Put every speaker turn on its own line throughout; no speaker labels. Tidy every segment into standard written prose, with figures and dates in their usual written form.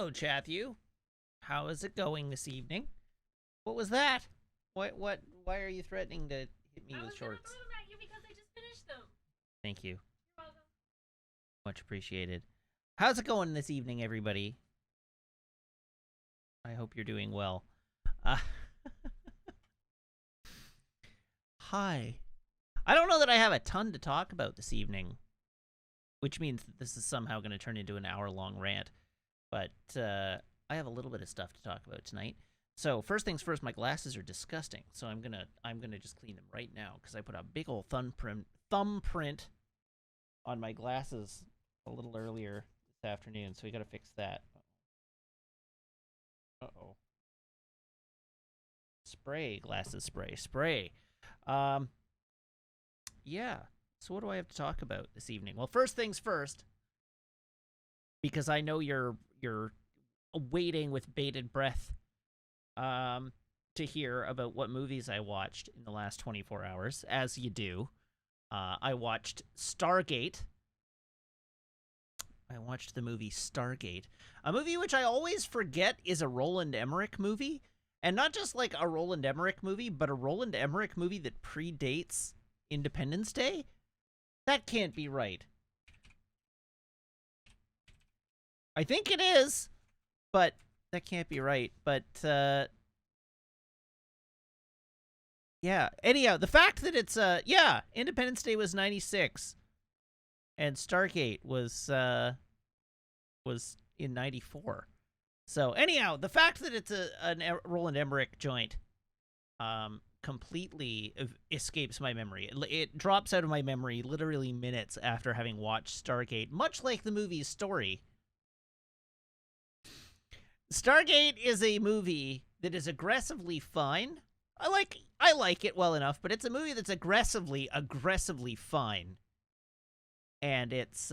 Hello, Chatthew. How is it going this evening? What was that? Why are you threatening to hit me
I
with
was gonna
shorts?
throw them at you because I just finished them.
Thank you.
You're welcome.
Much appreciated. How's it going this evening, everybody? I hope you're doing well. Uh, Hi. I don't know that I have a ton to talk about this evening, which means that this is somehow going to turn into an hour-long rant. But I have a little bit of stuff to talk about tonight. So first things first, my glasses are disgusting. So I'm gonna just clean them right now because I put a big old thumbprint on my glasses a little earlier this afternoon. So we gotta fix that. Uh-oh. Spray, glasses spray. Um, yeah. So what do I have to talk about this evening? Well, first things first, because I know you're waiting with bated breath to hear about what movies I watched in the last 24 hours, as you do. I watched Stargate. I watched the movie Stargate, a movie which I always forget is a Roland Emmerich movie, and not just like a Roland Emmerich movie, but a Roland Emmerich movie that predates Independence Day. That can't be right. I think it is, but that can't be right. But yeah. Anyhow, the fact that it's Independence Day was 96 and Stargate was in 94. So anyhow, the fact that it's a Roland Emmerich joint completely escapes my memory. It drops out of my memory literally minutes after having watched Stargate, much like the movie's story. Stargate is a movie that is aggressively fine. I like it well enough, but it's a movie that's aggressively fine. And it's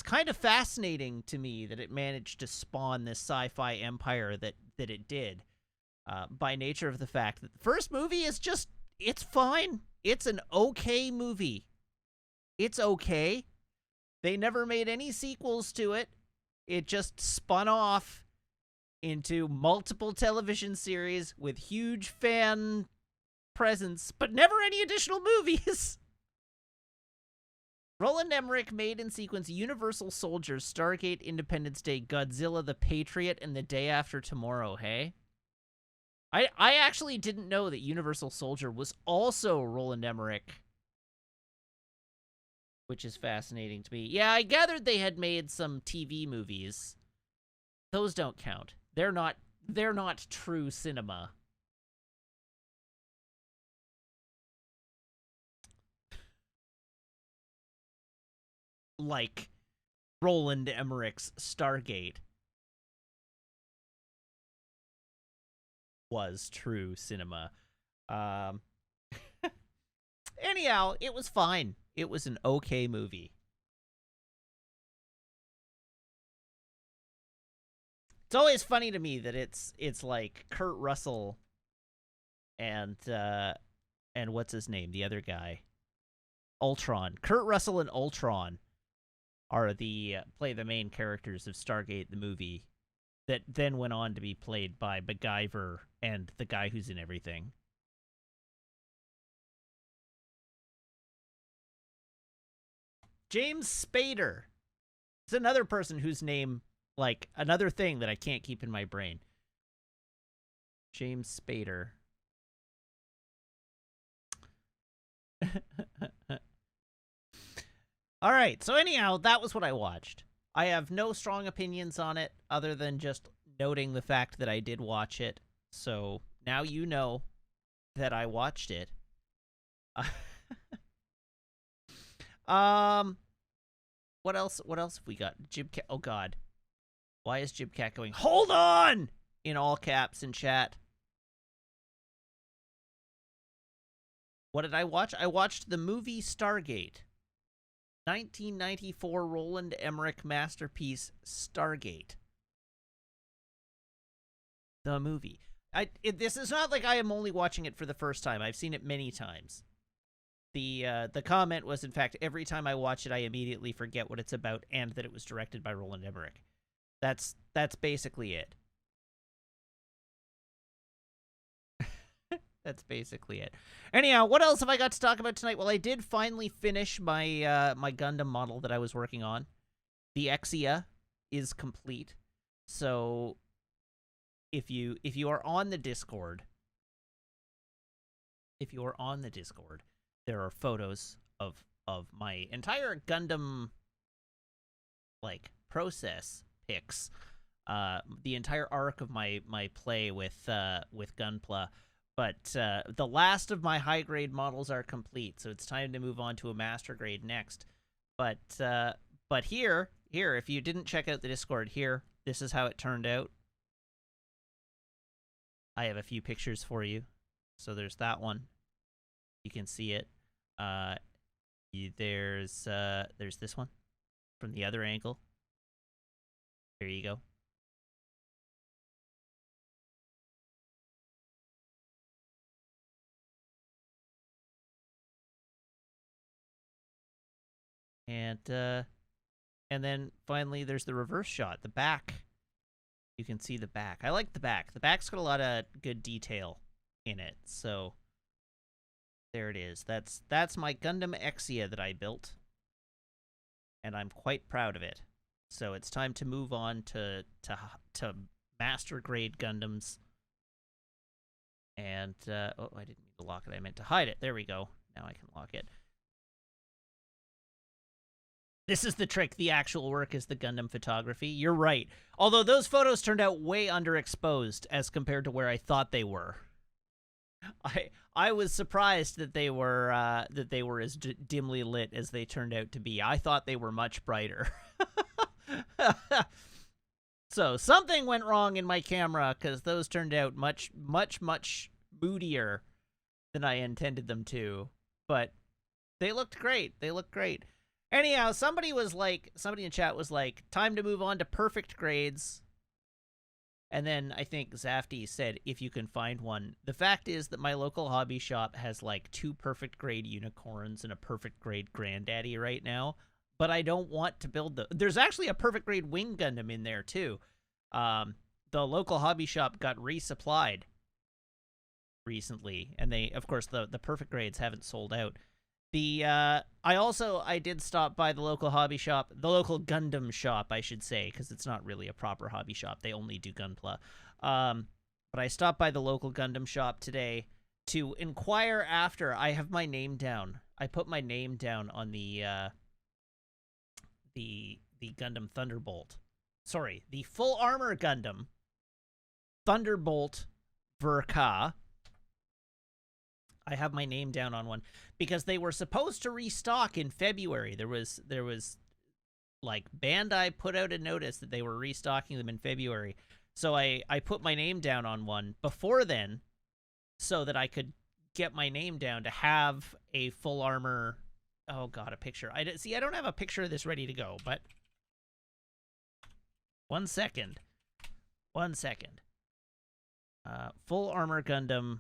kind of fascinating to me that it managed to spawn this sci-fi empire that it did, by nature of the fact that the first movie is just, it's fine. It's an okay movie. It's okay. They never made any sequels to it. It just spun off into multiple television series with huge fan presence, but never any additional movies. Roland Emmerich made in sequence Universal Soldiers, Stargate, Independence Day, Godzilla the Patriot, and The Day After Tomorrow, hey? I actually didn't know that Universal Soldier was also Roland Emmerich, which is fascinating to me. Yeah, I gathered they had made some TV movies. Those don't count. They're not true cinema. Like Roland Emmerich's Stargate was true cinema. Anyhow, it was fine. It was an okay movie. It's always funny to me that it's like Kurt Russell and what's his name, the other guy, Ultron. Kurt Russell and Ultron are play the main characters of Stargate the movie, that then went on to be played by MacGyver and the guy who's in everything. James Spader. It's another person whose name, like, another thing that I can't keep in my brain. James Spader. All right, so anyhow, that was what I watched. I have no strong opinions on it other than just noting the fact that I did watch it. So now you know that I watched it. What else have we got? Jibcat. Oh god. Why is Jibcat going, "Hold on!" in all caps in chat? What did I watch? I watched the movie Stargate. 1994 Roland Emmerich masterpiece Stargate. The movie. This is not like I am only watching it for the first time. I've seen it many times. The comment was, in fact, every time I watch it, I immediately forget what it's about and that it was directed by Roland Emmerich. That's basically it. That's basically it. Anyhow, what else have I got to talk about tonight? Well, I did finally finish my my Gundam model that I was working on. The Exia is complete. So if you are on the Discord, there are photos of my entire Gundam like process pics. The entire arc of my play with Gunpla. But the last of my high-grade models are complete, so it's time to move on to a master grade next. But here, if you didn't check out the Discord, here, this is how it turned out. I have a few pictures for you. So there's that one. You can see it. There's this one from the other angle. There you go. And then finally there's the reverse shot, the back. You can see the back. I like the back. The back's got a lot of good detail in it. So there it is. That's my Gundam Exia that I built. And I'm quite proud of it. So it's time to move on to master grade Gundams. And oh, I didn't mean to lock it. I meant to hide it. There we go. Now I can lock it. This is the trick. The actual work is the Gundam photography. You're right. Although those photos turned out way underexposed as compared to where I thought they were. I was surprised that they were as dimly lit as they turned out to be. I thought they were much brighter. So something went wrong in my camera because those turned out much moodier than I intended them to. But they looked great. They looked great. Anyhow, somebody in chat was like, time to move on to perfect grades. And then I think Zafty said, if you can find one. The fact is that my local hobby shop has like 2 perfect grade unicorns and a perfect grade granddaddy right now. But I don't want to build the... There's actually a perfect grade wing Gundam in there too. The local hobby shop got resupplied recently. And they, of course, the perfect grades haven't sold out. I did stop by the local hobby shop, the local Gundam shop, I should say, because it's not really a proper hobby shop. They only do Gunpla. But I stopped by the local Gundam shop today to inquire after. I have my name down. I put my name down on the Gundam Thunderbolt. Sorry, the full armor Gundam Thunderbolt Verka. I have my name down on one because they were supposed to restock in February. There was like Bandai put out a notice that they were restocking them in February. So I put my name down on one before then so that I could get my name down to have a full armor. Oh God, a picture. I don't have a picture of this ready to go, but 1 second. 1 second. Full armor Gundam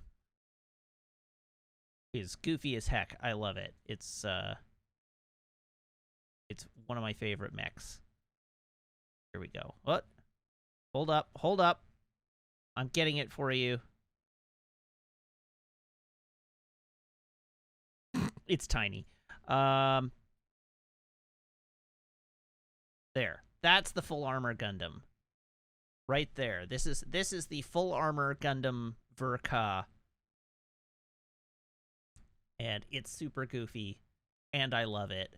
is goofy as heck. I love it. It's one of my favorite mechs. Here we go. What? Hold up. I'm getting it for you. It's tiny. There. That's the full armor Gundam. Right there. This is the full armor Gundam Verka. And it's super goofy, and I love it.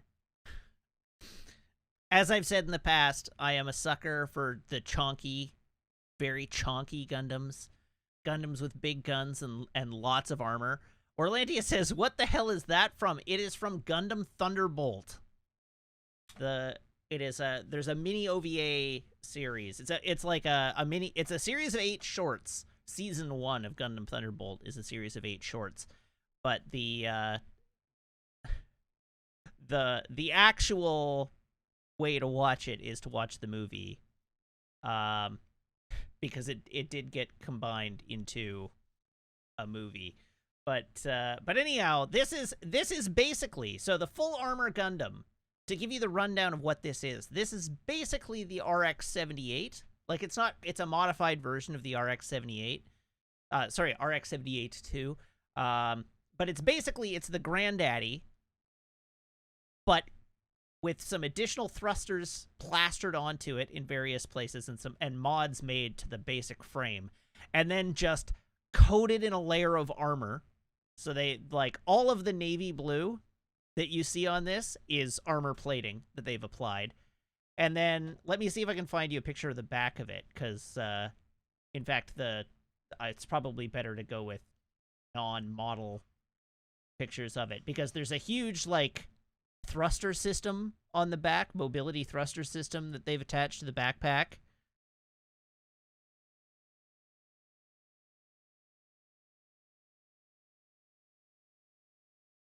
As I've said in the past, I am a sucker for the chonky, very chonky Gundams. Gundams with big guns and lots of armor. Orlantia says, what the hell is that from? It is from Gundam Thunderbolt. There's a mini OVA series. It's a series of 8 shorts. Season 1 of Gundam Thunderbolt is a series of 8 shorts. But the actual way to watch it is to watch the movie, because it did get combined into a movie. But anyhow, this is basically, so the full armor Gundam to give you the rundown of what this is basically the RX-78. Like, it's a modified version of the RX-78. Sorry, RX-78-2. But it's the granddaddy, but with some additional thrusters plastered onto it in various places and mods made to the basic frame, and then just coated in a layer of armor. So they, like, all of the navy blue that you see on this is armor plating that they've applied. And then let me see if I can find you a picture of the back of it, because in fact it's probably better to go with non-model pictures of it, because there's a huge, like, thruster system on the back, mobility thruster system that they've attached to the backpack.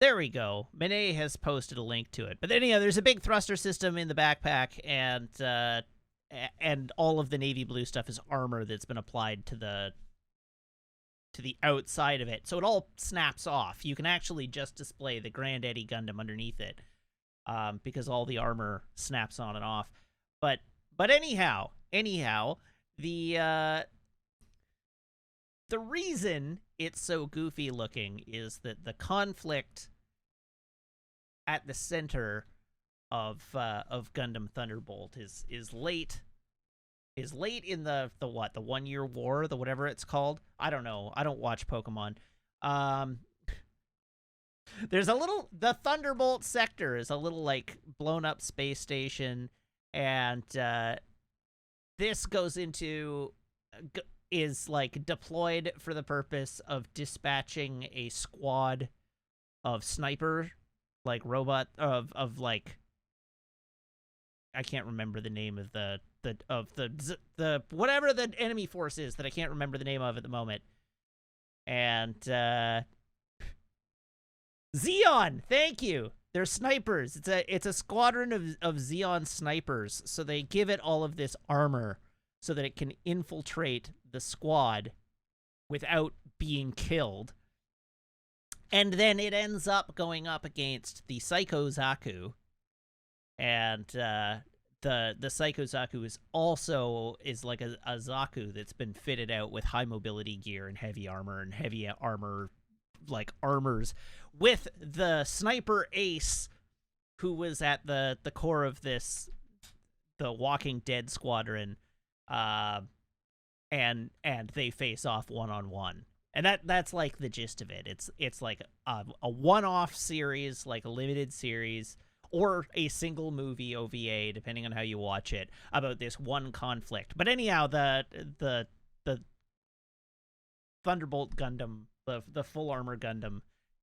There we go. Mene has posted a link to it. But anyhow, there's a big thruster system in the backpack, and all of the navy blue stuff is armor that's been applied to the outside of it. So it all snaps off. You can actually just display the Granddaddy Gundam underneath it, because all the armor snaps on and off. But anyhow, the reason it's so goofy looking is that the conflict at the center of Gundam Thunderbolt is late in the 1 year war, the whatever it's called. I don't know. I don't watch Pokemon. There's the Thunderbolt sector is a little, like, blown up space station, and this is, like, deployed for the purpose of dispatching a squad of sniper, like, robot of like, I can't remember the name of the whatever the enemy force is that I can't remember the name of at the moment. And Zeon, thank you. They're snipers. It's a squadron of Zeon snipers. So they give it all of this armor so that it can infiltrate the squad without being killed. And then it ends up going up against the Psycho Zaku. And the Psycho Zaku is like a Zaku that's been fitted out with high mobility gear and heavy armor, like armors, with the sniper Ace, who was at the core of the Walking Dead squadron, and they face off one-on-one. And that's like the gist of it. It's like a one-off series, like a limited series, or a single movie OVA, depending on how you watch it, about this one conflict. But anyhow, the Thunderbolt Gundam, the full armor Gundam,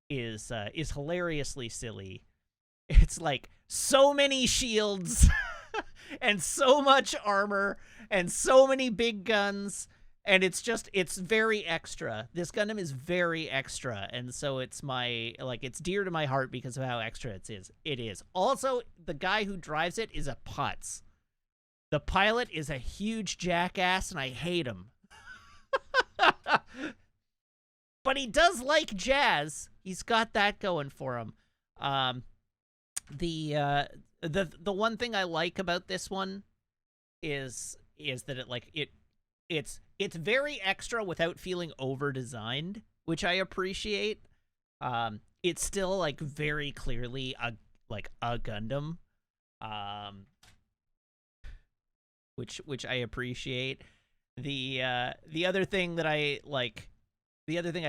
is hilariously silly. It's like so many shields and so much armor and so many big guns, and it's very extra. This Gundam is very extra, and so it's dear to my heart because of how extra it is. Also, the guy who drives it is a putz. The pilot is a huge jackass, and I hate him. But he does like jazz. He's got that going for him. The one thing I like about this one is that it's very extra without feeling over designed, which I appreciate. It's still, like, very clearly a Gundam, which I appreciate. The other thing that I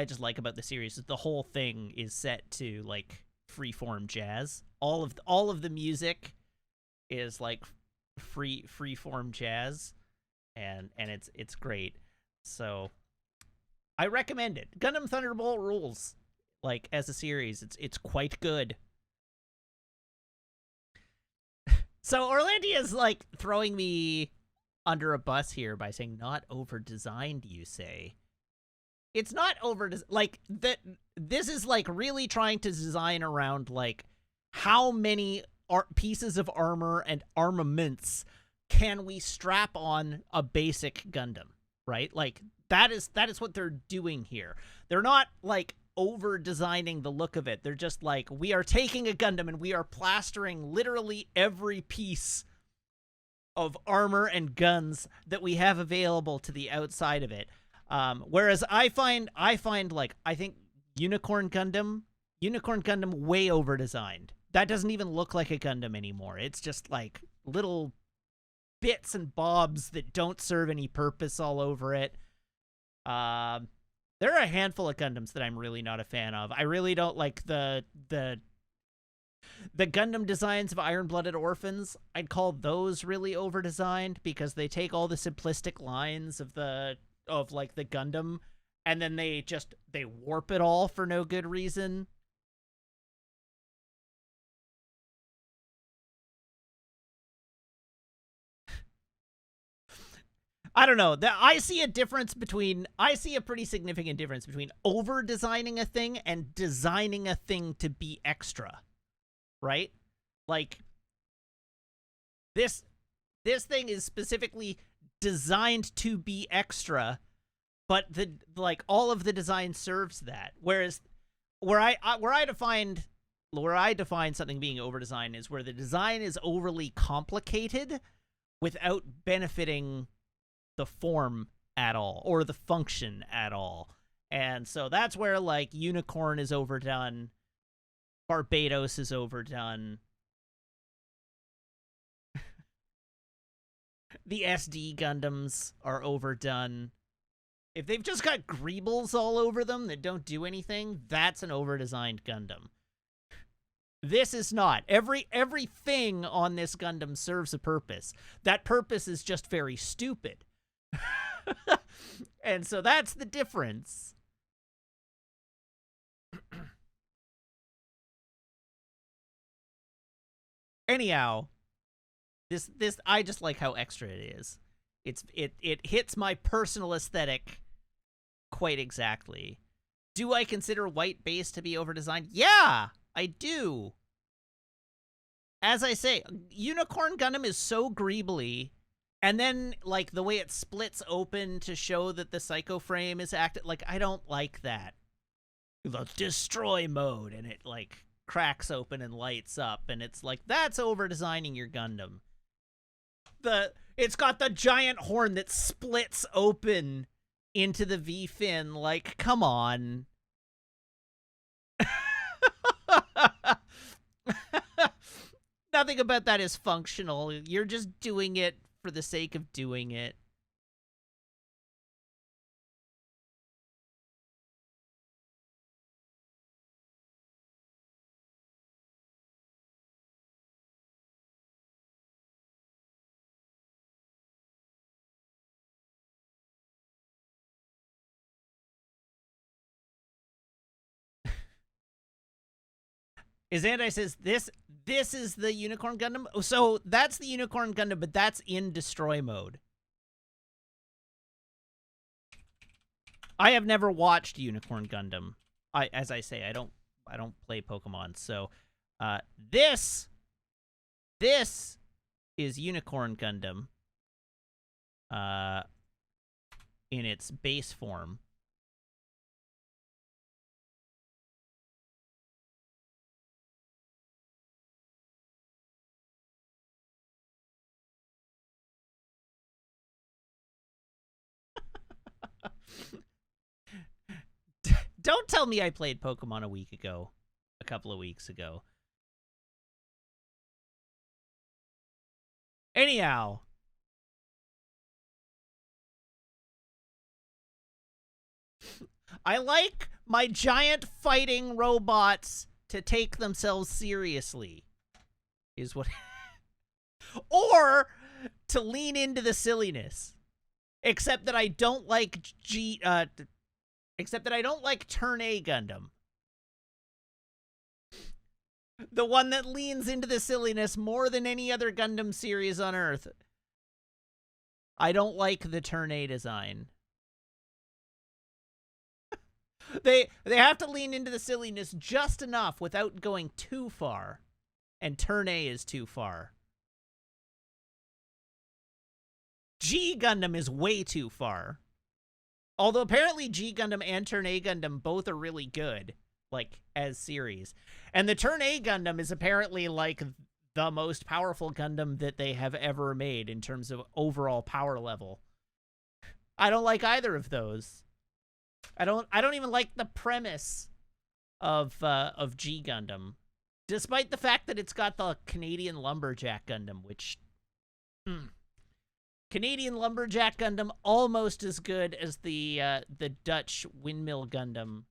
just like about the series is the whole thing is set to, like, freeform jazz. All of the music is like freeform jazz, and it's great. So I recommend it. Gundam Thunderbolt rules. Like, as a series, it's quite good. So Orlandia's, like, throwing me under a bus here by saying not over designed, you say. It's not over, like, this is, like, really trying to design around, like, how many pieces of armor and armaments can we strap on a basic Gundam, right? Like, that is what they're doing here. They're not, like, over designing the look of it. They're just like, we are taking a Gundam and we are plastering literally every piece of armor and guns that we have available to the outside of it. Whereas I think Unicorn Gundam way over designed. That doesn't even look like a Gundam anymore. It's just like little bits and bobs that don't serve any purpose all over it. There are a handful of Gundams that I'm really not a fan of. I really don't like the Gundam designs of Iron-Blooded Orphans. I'd call those really over-designed because they take all the simplistic lines of the Gundam and then they warp it all for no good reason. I don't know. I see a pretty significant difference between over-designing a thing and designing a thing to be extra. Right? Like, this thing is specifically designed to be extra, but all of the design serves that. Whereas where I define something being over-designed is where the design is overly complicated without benefiting the form at all or the function at all. And so that's where like Unicorn is overdone, Barbados is overdone, the SD Gundams are overdone. If they've just got greebles all over them that don't do anything, that's an over-designed Gundam. This is not. Everything on this Gundam serves a purpose. That purpose is just very stupid. And so that's the difference. Anyhow, this I just like how extra it is. It hits my personal aesthetic quite exactly. Do I consider White Base to be overdesigned? Yeah, I do. As I say, Unicorn Gundam is so greebly. And then, like, the way it splits open to show that the Psycho Frame is active, like, I don't like that. The destroy mode, and it, like, cracks open and lights up, and it's like, that's over-designing your Gundam. It's got the giant horn that splits open into the V-fin, like, come on. Nothing about that is functional. You're just doing it for the sake of doing it. Izandai says, this is the Unicorn Gundam? So that's the Unicorn Gundam, but that's in destroy mode. I have never watched Unicorn Gundam. As I say, I don't play Pokemon. So this is Unicorn Gundam in its base form. Don't tell me I played Pokemon a couple of weeks ago. Anyhow. I like my giant fighting robots to take themselves seriously. Is what... or to lean into the silliness. Except that I don't like Except that I don't like Turn A Gundam. The one that leans into the silliness more than any other Gundam series on Earth. I don't like the Turn A design. They have to lean into the silliness just enough without going too far. And Turn A is too far. G Gundam is way too far. Although apparently G Gundam and Turn A Gundam both are really good, like, as series. And the Turn A Gundam is apparently, like, the most powerful Gundam that they have ever made in terms of overall power level. I don't like either of those. I don't even like the premise of G Gundam, despite the fact that it's got the Canadian Lumberjack Gundam, which Canadian Lumberjack Gundam almost as good as the Dutch Windmill Gundam.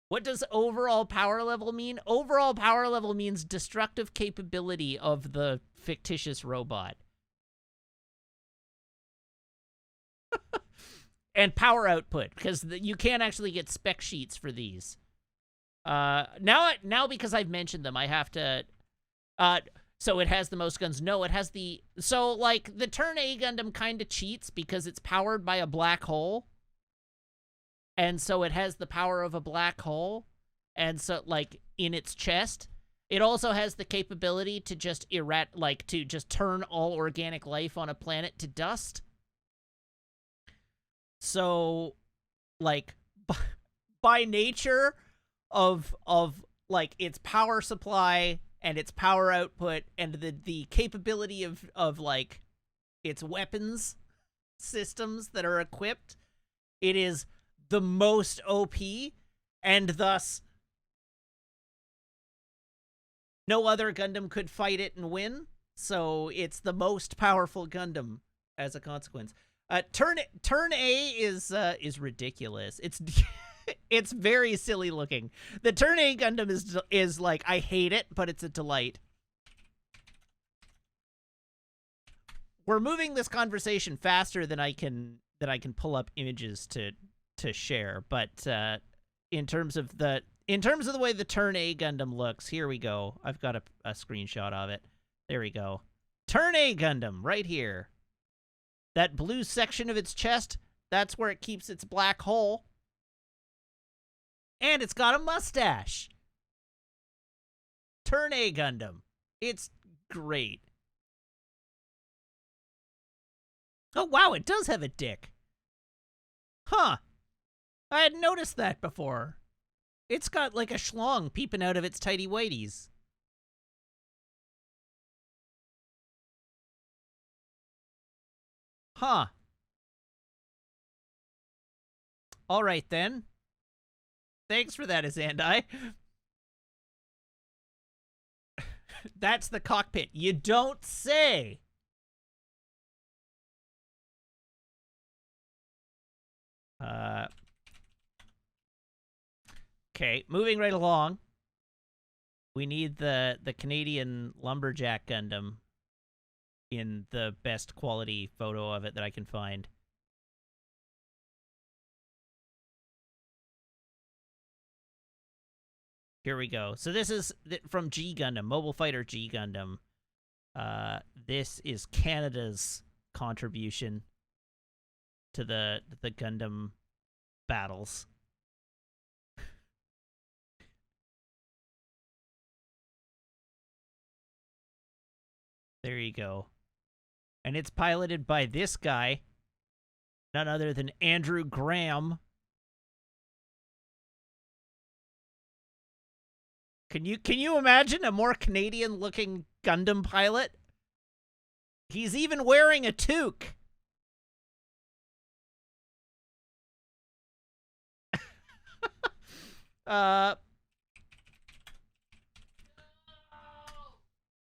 What does overall power level mean? Overall power level means destructive capability of the fictitious robot. And power output, because you can't actually get spec sheets for these. Now because I've mentioned them, I have to... so it has the most guns. No, it has the... So, like, the Turn A Gundam kind of cheats because it's powered by a black hole. And so it has the power of a black hole. And so, like, in its chest. It also has the capability to just to just turn all organic life on a planet to dust. So, like, by nature of like, its power supply and its power output and the capability of like, its weapons systems that are equipped, it is the most OP, and thus no other Gundam could fight it and win, so it's the most powerful Gundam as a consequence. Turn A is ridiculous. It's it's very silly looking. The Turn A Gundam is like, I hate it, but it's a delight. We're moving this conversation faster than I can pull up images to share, but in terms of the way the Turn A Gundam looks, here we go. I've got a screenshot of it. There we go. Turn A Gundam right here. That blue section of its chest, that's where it keeps its black hole. And it's got a mustache. Turn A Gundam. It's great. Oh, wow, it does have a dick. Huh. I hadn't noticed that before. It's got like a schlong peeping out of its tighty whities. Huh. All right, then. Thanks for that, Azandai. That's the cockpit. You don't say. Okay, moving right along. We need the Canadian Lumberjack Gundam in the best quality photo of it that I can find. Here we go. So this is from G Gundam, Mobile Fighter G Gundam. This is Canada's contribution to the Gundam battles. There you go. And it's piloted by this guy, none other than Andrew Graham. Can you imagine a more Canadian-looking Gundam pilot? He's even wearing a toque.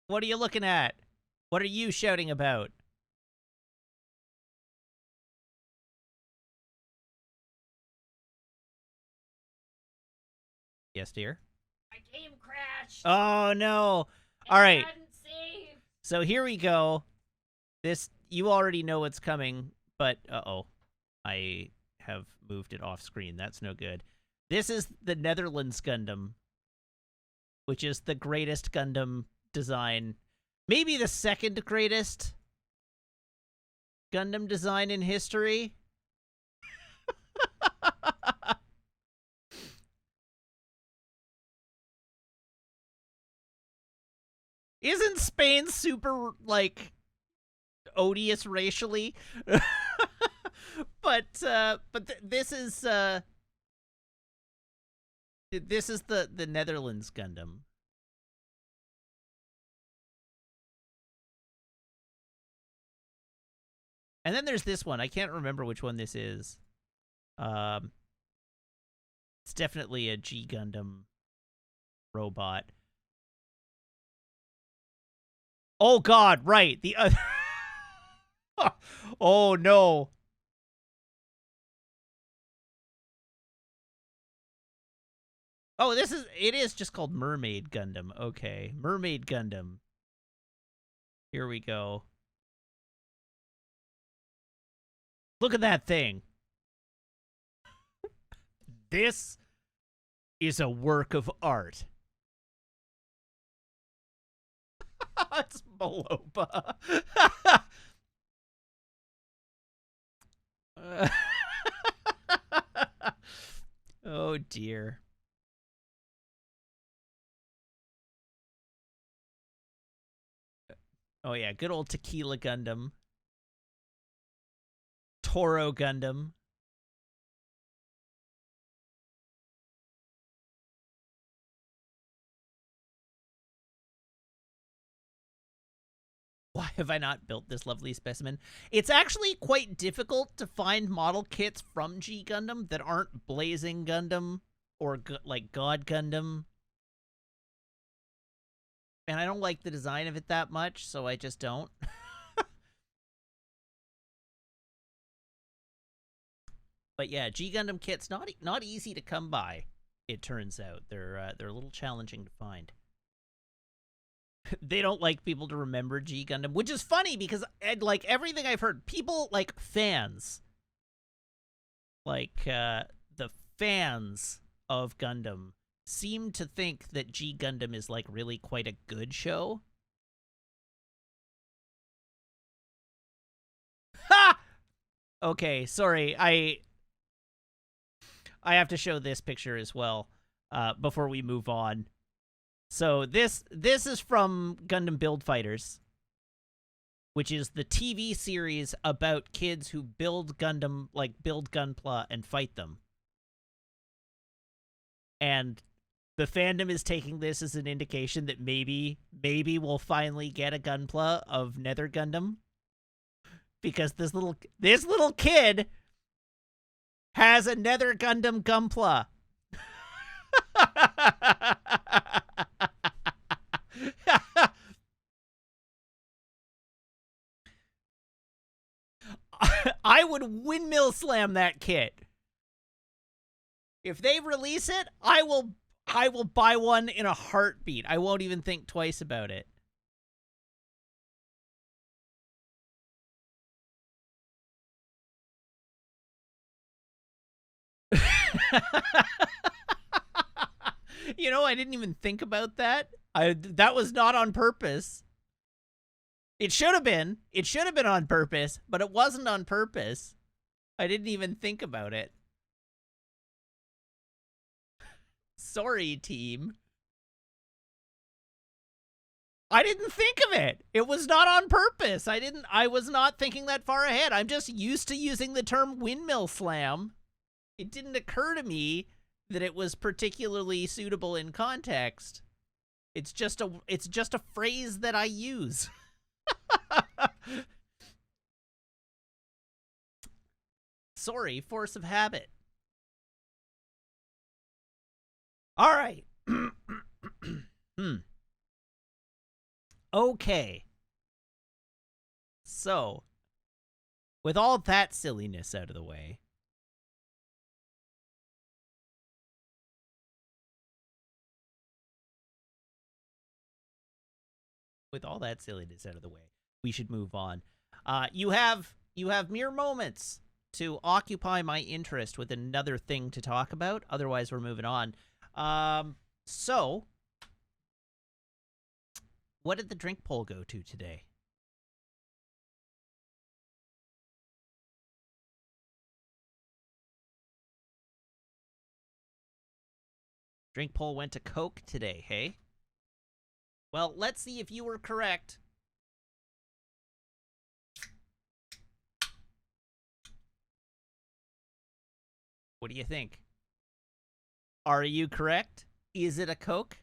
What are you looking at? What are you shouting about? Yes, dear?
My game crashed.
Oh, no. All right.
Hadn't saved.
So here we go. This, you already know what's coming, but uh-oh. I have moved it off screen. That's no good. This is the Netherlands Gundam, which is the greatest Gundam design. Maybe the second greatest Gundam design in history. Isn't Spain super, like, odious racially? This is the Netherlands Gundam. And then there's this one. I can't remember which one this is. It's definitely a G Gundam robot. Oh God, right. The other. Oh no. Oh, it is just called Mermaid Gundam. Okay. Mermaid Gundam. Here we go. Look at that thing. This is a work of art. It's Molopa. Oh dear. Oh yeah, good old Tequila Gundam. Toro Gundam. Why have I not built this lovely specimen? It's actually quite difficult to find model kits from G Gundam that aren't Blazing Gundam or like God Gundam. And I don't like the design of it that much, so I just don't. But yeah, G Gundam kits not easy to come by. It turns out they're a little challenging to find. They don't like people to remember G Gundam, which is funny because like everything I've heard, people like fans, like the fans of Gundam seem to think that G Gundam is like really quite a good show. Ha! Okay, sorry. I have to show this picture as well before we move on. So this is from Gundam Build Fighters, which is the TV series about kids who build Gundam, like build Gunpla and fight them. And the fandom is taking this as an indication that maybe we'll finally get a Gunpla of Nether Gundam, because this little kid has a Nether Gundam Gunpla. I would windmill slam that kit. If they release it, I will buy one in a heartbeat. I won't even think twice about it. You know, I didn't even think about that. That was not on purpose. It should have been. It should have been on purpose, but it wasn't on purpose. I didn't even think about it. Sorry, team. I didn't think of it. It was not on purpose. I was not thinking that far ahead. I'm just used to using the term windmill slam. It didn't occur to me that it was particularly suitable in context. It's just a phrase that I use. Sorry, force of habit. All right. Okay. So, with all that silliness out of the way, we should move on. You have mere moments to occupy my interest with another thing to talk about. Otherwise, we're moving on. So, what did the drink poll go to today? Drink poll went to Coke today, hey? Well, let's see if you were correct. What do you think? Are you correct? Is it a Coke?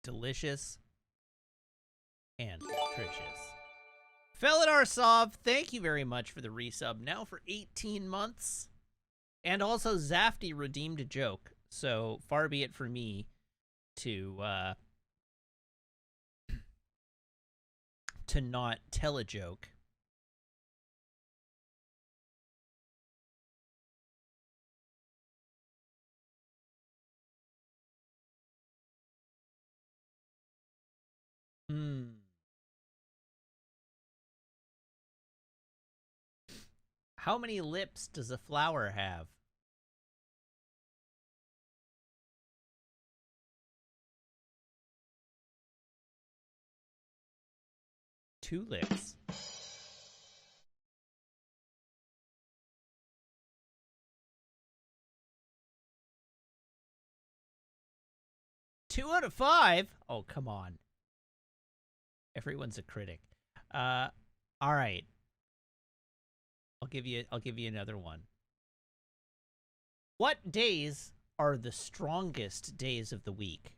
Delicious and nutritious. Felidar Sov, thank you very much for the resub. Now for 18 months. And also Zafty redeemed a joke. So far be it for me to not tell a joke. How many lips does a flower have? Two lips. Two out of five? Oh, come on. Everyone's a critic. All right. I'll give you another one. What days are the strongest days of the week?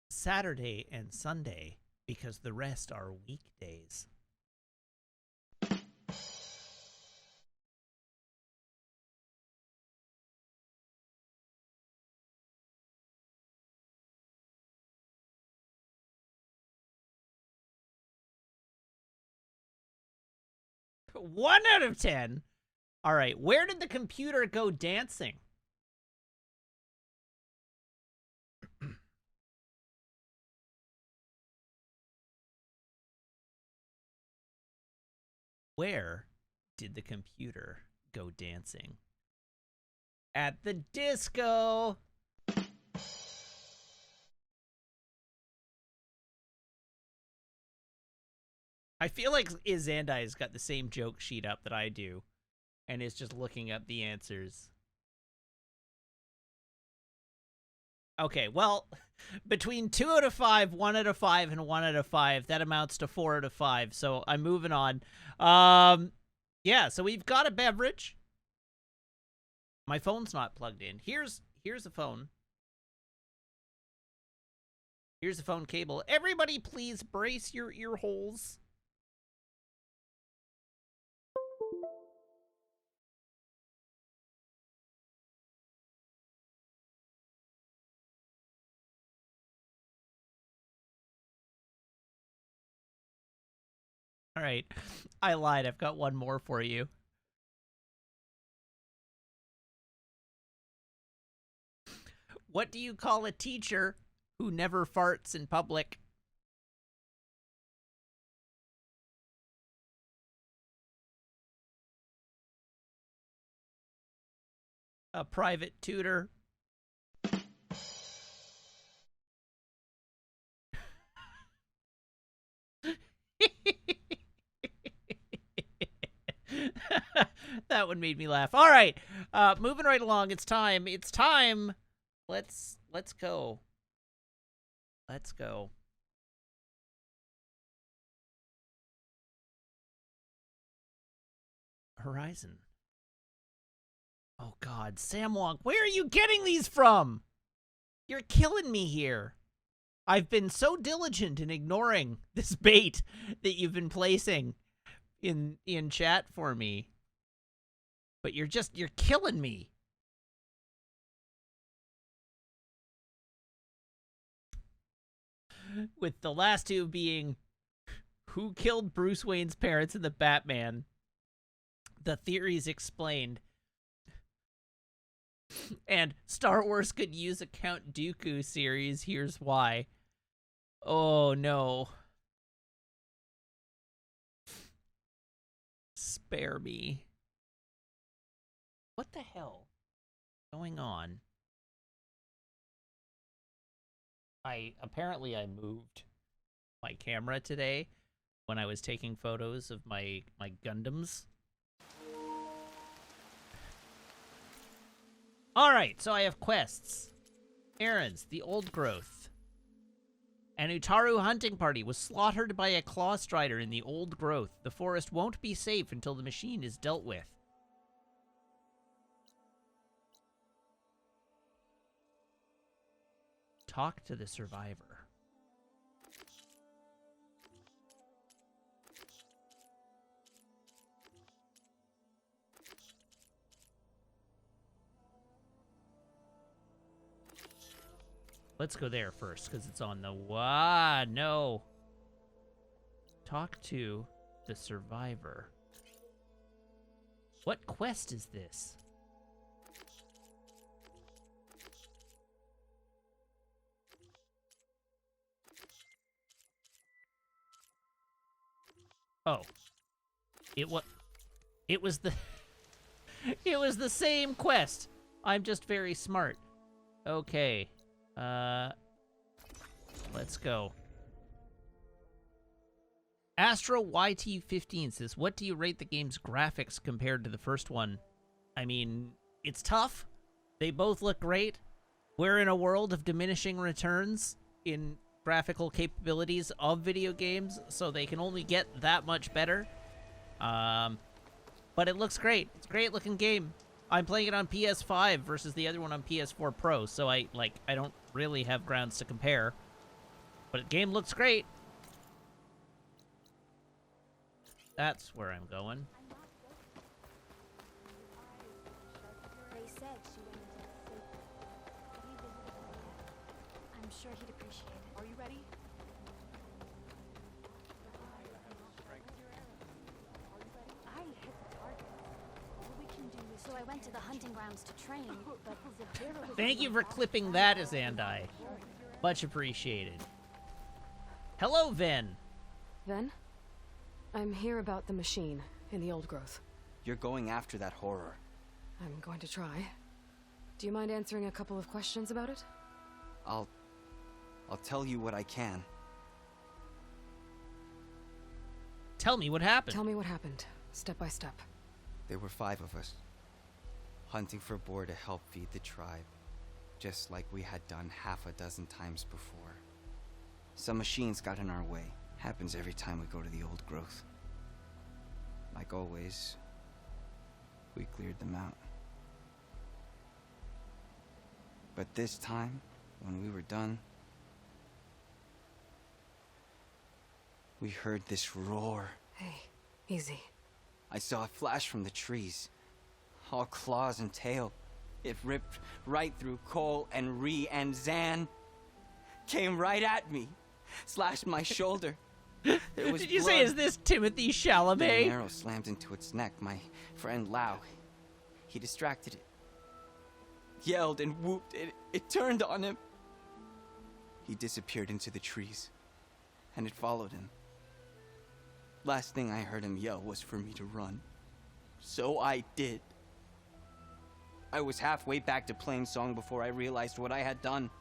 Saturday and Sunday, because the rest are weekdays. One out of 10. All right, where did the computer go dancing? Where did the computer go dancing? At the disco. I feel like Izandai's got the same joke sheet up that I do and is just looking up the answers. Okay, well, between 2 out of 5, 1 out of 5, and 1 out of 5, that amounts to 4 out of 5. So I'm moving on. Yeah, so we've got a beverage. My phone's not plugged in. Here's a phone. Here's the phone cable. Everybody, please brace your ear holes. All right, I lied. I've got one more for you. What do you call a teacher who never farts in public? A private tutor. That one made me laugh. All right, moving right along. It's time. It's time. Let's go. Let's go. Horizon. Oh God, Sam Wonk, where are you getting these from? You're killing me here. I've been so diligent in ignoring this bait that you've been placing in chat for me. But you're killing me. With the last two being who killed Bruce Wayne's parents in the Batman? The theories explained. And Star Wars could use a Count Dooku series. Here's why. Oh no. Spare me. What the hell is going on? Apparently I moved my camera today when I was taking photos of my Gundams. Alright, so I have quests. Errands, the Old Growth. An Utaru hunting party was slaughtered by a Claw Strider in the Old Growth. The forest won't be safe until the machine is dealt with. Talk to the survivor. Let's go there first, because it's on the... no. Talk to the survivor. What quest is this? Oh. It was the... It was the same quest. I'm just very smart. Okay. Let's go. Astro YT15 says, what do you rate the game's graphics compared to the first one? I mean, it's tough. They both look great. We're in a world of diminishing returns in graphical capabilities of video games, so they can only get that much better. But it looks great. It's a great looking game. I'm playing it on PS5 versus the other one on PS4 Pro, so I don't really have grounds to compare. But the game looks great. That's where I'm going.
They said she went into safety. I'm sure he'd appreciate it. Are you ready? I hit the target. All we can do is... So I went to the hunting grounds to train, but Zafira was...
Thank you for clipping that, Azandai. Much appreciated. Hello, Ven.
Ven? I'm here about the machine in the Old Growth.
You're going after that horror.
I'm going to try. Do you mind answering a couple of questions about it?
I'll tell you what I can.
Tell me what happened.
Tell me what happened, step by step.
There were 5 of us, hunting for boar to help feed the tribe, just like we had done half a dozen times before. Some machines got in our way. Happens every time we go to the Old Growth. Like always, we cleared them out. But this time, when we were done, we heard this roar.
Hey, easy.
I saw a flash from the trees, all claws and tail. It ripped right through Cole and Ree, and Zan came right at me, slashed my shoulder. There was
Did you
blood.
say, is this Timothy
An
Chalamet?
arrow slammed into its neck. My friend Lau, he distracted it, yelled and whooped. It turned on him. He disappeared into the trees, and it followed him. Last thing I heard him yell was for me to run. So I did. I was halfway back to playing song before I realized what I had done.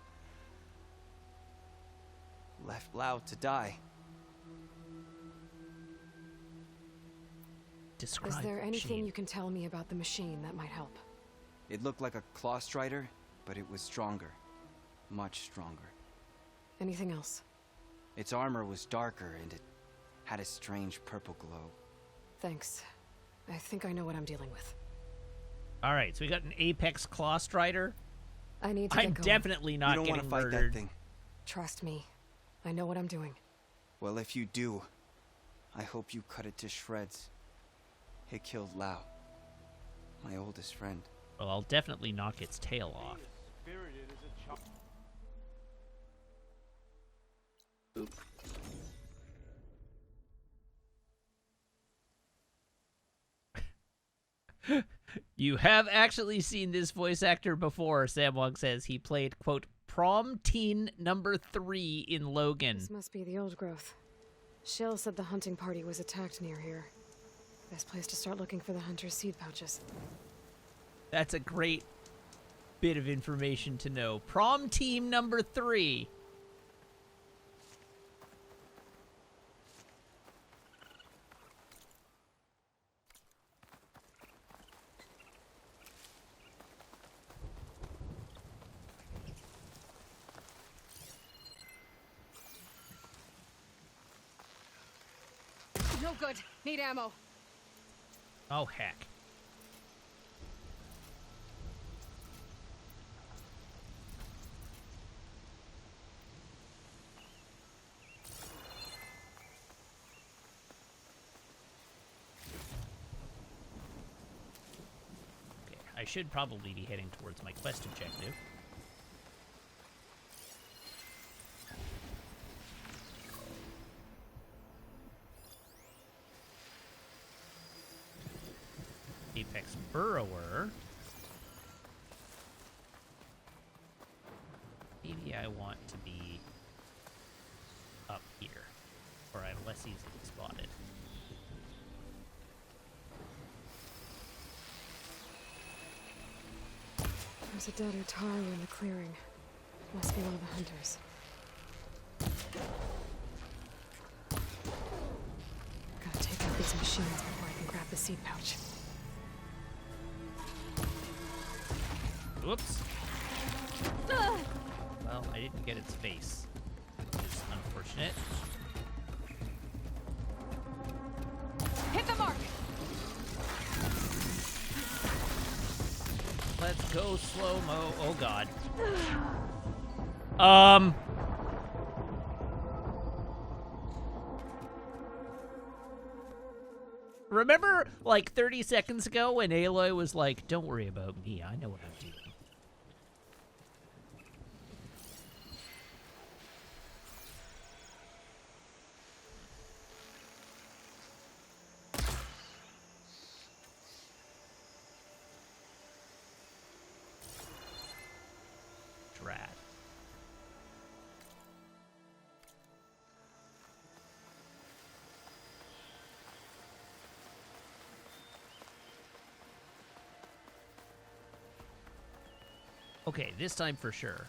Left Lau to die.
Describe
Is there
the
anything
machine.
you can tell me about the machine that might help?
It looked like a Claw Strider, but it was stronger. Much stronger.
Anything else?
Its armor was darker, and it had a strange purple glow.
Thanks. I think I know what I'm dealing with.
All right, so we got an Apex Claw Strider.
I need to
I'm
get going.
definitely not
You don't want
getting
to fight
murdered.
that thing.
Trust me. I know what I'm doing.
Well, if you do, I hope you cut it to shreds. It killed Lau, my oldest friend.
Well, I'll definitely knock its tail off. Oop. You have actually seen this voice actor before, Samwong says. He played, quote, prom teen number 3 in Logan.
This must be the Old Growth. Shill said the hunting party was attacked near here. Best place to start looking for the hunter's seed pouches.
That's a great bit of information to know. Prom team number 3.
No good. Need ammo.
Oh, heck. Okay, I should probably be heading towards my quest objective. Apex Burrower. Maybe I want to be up here, where I'm less easily spotted.
There's a dead Utaru in the clearing. Must be one of the hunters. Gotta take out these machines before I can grab the seed pouch.
Whoops. Well, I didn't get its face, which is unfortunate.
Hit the mark!
Let's go slow-mo. Oh, God. Remember, like, 30 seconds ago when Aloy was like, don't worry about me, I know what I'm doing. Drat. Okay, this time for sure.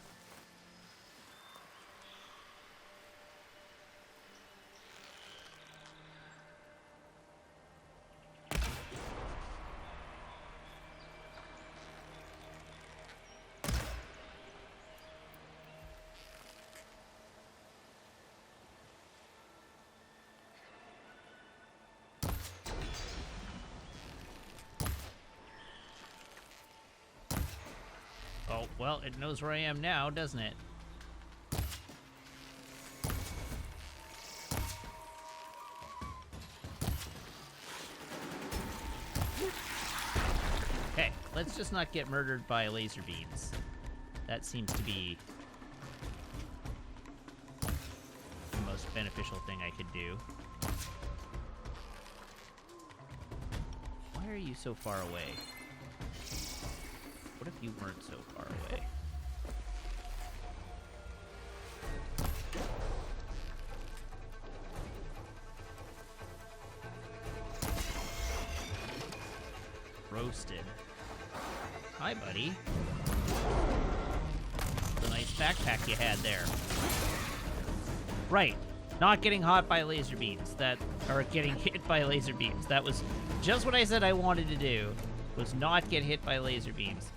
Oh, well, it knows where I am now, doesn't it? Okay, let's just not get murdered by laser beams. That seems to be the most beneficial thing I could do. Why are you so far away? What if you weren't so far away? Roasted. Hi, buddy. The nice backpack you had there. Right. Not getting hot by laser beams. Or getting hit by laser beams. That was just what I said I wanted to do. Was not get hit by laser beams.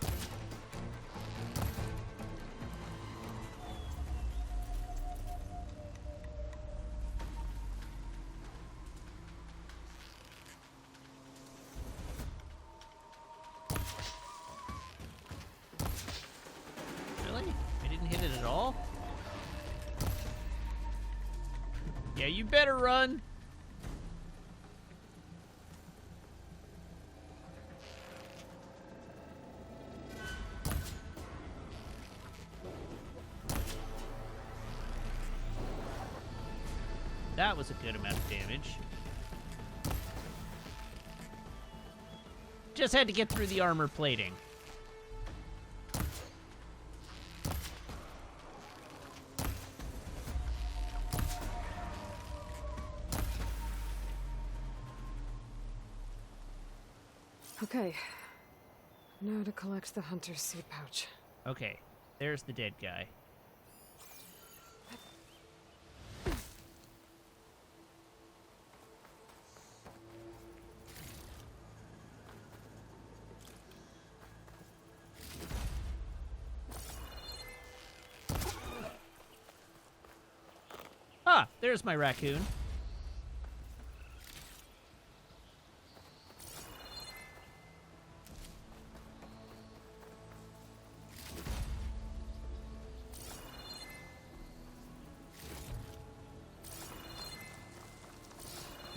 Really? I didn't hit it at all? Yeah, you better run. That was a good amount of damage. Just had to get through the armor plating.
Okay. Now to collect the hunter's seed pouch.
Okay, there's the dead guy. Ah, there's my raccoon.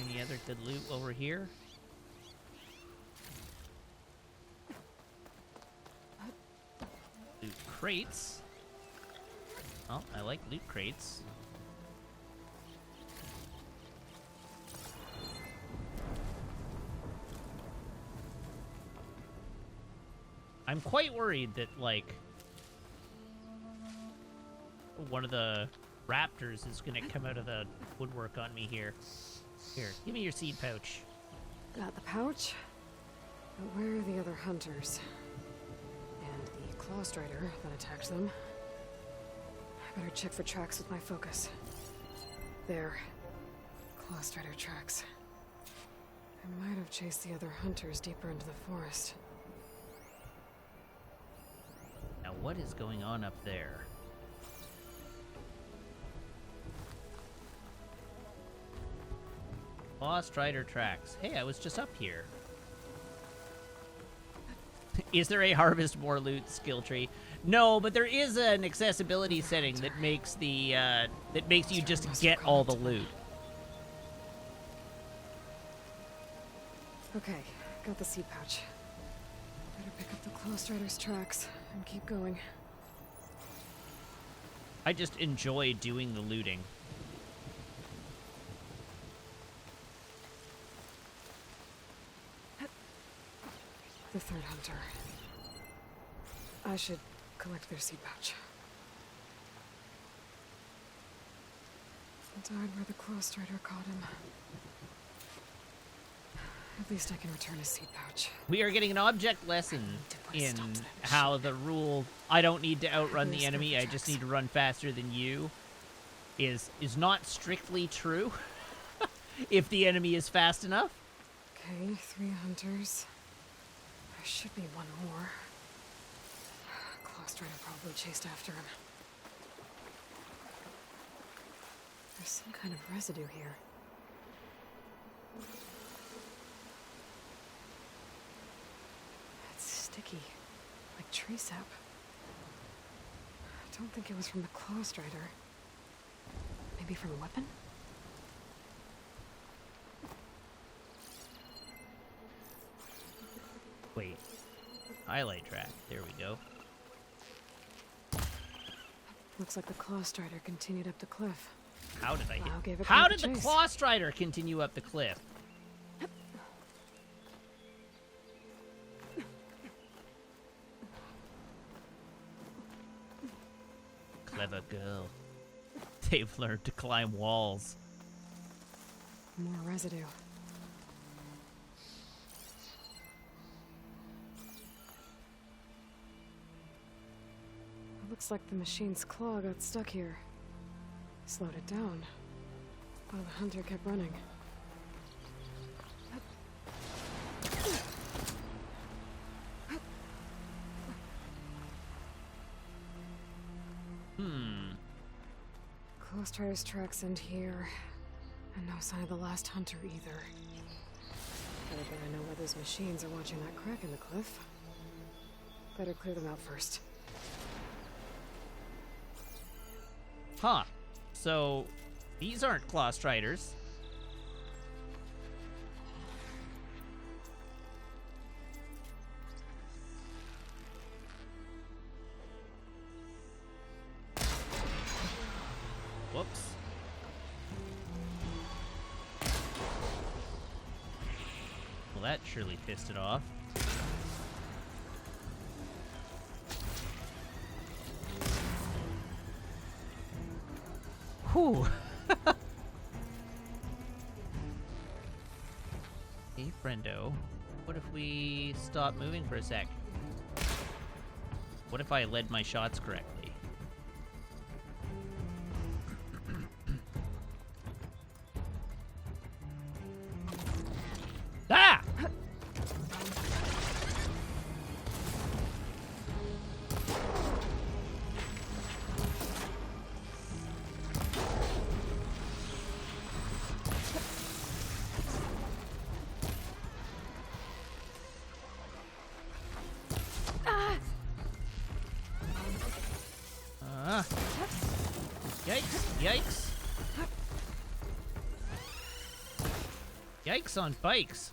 Any other good loot while we're here? Loot crates. Oh, I like loot crates. I'm quite worried that, like, one of the raptors is gonna come out of the woodwork on me here. Here, give me your seed pouch.
Got the pouch. But where are the other hunters? And the Claw Strider that attacked them? I better check for tracks with my focus. There. Claw Strider tracks. I might have chased the other hunters deeper into the forest.
Now, what is going on up there? Claw Strider tracks. Hey, I was just up here. Is there a harvest more loot skill tree? No, but there is an accessibility setting that makes the that makes you just get all the loot.
Okay, got the seed pouch. Better pick up the Claw Strider's tracks and keep going.
I just enjoy doing the looting.
The third hunter. I should collect their seed pouch. He died where the Claw Strider caught him. At least I can return his seed pouch.
We are getting an object lesson in how the rule, I don't need to outrun the enemy, I just need to run faster than you, is not strictly true if the enemy is fast enough.
Okay, 3 hunters. There should be one more. Claw Strider probably chased after him. There's some kind of residue here. It's sticky, like tree sap. I don't think it was from the Claw Strider. Maybe from a weapon?
Wait. Highlight track. There we go.
Looks like the Claw Strider continued up the cliff.
How did I
Wow, gave
get...
it
How
quite
did
the
the
chase.
Claw Strider continue up the cliff? Clever girl. They've learned to climb walls.
More residue. It looks like the machine's claw got stuck here. Slowed it down. While the hunter kept running. Claw Strider's tracks end here. And no sign of the last hunter either. Better bet I know why those machines are watching that crack in the cliff. Better clear them out first.
Huh. So, these aren't Claw Striders. Whoops. Well, that surely pissed it off. Whew. Hey, friendo. What if we stop moving for a sec? What if I led my shots correctly? Ah! Yikes, yikes. Yikes on bikes.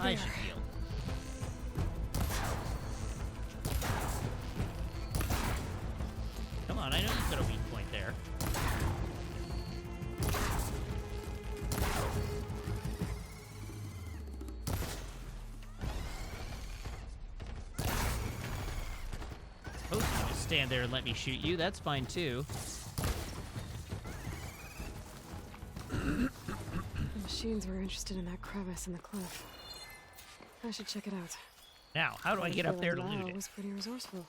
I should heal. Come on, I know you've got a weak point there. Suppose you just stand there and let me shoot you. That's fine too.
The machines were interested in that crevice in the cliff. I should check it out.
Now, how do I get up there to loot
Lau
it?
was pretty resourceful.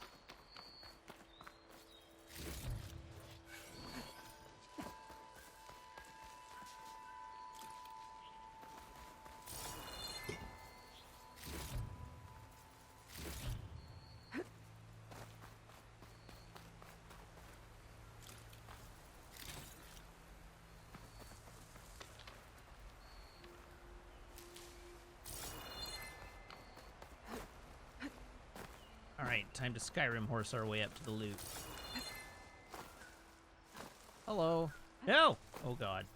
Alright, time to Skyrim horse our way up to the loot. Hello. No! Oh god.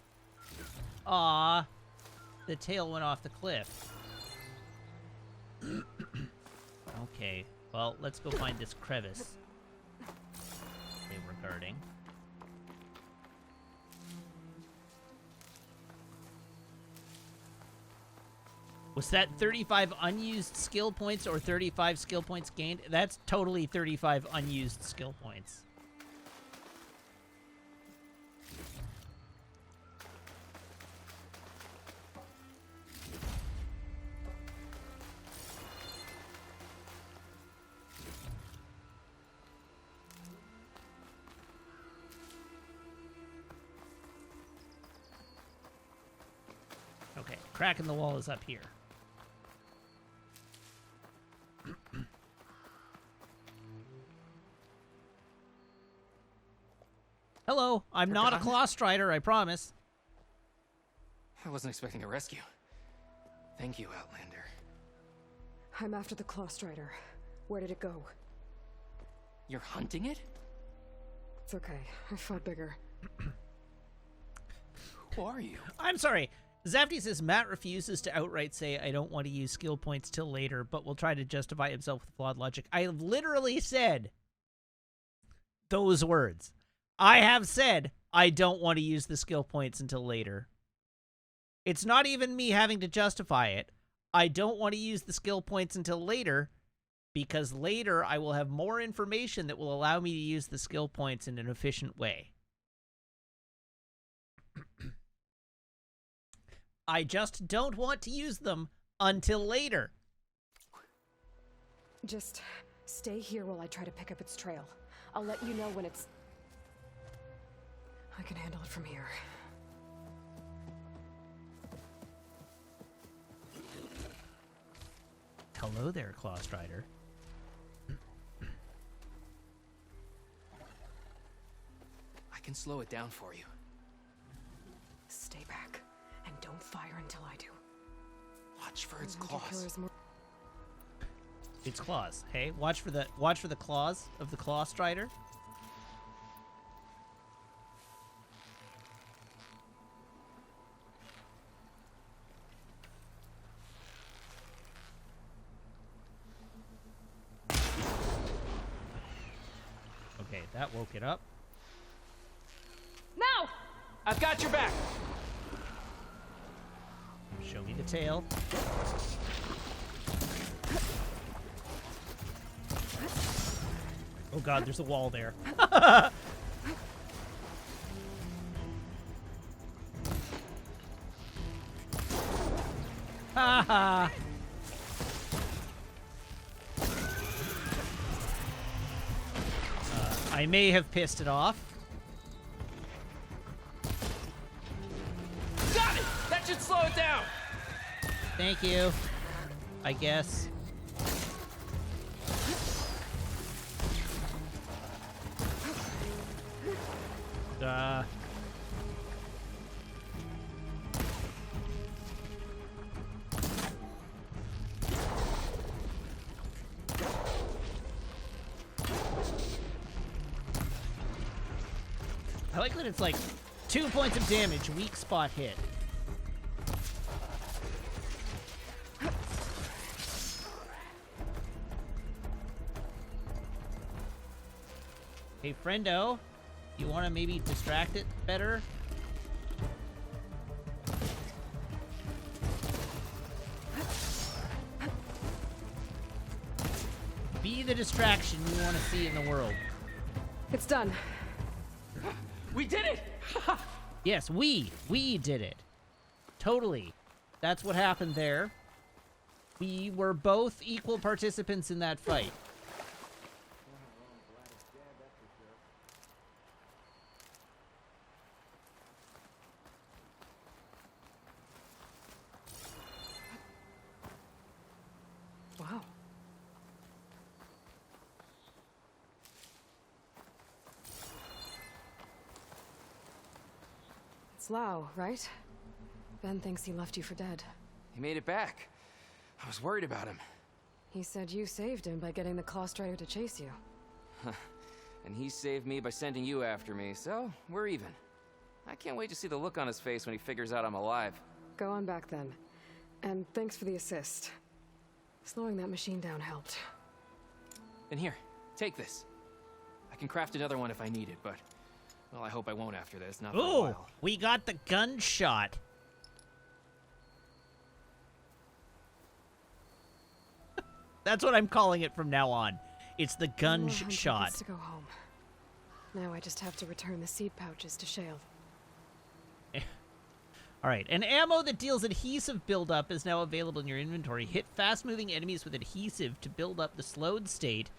Ah, the tail went off the cliff. Okay, well, let's go find this crevice they were guarding. Was that 35 unused skill points or 35 skill points gained? That's totally 35 unused skill points. Okay, crack in the wall is up here. Hello, I'm not a
Forgotten?
Clawstrider, I promise.
I wasn't expecting a rescue. Thank you, Outlander.
I'm after the Clawstrider. Where did it go?
You're hunting it?
It's okay. I fought bigger.
Who are you?
I'm sorry. Zafty says Matt refuses to outright say, I don't want to use skill points till later, but will try to justify himself with flawed logic. I have literally said those words. I have said I don't want to use the skill points until later. It's not even me having to justify it. I don't want to use the skill points until later because later I will have more information that will allow me to use the skill points in an efficient way. I just don't want to use them until later.
Just stay here while I try to pick up its trail. I'll let you know when it's... I can handle it from here.
Hello there, Clawstrider.
I can slow it down for you.
Stay back, and don't fire until I do.
Watch for its
Hunter
claws.
killers more-
It's claws. Hey, watch for the claws of the Clawstrider. Okay, that woke it up.
Now!
I've got your back!
Show me the tail. Oh god, there's a wall there. Haha. I may have pissed it off.
Got it! That should slow it down!
Thank you. I guess. I like that it's like 2 points of damage, weak spot hit. Hey, friendo, you want to maybe distract it better? Be the distraction you want to see in the world.
It's done.
We did it!
Yes, we did it. Totally. That's what happened there. We were both equal participants in that fight.
Wow. It's Lau, right? Ben thinks he left you for dead.
He made it back. I was worried about him.
He said you saved him by getting the Clawstrider to chase you.
And he saved me by sending you after me, so we're even. I can't wait to see the look on his face when he figures out I'm alive.
Go on back then. And thanks for the assist. Slowing that machine down helped.
And here, take this. I can craft another one if I need it, but... well, I hope I won't after this, not for a
Ooh,
while.
we got the gunshot. That's what I'm calling it from now on. It's the gunshot.
Shot. To go home. Now I just have to return the seed pouches to Shale.
Alright, an ammo that deals adhesive buildup is now available in your inventory. Hit fast-moving enemies with adhesive to build up the slowed state.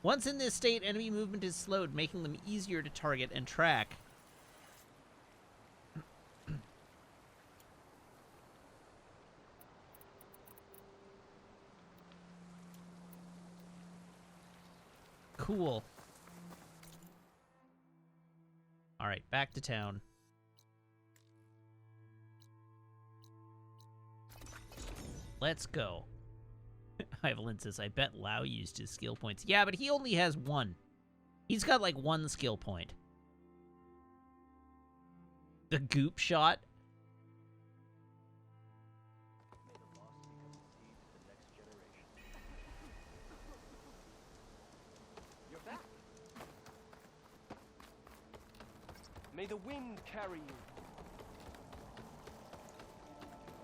Once in this state, enemy movement is slowed, making them easier to target and track. Cool. Alright, back to town. Let's go. Evelyn says, I bet Lau used his skill points. Yeah, but he only has one. He's got like one skill point. The goop shot.
You're back. May the wind carry you.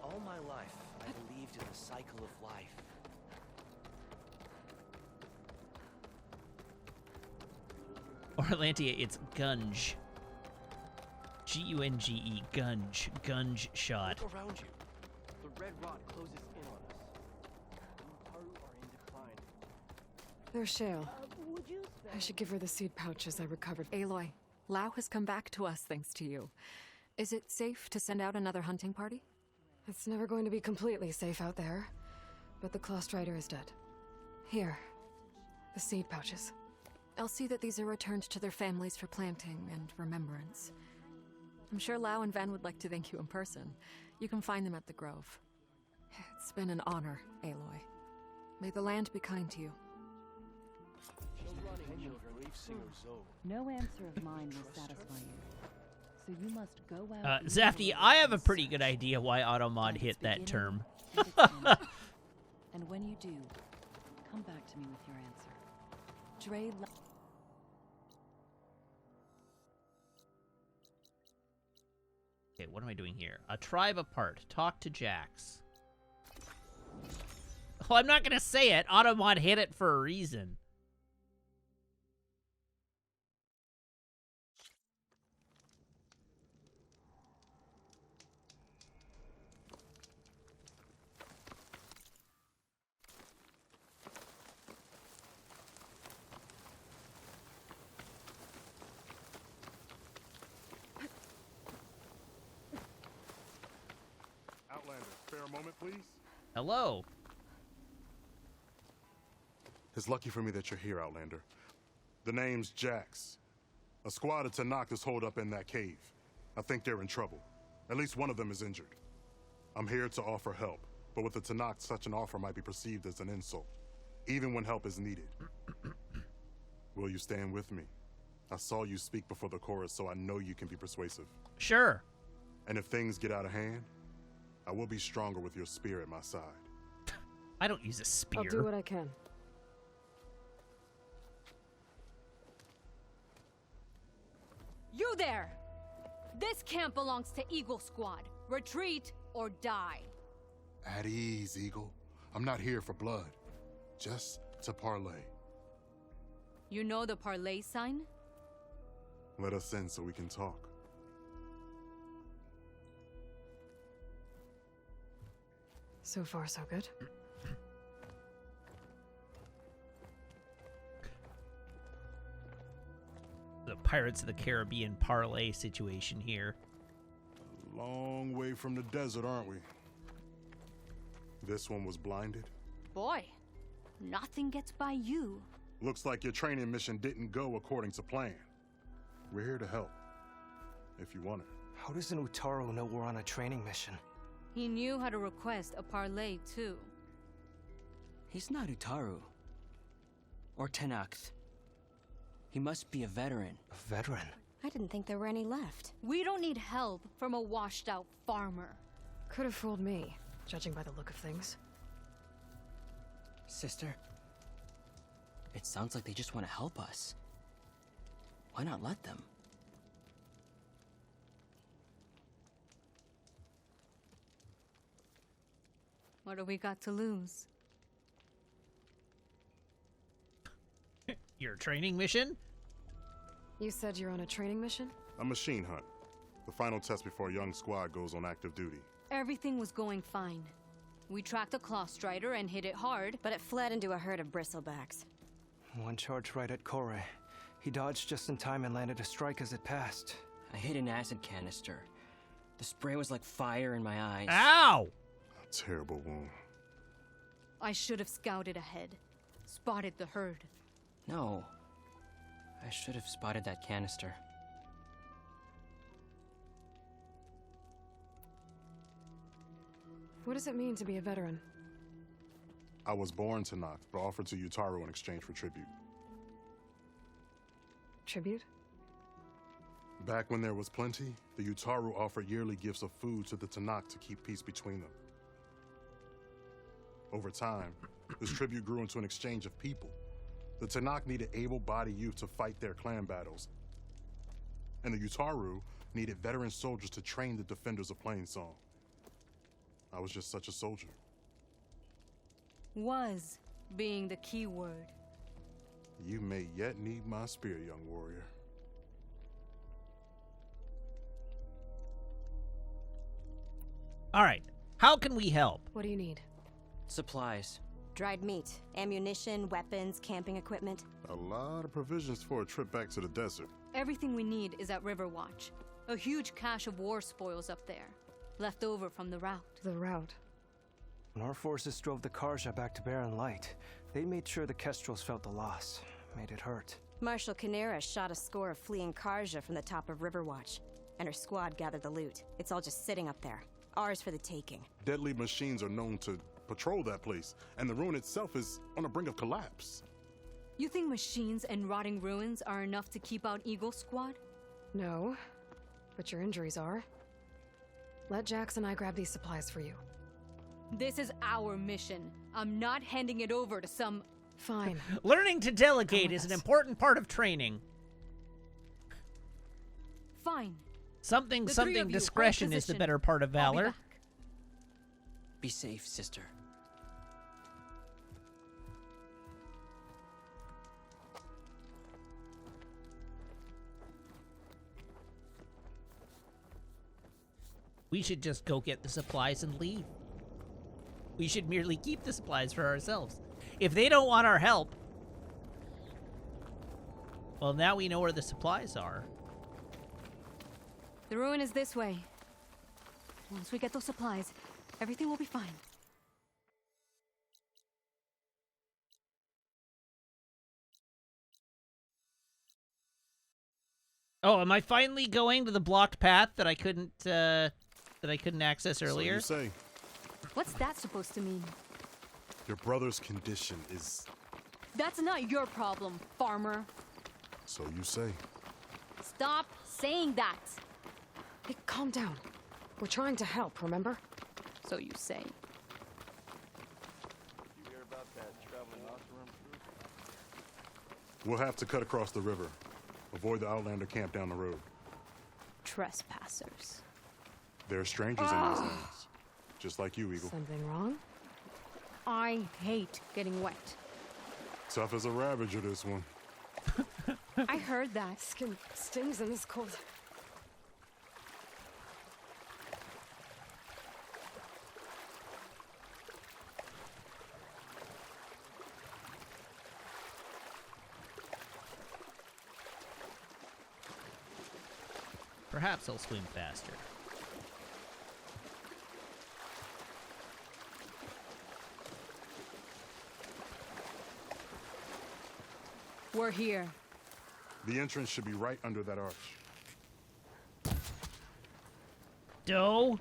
All my life, I believed in the cycle of life.
Orlantia, it's Gunge. G-U-N-G-E, Gunge. Gunge shot.
Look around you. The red rot closes in on us. Haru are in decline.
There's Shale. I should give her the seed pouches I recovered.
Aloy, Lau has come back to us thanks to you. Is it safe to send out another hunting party?
It's never going to be completely safe out there, but the Clawstrider is dead. Here, the seed pouches.
I'll see that these are returned to their families for planting and remembrance. I'm sure Lau and Van would like to thank you in person. You can find them at the Grove. It's been an honor, Aloy. May the land be kind to you.
No answer of mine will satisfy you. So you must go out.
Zafty, I have a pretty good idea why Automod hit that term.
And when you do, come back to me with your answer. Dre.
Okay, what am I doing here? A tribe apart. Talk to Jax. Oh, I'm not gonna say it. Automod hit it for a reason.
Outlander, spare a moment, please?
Hello.
It's lucky for me that you're here, Outlander. The name's Jax. A squad of Tenakth is holed up in that cave. I think they're in trouble. At least one of them is injured. I'm here to offer help, but with the Tenakth, such an offer might be perceived as an insult, even when help is needed. Will you stand with me? I saw you speak before the chorus, so I know you can be persuasive.
Sure.
And if things get out of hand, I will be stronger with your spear at my side.
I don't use a spear.
I'll do what I can.
You there! This camp belongs to Eagle Squad. Retreat or die.
At ease, Eagle. I'm not here for blood. Just to parlay.
You know the parlay sign?
Let us in so we can talk.
So far, so good.
The Pirates of the Caribbean parlay situation here.
Long way from the desert, aren't we? This one was blinded.
Boy, nothing gets by you.
Looks like your training mission didn't go according to plan. We're here to help, if you want it.
How does an Utaru know we're on a training mission?
He knew how to request a parlay, too.
He's not Utaru. Or Tenakth. He must be a veteran.
A veteran?
I didn't think there were any left.
We don't need help from a washed-out farmer.
Could have fooled me, judging by the look of things.
Sister, it sounds like they just want to help us. Why not let them?
What do we got to lose?
Your training mission?
You said you're on a training mission?
A machine hunt. The final test before a young squad goes on active duty.
Everything was going fine. We tracked a Claw Strider and hit it hard,
But it fled into a herd of bristlebacks.
One charge right at Kore. He dodged just in time and landed a strike as it passed.
I hit an acid canister. The spray was like fire in my eyes.
Ow!
A terrible wound.
I should have scouted ahead. Spotted the herd.
No. I should have spotted that canister.
What does it mean to be a veteran?
I was born to Noct, but offered to Utaru in exchange for tribute.
Tribute?
Back when there was plenty, the Utaru offered yearly gifts of food to the Tenakth to keep peace between them. Over time, this tribute grew into an exchange of people. The Tenakth needed able-bodied youth to fight their clan battles, and the Utaru needed veteran soldiers to train the defenders of Plainsong. I was just such a soldier.
Was being the key word.
You may yet need my spear, young warrior.
All right. How can we help?
What do you need?
Supplies.
Dried meat, ammunition, weapons, camping equipment.
A lot of provisions for a trip back to the desert.
Everything we need is at Riverwatch. A huge cache of war spoils up there. Left over from the rout.
The route.
When our forces drove the Karja back to Barren Light, they made sure the Kestrels felt the loss. Made it hurt.
Marshal Canera shot a score of fleeing Karja from the top of Riverwatch, and her squad gathered the loot. It's all just sitting up there. Ours for the taking.
Deadly machines are known to patrol that place, and the ruin itself is on the brink of collapse.
You think machines and rotting ruins are enough to keep out Eagle Squad?
No, but your injuries are. Let Jax and I grab these supplies for you.
This is our mission. I'm not handing it over to some...
Fine.
Learning to delegate is an important part of training.
Fine.
Something
The three of you,
discretion
hold
is the
position.
better part of
I'll be
valor.
back.
Be safe, sister.
We should just go get the supplies and leave. We should merely keep the supplies for ourselves. If they don't want our help, well, now we know where the supplies are.
The ruin is this way. Once we get those supplies, everything will be fine.
Oh, am I finally going to the blocked path that I couldn't access earlier?
So you say.
What's that supposed to mean?
Your brother's condition is...
That's not your problem, farmer.
So you say.
Stop saying that.
Hey, calm down. We're trying to help, remember?
So you say.
We'll have to cut across the river. Avoid the Outlander camp down the road.
Trespassers.
There are strangers in these lands. Just like you, Eagle.
Something wrong?
I hate getting wet.
Tough as a ravager, this one.
I heard that.
Skin stings in this cold.
Perhaps he'll swim faster.
We're here.
The entrance should be right under that arch.
Doe?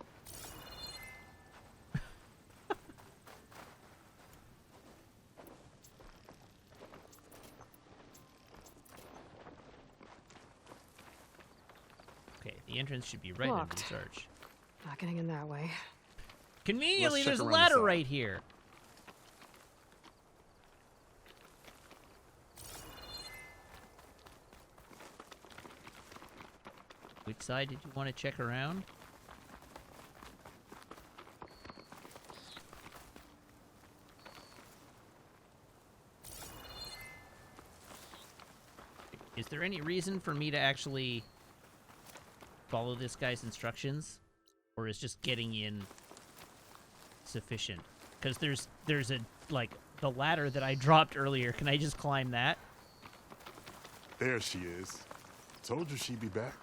Okay, the entrance should be right under
Locked.
this arch.
Not getting in that way.
Conveniently,
check
there's a
around the
ladder
side.
right here. Which side did you want to check around? Is there any reason for me to actually follow this guy's instructions? Or is just getting in sufficient? Because there's a, like, the ladder that I dropped earlier. Can I just climb that?
There she is. Told you she'd be back.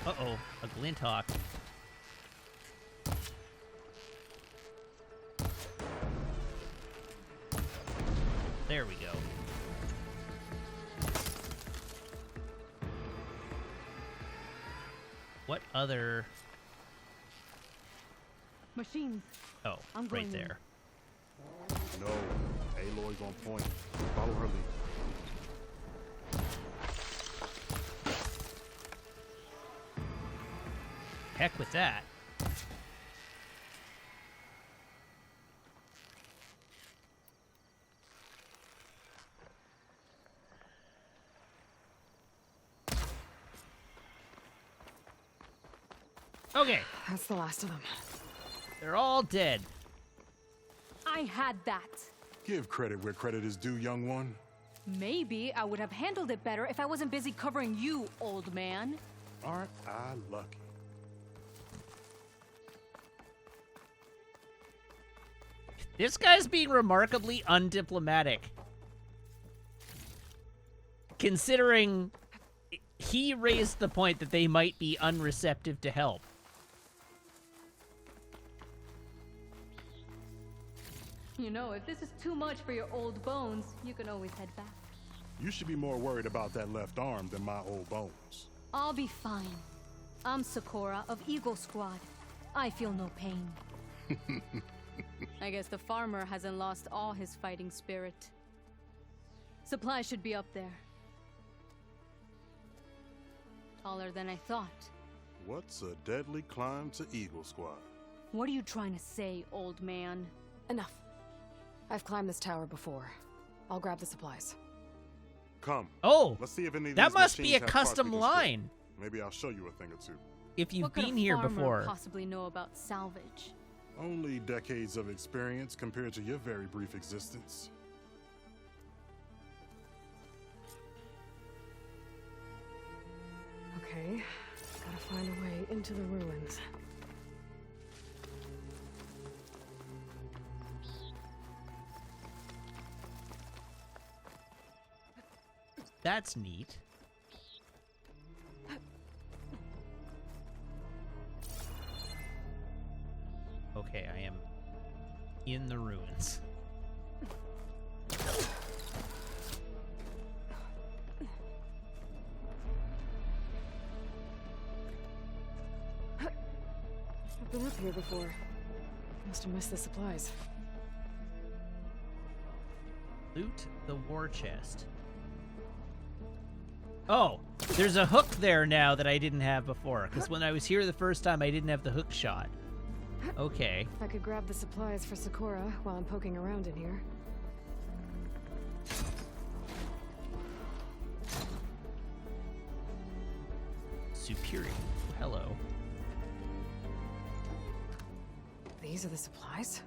Uh-oh, a Glinthawk. There we go. What other...
Machines.
Oh,
I'm
right
going in.
there.
No. Aloy's on point. Follow her lead.
Heck with that. Okay,
That's the last of them.
they're all dead.
I had that.
Give credit where credit is due, young one.
Maybe I would have handled it better if I wasn't busy covering you, old man.
Aren't I lucky?
This guy's being remarkably undiplomatic. Considering he raised the point that they might be unreceptive to help.
You know, if this is too much for your old bones, you can always head back.
You should be more worried about that left arm than my old bones.
I'll be fine. I'm Sakura of Eagle Squad. I feel no pain. I guess the farmer hasn't lost all his fighting spirit. Supplies should be up there. Taller than I thought.
What's a deadly climb to Eagle Squad?
What are you trying to say, old man?
Enough. I've climbed this tower before. I'll grab the supplies.
Come.
Oh,
Let's see if any of
that
these
must be
machines
a
have parts we
custom
can
line.
strip. Maybe I'll show you a thing or two.
If you've
What could
been
a
here
farmer
before.
possibly know about salvage?
Only decades of experience compared to your very brief existence.
Okay, gotta find a way into the ruins.
That's neat. Okay, I am wounds.
I've been up here before. Must have missed the supplies.
Loot the war chest. Oh, there's a hook there now that I didn't have before, because when I was here the first time, I didn't have the hook shot. Okay.
I could grab the supplies for Sakura while I'm poking around in here.
Superior. Hello.
These are the supplies?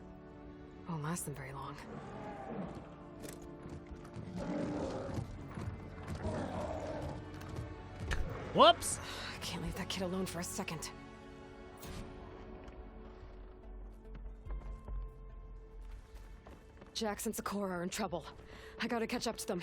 Won't last them very long.
Whoops!
I can't leave that kid alone for a second. Jax and Sakura are in trouble. I gotta catch up to them.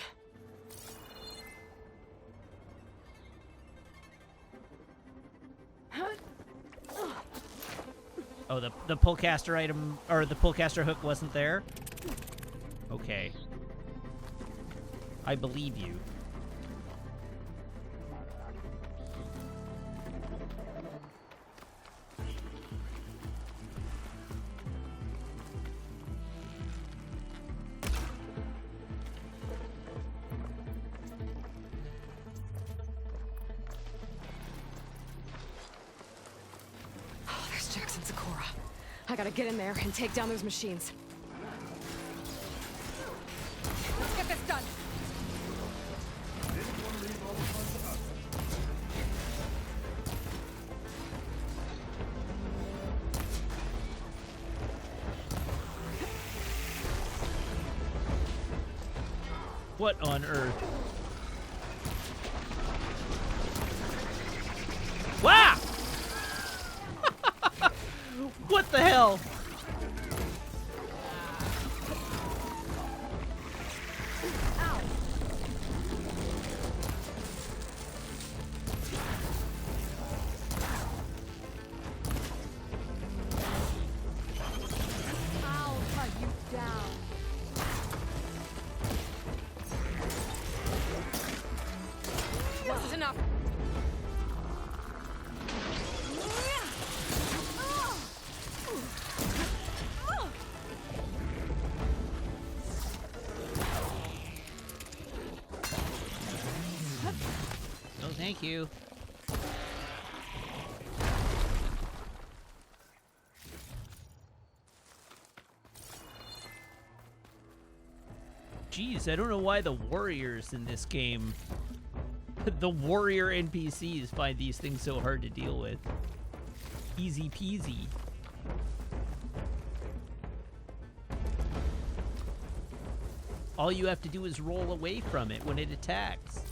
Oh, the pullcaster item, or the pullcaster hook wasn't there? Okay. I believe you.
Oh, there's Jax and Sakura. I gotta get in there and take down those machines. Let's get this done.
What on earth? Wow! What the hell?
I'll cut you down.
This is enough.
No, thank you. Jeez, I don't know why the warriors in this game, the warrior NPCs, find these things so hard to deal with. Easy peasy. All you have to do is roll away from it when it attacks.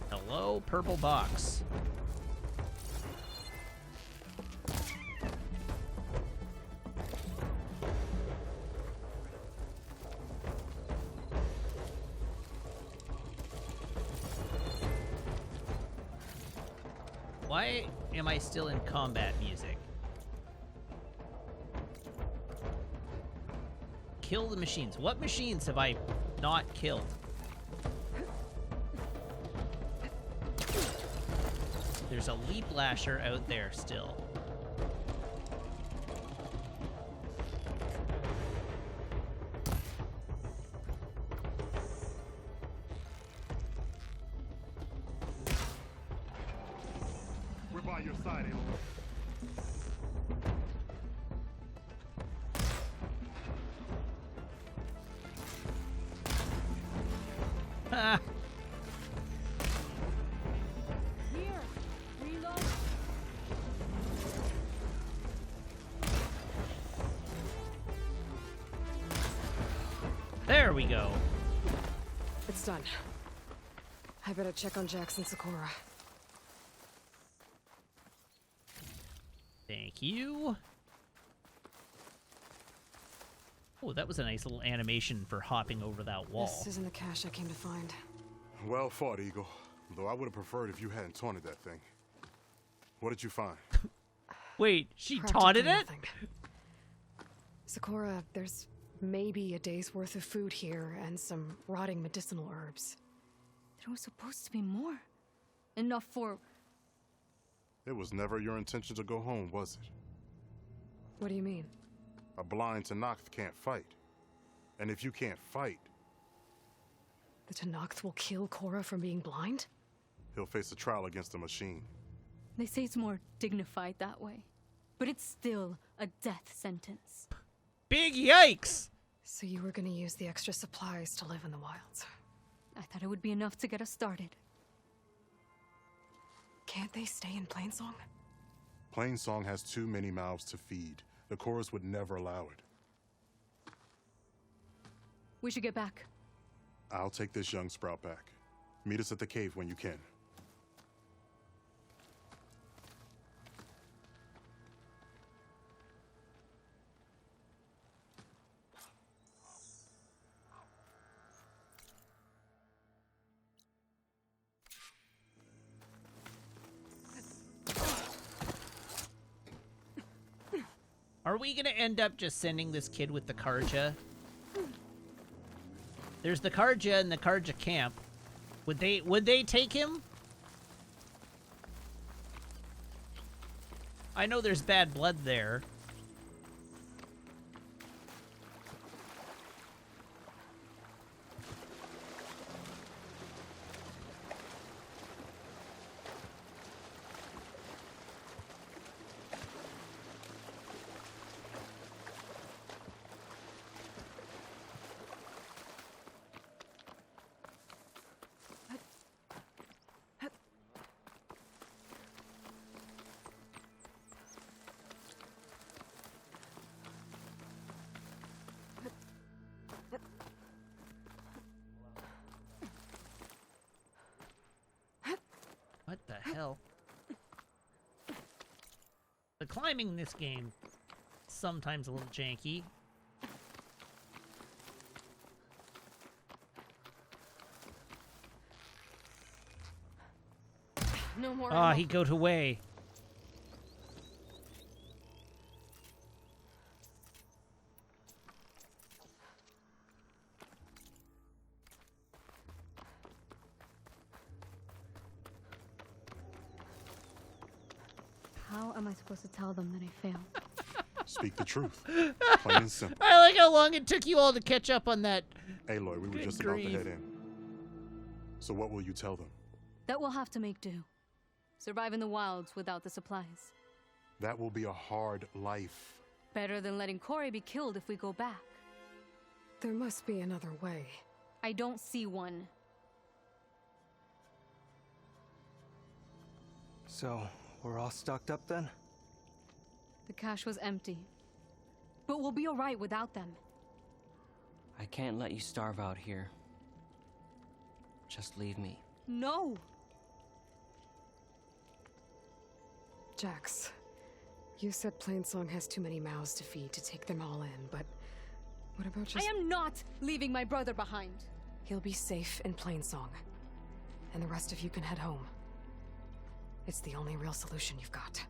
Hello, purple box. Why am I still in combat music? Kill the machines. What machines have I not killed? There's a leap lasher out there still.
We're by your side, Aloy.
Ah.
Here, reload.
There we go.
It's done. I better check on Jax and Sakura.
Thank you. Oh, that was a nice little animation for hopping over that wall.
This isn't the cache I came to find.
Well fought, Eagle. Though I would have preferred if you hadn't taunted that thing. What did you find?
Wait, she
Practically
taunted it?
nothing. Sakura, there's maybe a day's worth of food here and some rotting medicinal herbs.
There was supposed to be more. Enough for...
It was never your intention to go home, was it?
What do you mean?
A blind Tenakth can't fight. And if you can't fight,
The Tenakth will kill Korra from being blind?
he'll face a trial against the machine.
They say it's more dignified that way. But it's still a death sentence.
Big yikes!
So you were gonna use the extra supplies to live in the wilds.
I thought it would be enough to get us started.
Can't they stay in Plainsong?
Plainsong has too many mouths to feed. The chorus would never allow it.
We should get back.
I'll take this young sprout back. Meet us at the cave when you can.
Are we gonna end up just sending this kid with the Karja? There's the Karja and the Karja camp. Would they take him? I know there's bad blood there. What the hell? The climbing in this game sometimes a little janky.
No more.
Ah,
ammo.
he got away.
How am I supposed to tell them that I failed?
Speak the truth. Plain and simple.
I like how long it took you all to catch up on that.
Aloy, we were
Good
just about to
grief.
head in. So what will you tell them?
That we'll have to make do. Survive in the wilds without the supplies.
That will be a hard life.
Better than letting Corey be killed if we go back.
There must be another way.
I don't see one.
So, we're all stocked up then?
The cache was empty. But we'll be alright without them.
I can't let you starve out here. Just leave me.
No!
Jax, you said Plainsong has too many mouths to feed to take them all in, but what about just—
I am not leaving my brother behind.
He'll be safe in Plainsong, and the rest of you can head home. It's the only real solution you've got.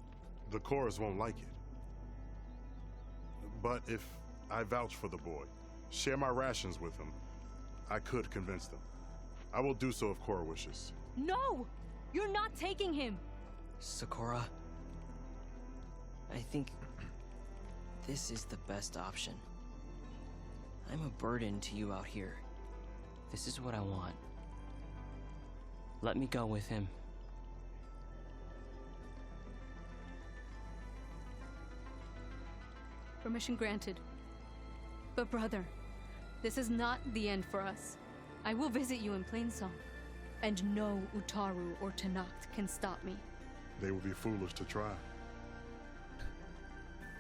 The chorus won't like it. But if I vouch for the boy, share my rations with him, I could convince them. I will do so if Korra wishes.
No! You're not taking him!
Sakura, I think this is the best option. I'm a burden to you out here. This is what I want. Let me go with him.
Permission granted. But brother, this is not the end for us. I will visit you in Plainsong. And no Utaru or Tenakth can stop me.
They would be foolish to try.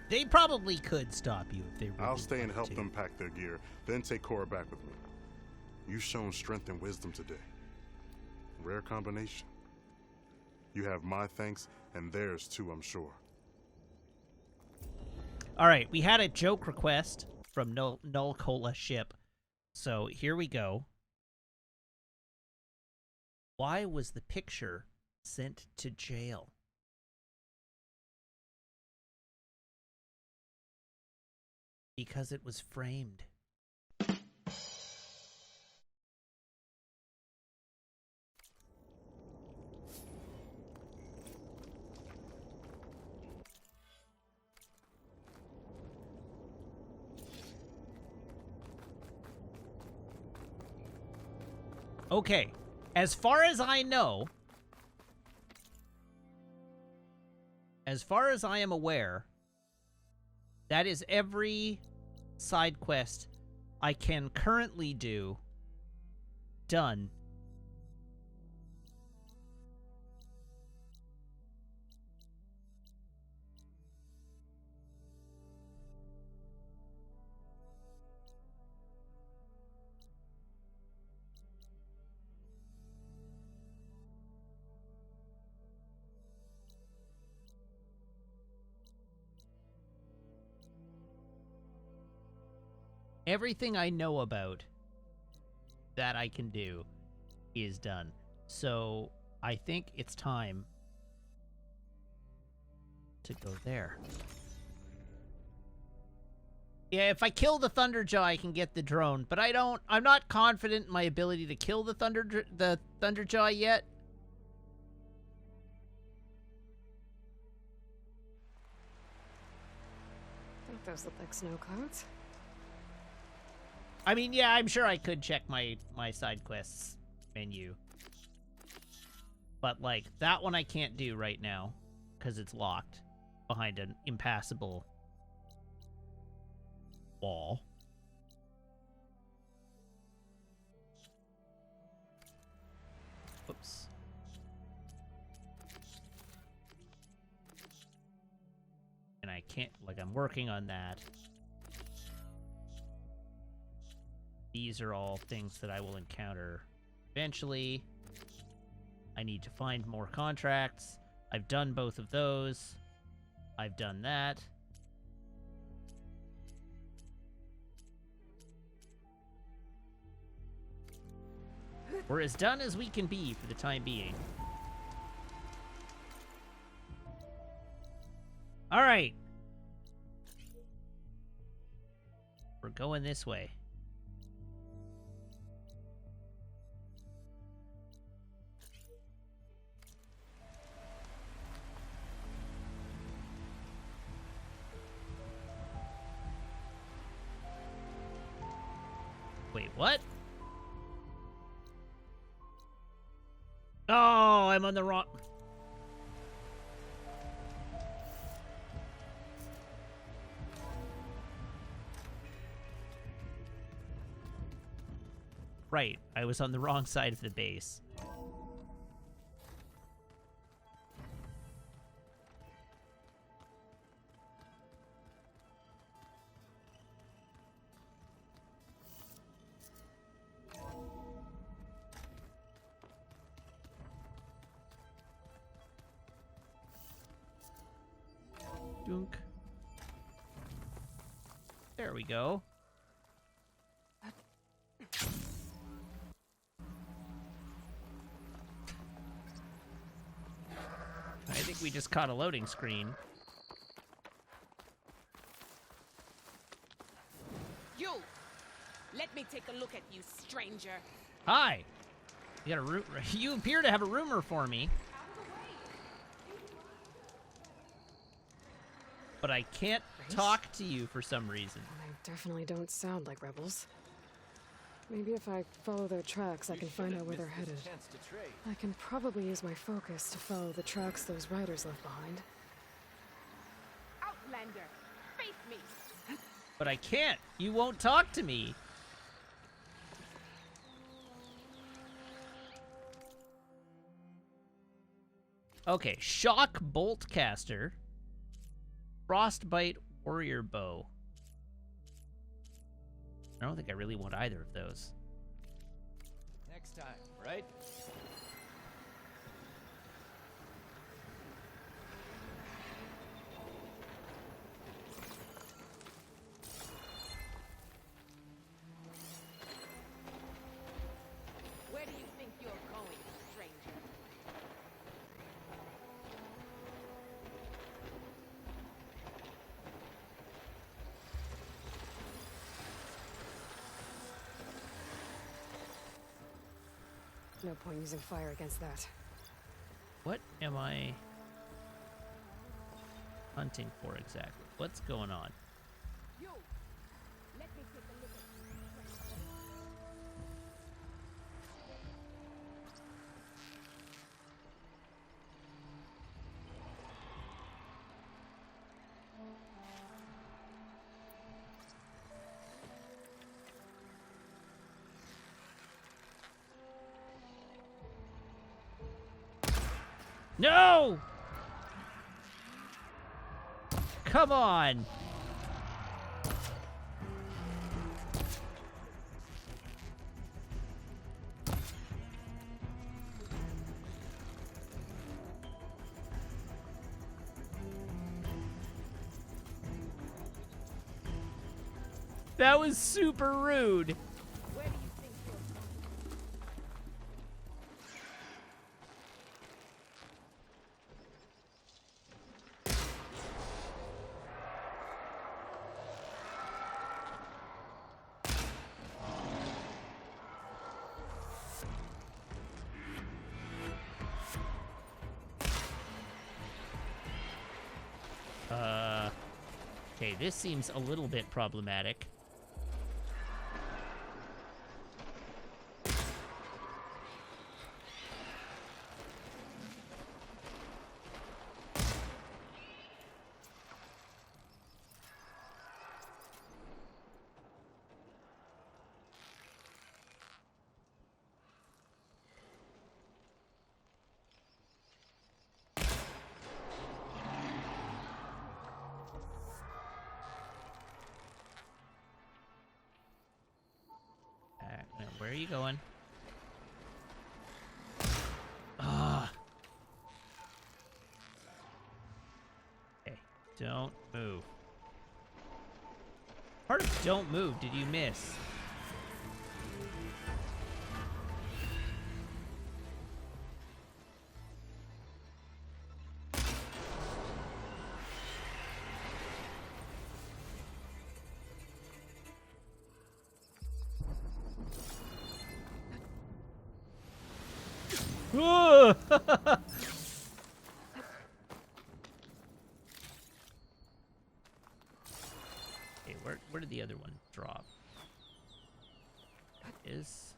They probably could stop you if they really
I'll stay and
wanted
help
to.
them pack their gear, then take Korra back with me. You've shown strength and wisdom today. Rare combination. You have my thanks, and theirs too, I'm sure.
All right, we had a joke request from Null Cola Ship, so here we go. Why was the picture sent to jail? Because it was framed. Okay, as far as I know, as far as I am aware, that is every side quest I can currently do done. Everything I know about that I can do is done. So I think it's time to go there. Yeah, if I kill the Thunderjaw, I can get the drone, but I'm not confident in my ability to kill the Thunderjaw yet.
I think those look like snow clouds.
I mean, yeah, I'm sure I could check my side quests menu. But, like, that one I can't do right now, because it's locked behind an impassable wall. Oops. And I can't, like, I'm working on that. These are all things that I will encounter eventually. I need to find more contracts. I've done both of those. I've done that. We're as done as we can be for the time being. All right. We're going this way. Wait, what? Oh, I'm on the wrong... Right, I was on the wrong side of the base. Dunk. There we go. I think we just caught a loading screen.
You! Let me take a look at you, stranger.
Hi! You got a you appear to have a rumor for me. But I can't talk to you for some reason.
They definitely don't sound like rebels. Maybe if I follow their tracks, I can find out where they're headed. I can probably use my focus to follow the tracks those riders left behind.
Outlander, face me!
But I can't. You won't talk to me. Okay, Shock Bolt Caster. Frostbite Warrior Bow. I don't think I really want either of those.
Next time, right?
Where do you think you're going, stranger?
No point using fire against that.
What am I hunting for exactly? What's going on?
You! Let me take a look at
No! Come on! That was super rude.
where do you think you're
Okay, this seems a little bit problematic. Where are you going? Ah. Okay, don't move. Part of don't move, did you miss? Okay, where did the other one drop? Is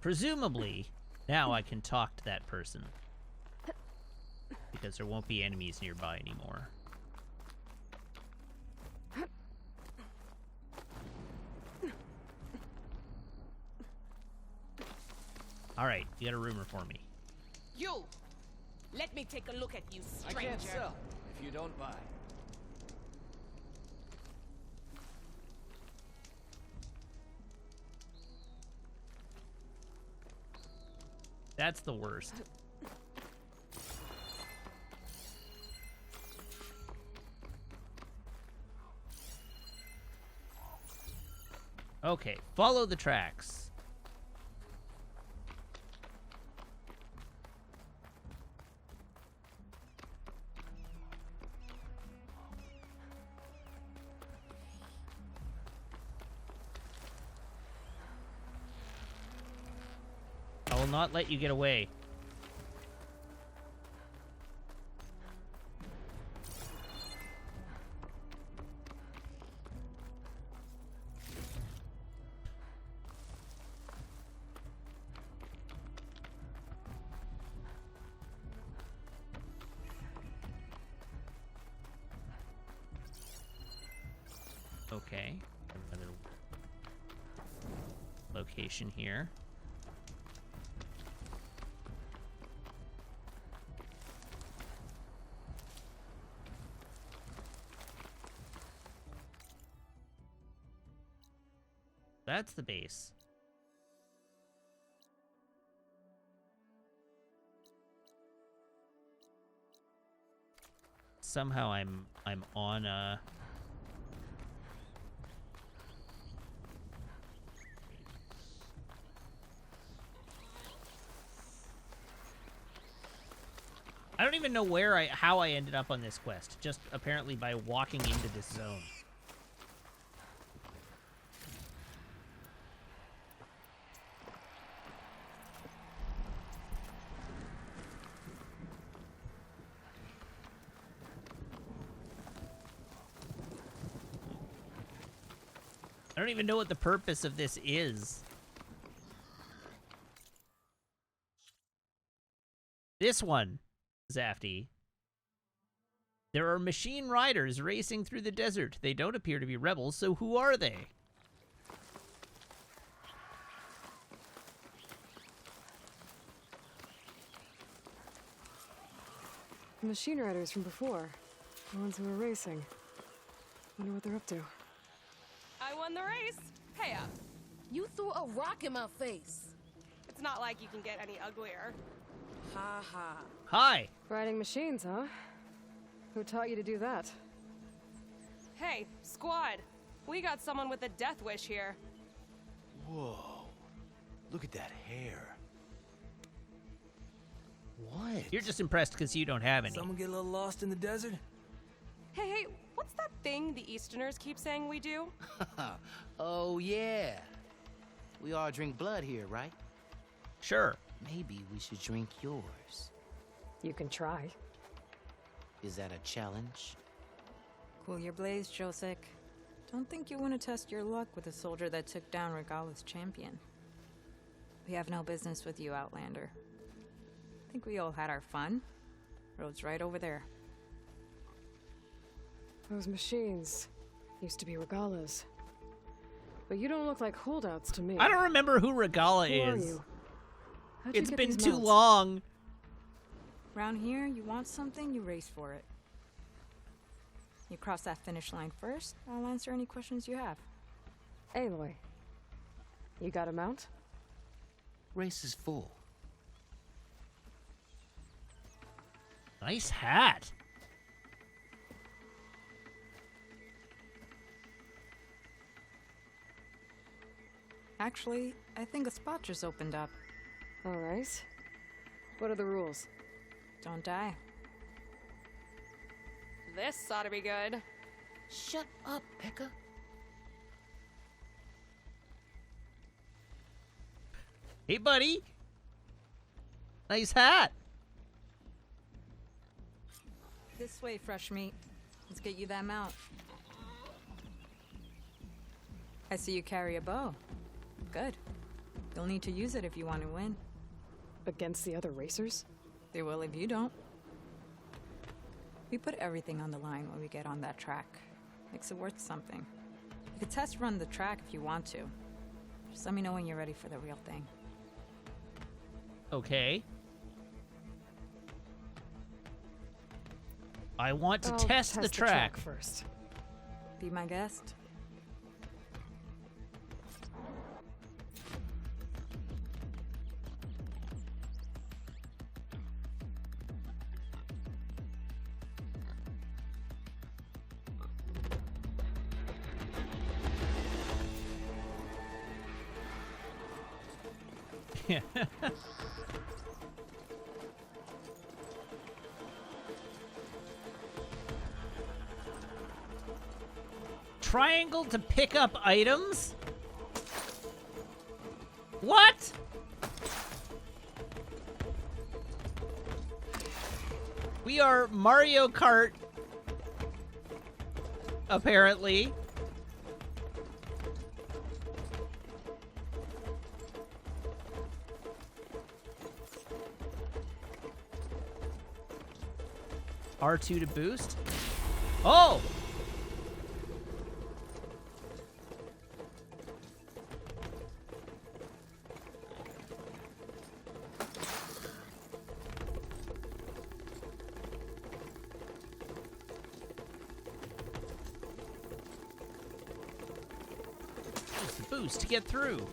presumably, now I can talk to that person. Because there won't be enemies nearby anymore. Alright, you got a rumor for me.
You! Let me take a look at you,
I
stranger.
can't sell if you don't buy.
That's the worst. Okay, follow the tracks. I will not let you get away. Okay, another location here. That's the base. Somehow I'm on a I don't even know how I ended up on this quest. Just apparently by walking into this zone. I don't even know what the purpose of this is. This one, Zafty. There are machine riders racing through the desert. They don't appear to be rebels, so who are they?
The machine riders from before. The ones who were racing. Wonder what they're up to.
I won the race. Pay up.
You threw a rock in my face.
It's not like you can get any uglier.
Ha ha.
Hi.
Riding machines, huh? Who taught you to do that?
Hey, squad. We got someone with a death wish here.
Whoa. Look at that hair. What?
You're just impressed because you don't have any.
Someone get a little lost in the desert?
Hey, what's that thing the Easterners keep saying we do?
Oh, yeah. We all drink blood here, right?
Sure.
Maybe we should drink yours.
You can try.
Is that a challenge?
Cool your blaze, Josek. Don't think you want to test your luck with a soldier that took down Regala's champion. We have no business with you, Outlander. Think we all had our fun. Road's right over there.
Those machines used to be Regala's. But you don't look like holdouts to me.
I don't remember who Regala
Who
is.
are you? How'd you
It's
get
been
these
too
mounts?
long.
Round here, you want something, you race for it. You cross that finish line first, I'll answer any questions you have.
Aloy, you got a mount?
Race is full.
Nice hat.
Actually, I think a spot just opened up.
All right. What are the rules?
Don't die.
This ought to be good.
Shut up, Pekka.
Hey, buddy. Nice hat.
This way, fresh meat. Let's get you that mount. I see you carry a bow. Good. You'll need to use it if you want to win.
Against the other racers?
They will if you don't. We put everything on the line when we get on that track. Makes it worth something. You could test run the track if you want to. Just let me know when you're ready for the real thing.
Okay. I want to
I'll
test the track
first.
Be my guest.
Yeah. Triangle to pick up items? What? We are Mario Kart, apparently. R2 to boost. Oh! Use the boost to get through.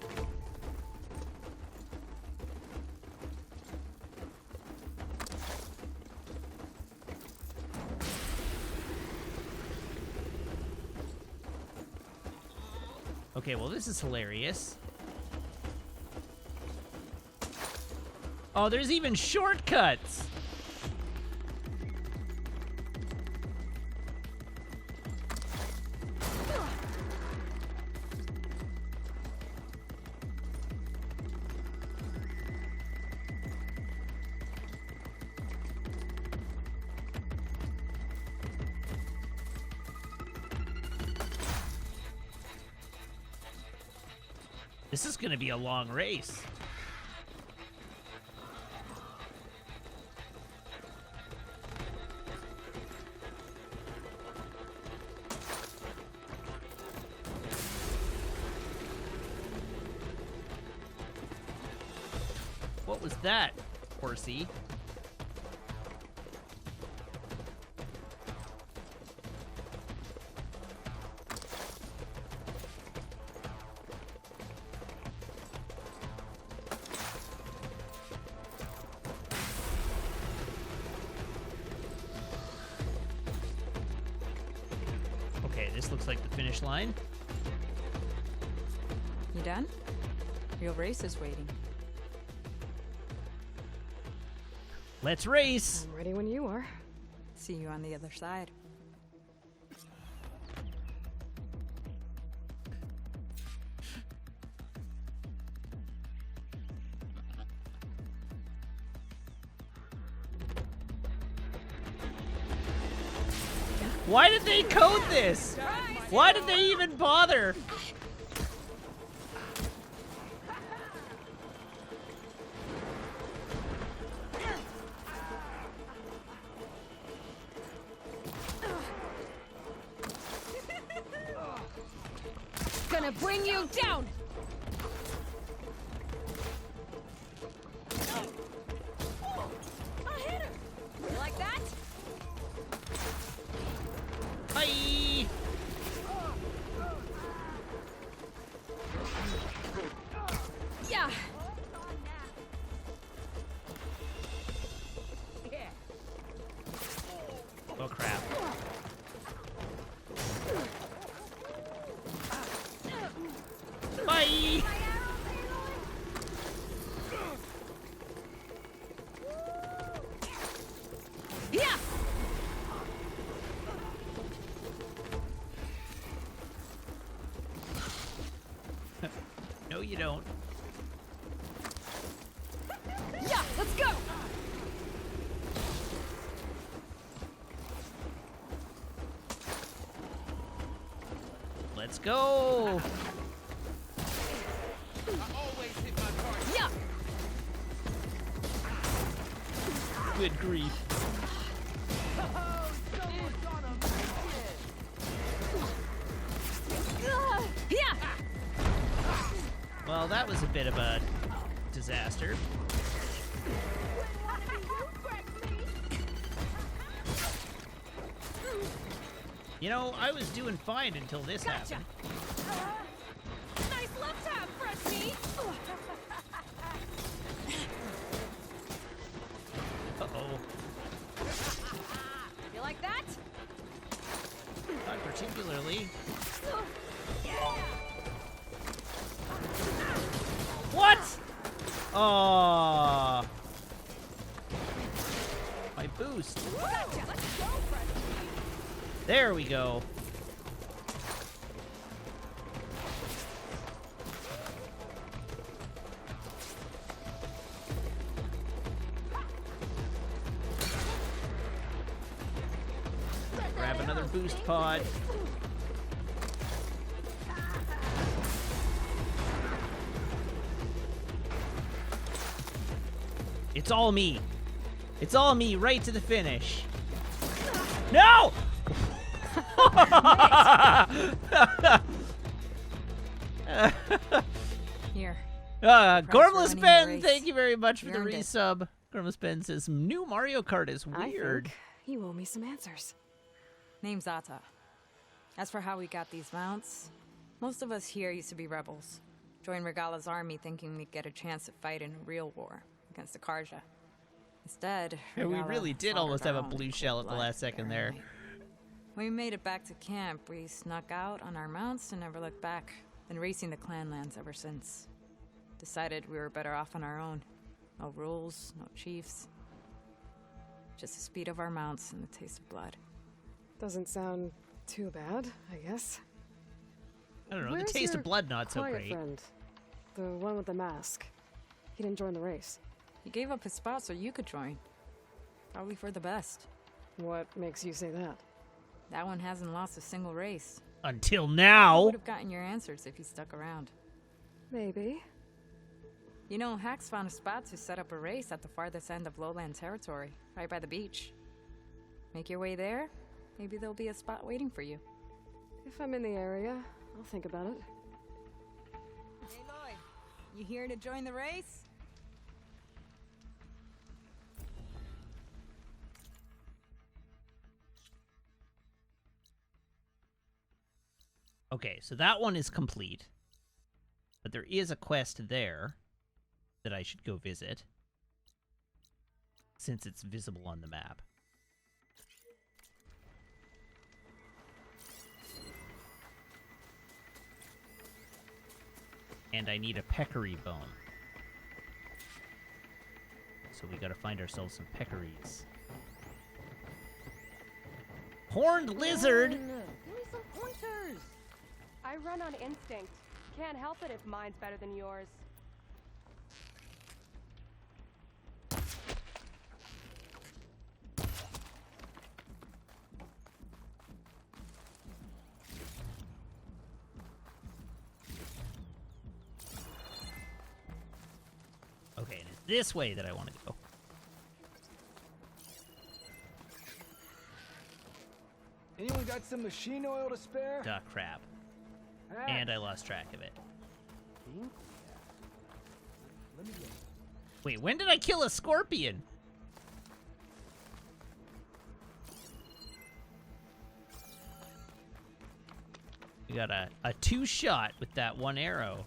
Okay, well, this is hilarious. Oh, there's even shortcuts. This is gonna be a long race. What was that, horsey? Okay, this looks like the finish line.
You done? Real race is waiting.
Let's race!
I'm ready when you are.
See you on the other side.
Why did they code this? Why did they even bother?
Gonna bring you down!
I hit her! You like that?
Bye!
Yeah!
Oh crap. Bye!
Yeah!
No, you don't.
Yeah! Let's go!
Let's go!
Yeah!
Good grief.
Yeah!
Well, that was a bit of a disaster. You know, I was doing fine until this happened.
Nice left tap, Freshy!
Uh-oh.
You like that?
Not particularly. What? Oh, my boost.
Gotcha. Let's go, Freshy!
There we go. Grab another boost pod. It's all me. It's all me right to the finish. No!
Here.
Gormless
winning the
Ben,
race.
thank you very much for
You
the
earned it.
resub. Gormless Ben says, new Mario Kart is
I
weird.
think you owe me some answers.
Name's Ata. As for how we got these mounts, most of us here used to be rebels. Joined Regala's army thinking we'd get a chance to fight in a real war against the Karja. Instead,
Yeah, we
Regala
really did
slaughtered
almost have
our
a
own
blue
in
shell
cold
at the
blood,
last second there.
apparently. When we made it back to camp, we snuck out on our mounts and never looked back. Been racing the clan lands ever since. Decided we were better off on our own. No rules, no chiefs. Just the speed of our mounts and the taste of blood.
Doesn't sound too bad, I guess.
I don't know,
Where's
the taste
your
of blood not so
quiet
great.
friend? The one with the mask. He didn't join the race.
He gave up his spot so you could join. Probably for the best.
What makes you say that?
That one hasn't lost a single race.
Until
You
now.
would have gotten your answers if you stuck around.
Maybe.
You know, Hax found a spot to set up a race at the farthest end of Lowland territory, right by the beach. Make your way there, maybe there'll be a spot waiting for you.
If I'm in the area, I'll think about it.
Aloy, you here to join the race?
Okay, so that one is complete. But there is a quest there that I should go visit, since it's visible on the map. And I need a peccary bone. So we gotta find ourselves some peccaries. Horned lizard!
Give me some pointers! I run on instinct. Can't help it if mine's better than yours.
Okay, and it's this way that I want to go.
Anyone got some machine oil to spare?
Duh, crap. And I lost track of it. Wait, when did I kill a scorpion? We got a two-shot with that one arrow.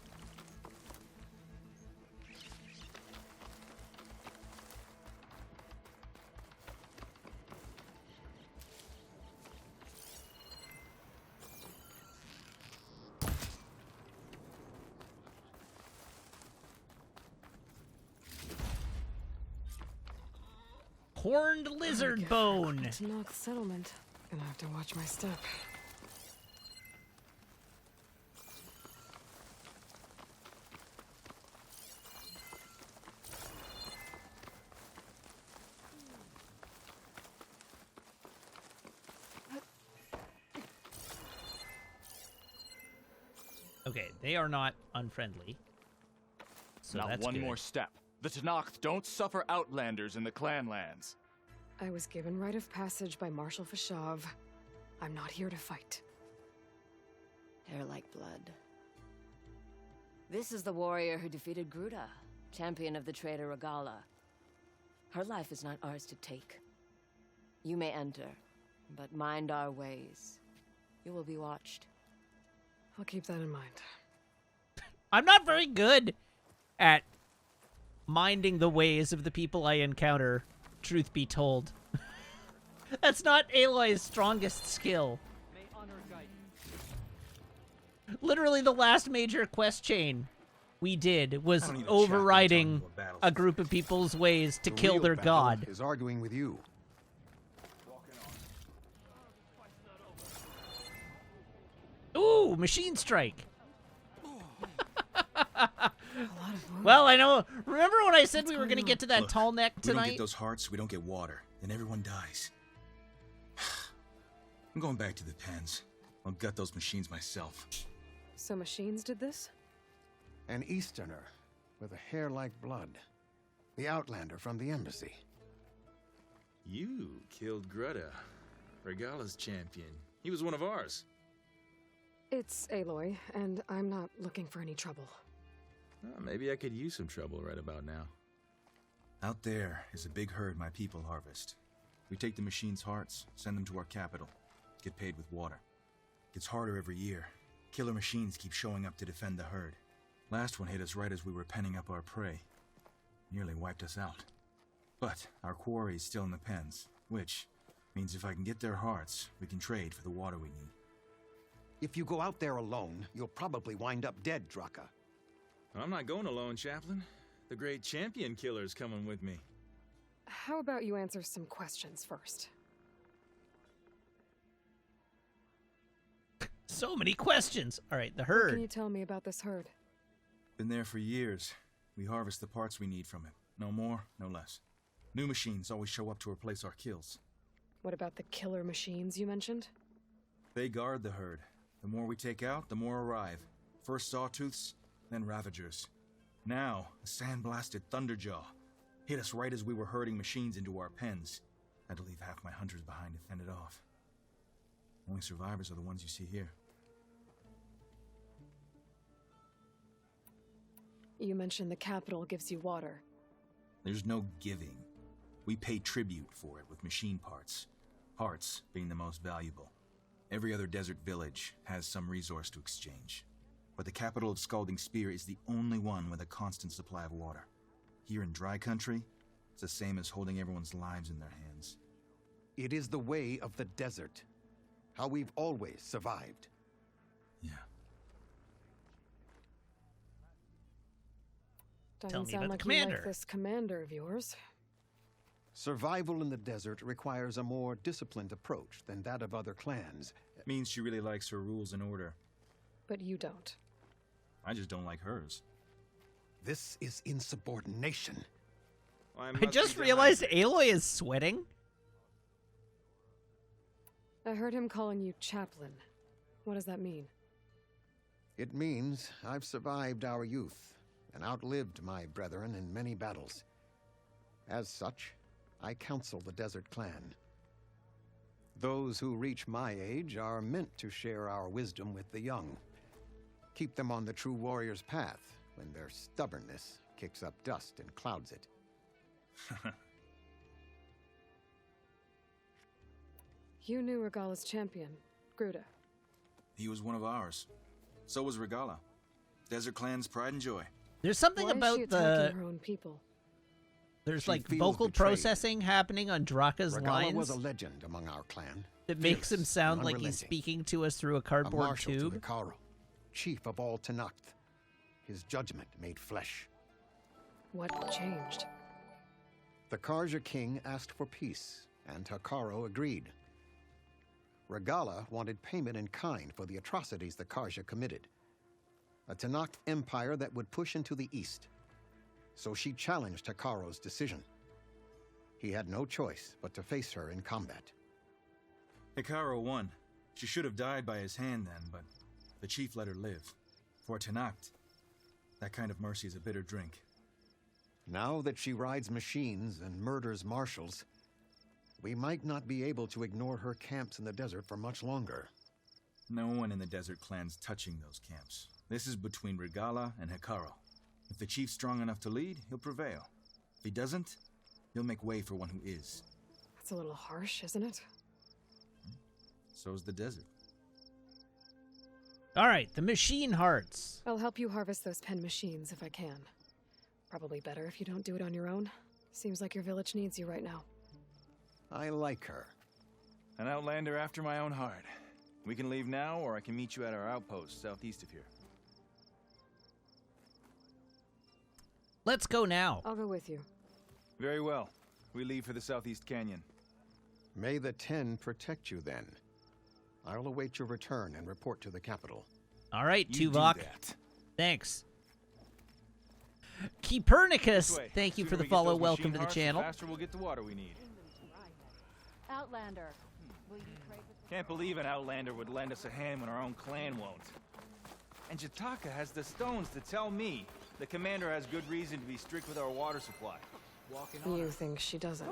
Horned lizard bone.
To Knock settlement. Gonna have to watch my step.
Okay, they are not unfriendly. So
Not
that's
one
good.
more step. The Tenakth don't suffer outlanders in the Clanlands.
I was given rite of passage by Marshal Fashav. I'm not here to fight.
Hair like blood. This is the warrior who defeated Gruda, champion of the traitor Regala. Her life is not ours to take. You may enter, but mind our ways. You will be watched.
I'll keep that in mind.
I'm not very good at minding the ways of the people I encounter, truth be told. That's not Aloy's strongest skill. Literally the last major quest chain we did was overriding a group of people's ways to kill their god.
Is arguing with you.
Ooh, machine strike. Well, I know. Remember when I said we were going to get to that tall neck
We don't
tonight?
get those hearts, we don't get water. Then everyone dies. I'm going back to the pens. I'll gut those machines myself.
So machines did this?
An Easterner with a hair like blood. The Outlander from the embassy.
You killed Greta, Regala's champion. He was one of ours.
It's Aloy, and I'm not looking for any trouble.
Maybe I could use some trouble right about now. Out there is a big herd my people harvest. We take the machines' hearts, send them to our capital, get paid with water. Gets harder every year. Killer machines keep showing up to defend the herd. Last one hit us right as we were penning up our prey. Nearly wiped us out. But our quarry is still in the pens, which means if I can get their hearts, we can trade for the water we need.
If you go out there alone, you'll probably wind up dead, Draka.
I'm not going alone, Chaplain. The great champion killer's coming with me.
How about you answer some questions first?
So many questions. All right, the
What
herd.
can you tell me about this herd?
Been there for years. We harvest the parts we need from it. No more, no less. New machines always show up to replace our kills.
What about the killer machines you mentioned?
They guard the herd. The more we take out, the more arrive. First sawtooths, then Ravagers. Now, a sandblasted Thunderjaw. Hit us right as we were herding machines into our pens. Had to leave half my hunters behind to fend it off. Only survivors are the ones you see here.
You mentioned the capital gives you water.
There's no giving. We pay tribute for it with machine parts. Parts being the most valuable. Every other desert village has some resource to exchange. But the capital of Scalding Spear is the only one with a constant supply of water. Here in dry country, it's the same as holding everyone's lives in their hands.
It is the way of the desert. How we've always survived.
Yeah.
Doesn't
me
sound
about
like
the
you
commander.
like this commander of yours.
Survival in the desert requires a more disciplined approach than that of other clans.
Means she really likes her rules and order.
But you don't.
I just don't like hers.
This is insubordination.
I just realized Aloy is sweating.
I heard him calling you chaplain. What does that mean?
It means I've survived our youth and outlived my brethren in many battles. As such, I counsel the Desert Clan. Those who reach my age are meant to share our wisdom with the young. Keep them on the true warrior's path when their stubbornness kicks up dust and clouds it.
You knew Regala's champion, Gruda.
He was one of ours. So was Regala. Desert Clan's pride and joy.
There's something
Why
about
is she
the...
attacking her own people?
There's
She
like
feels
vocal
betrayed.
processing happening on Draka's
Regala
lines
was a legend among our clan.
that makes him
Fierce
sound
and
like he's
unrelenting.
speaking to us through a
A
cardboard
marshal
tube.
to Hekarro, chief of all Tenakth. His judgment made flesh.
What changed?
The Karja king asked for peace, and Hekarro agreed. Regala wanted payment in kind for the atrocities the Karja committed. A Tenakth empire that would push into the east. So she challenged Hekarro's decision. He had no choice but to face her in combat.
Hekarro won. She should have died by his hand then, but the chief let her live. For Tenakth, that kind of mercy is a bitter drink.
Now that she rides machines and murders marshals, we might not be able to ignore her camps in the desert for much longer.
No one in the Desert Clan's touching those camps. This is between Regala and Hekarro. If the chief's strong enough to lead, he'll prevail. If he doesn't, he'll make way for one who is.
That's a little harsh, isn't it?
So's the desert.
All right, the machine hearts.
I'll help you harvest those pen machines if I can. Probably better if you don't do it on your own. Seems like your village needs you right now.
I like her.
An outlander after my own heart. We can leave now, or I can meet you at our outpost southeast of here.
Let's go now.
I'll go with you.
Very well. We leave for the Southeast Canyon.
May the Ten protect you then. I'll await your return and report to the capital.
All right,
You do
Tuvok.
that.
Thanks. Copernicus,
This way.
thank you
Sooner
for the
we get
follow.
those
Welcome
machine
to the
hearts,
channel.
The faster we'll get the water we need.
Outlander, will you trade with
Can't believe an outlander would lend us a hand when our own clan won't. And Jataka has the stones to tell me the commander has good reason to be strict with our water supply.
You think she doesn't?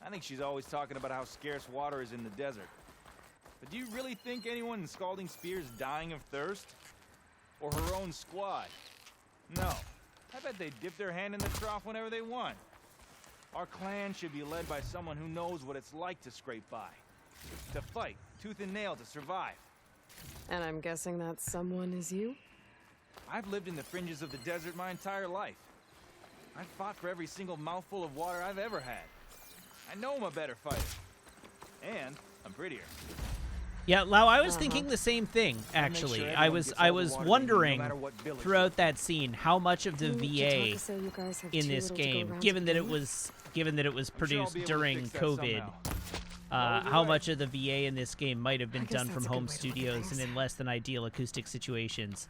I think she's always talking about how scarce water is in the desert. But do you really think anyone in Scalding Spear is dying of thirst? Or her own squad? No. I bet they dip their hand in the trough whenever they want. Our clan should be led by someone who knows what it's like to scrape by. To fight, tooth and nail to survive.
And I'm guessing that someone is you?
I've lived in the fringes of the desert my entire life. I've fought for every single mouthful of water I've ever had. I know I'm a better fighter. And I'm prettier.
Yeah, Lau, I was thinking the same thing, actually.
sure
I
everyone
was
gets
I
all the
was
water they need, no
wondering
matter what village
throughout that scene how much of the
Didn't
VA
Jataka say you guys have
in
too
this
little to go
game,
around
given that it
together?
was
I'll
produced
be able to
during
fix that
COVID,
somehow.
how much of the VA in this game might have been
I guess
done from
that's a good
home
way to look at
studios and
things.
in less than ideal acoustic situations.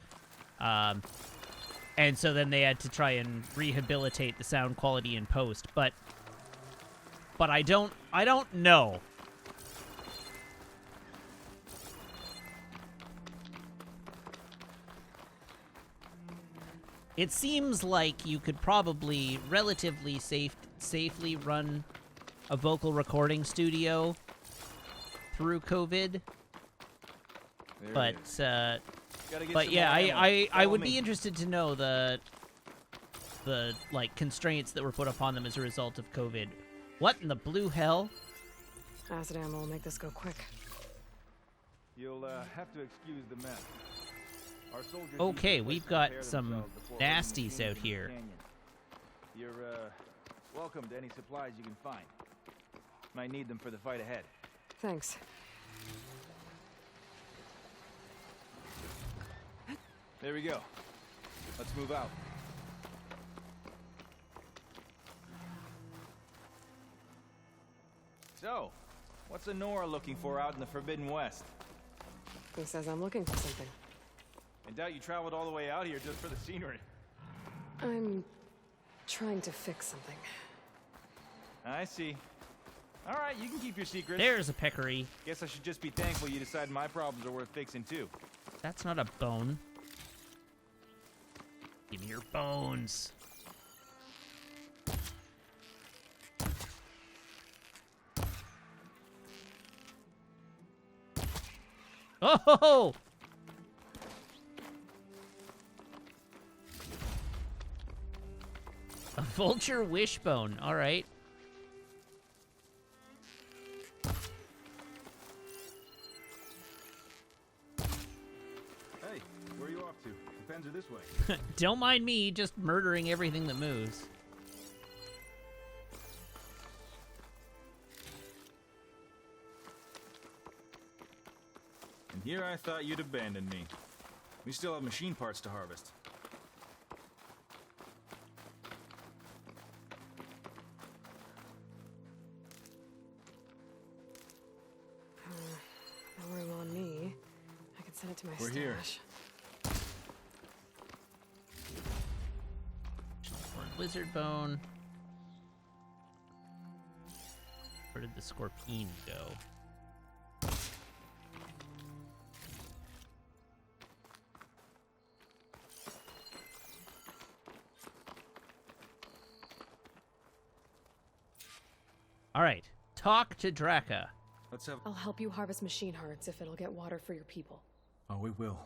And so then they had to try and rehabilitate the sound quality in post, but I don't know. It seems like you could probably relatively safely run a vocal recording studio through COVID. But yeah, I would be interested to know the like constraints that were put upon them as a result of COVID. What in the blue hell?
Acid ammo will make this go quick.
You'll have to excuse the mess. Our soldiers
Okay, we've got some nasties out here.
You're welcome to any supplies you can find. Might need them for the fight ahead.
Thanks.
There we go. Let's move out. So, what's Honora looking for out in the Forbidden West?
Who says I'm looking for something?
I doubt you traveled all the way out here just for the scenery.
I'm trying to fix something.
I see. All right, you can keep your secrets.
There's a peccary.
Guess I should just be thankful you decided my problems are worth fixing too.
That's not a bone. Give me your bones. Oh! A vulture wishbone. All right.
Hey, where are you off to? The pens are this way.
Don't mind me just murdering everything that moves.
And here I thought you'd abandon me. We still have machine parts to harvest.
No room on me. I can send it to my
We're
stash.
here.
Lizard bone. Where did the scorpion go? All right, talk to Draka.
Let's have.
I'll help you harvest machine hearts if it'll get water for your people.
Oh, it will.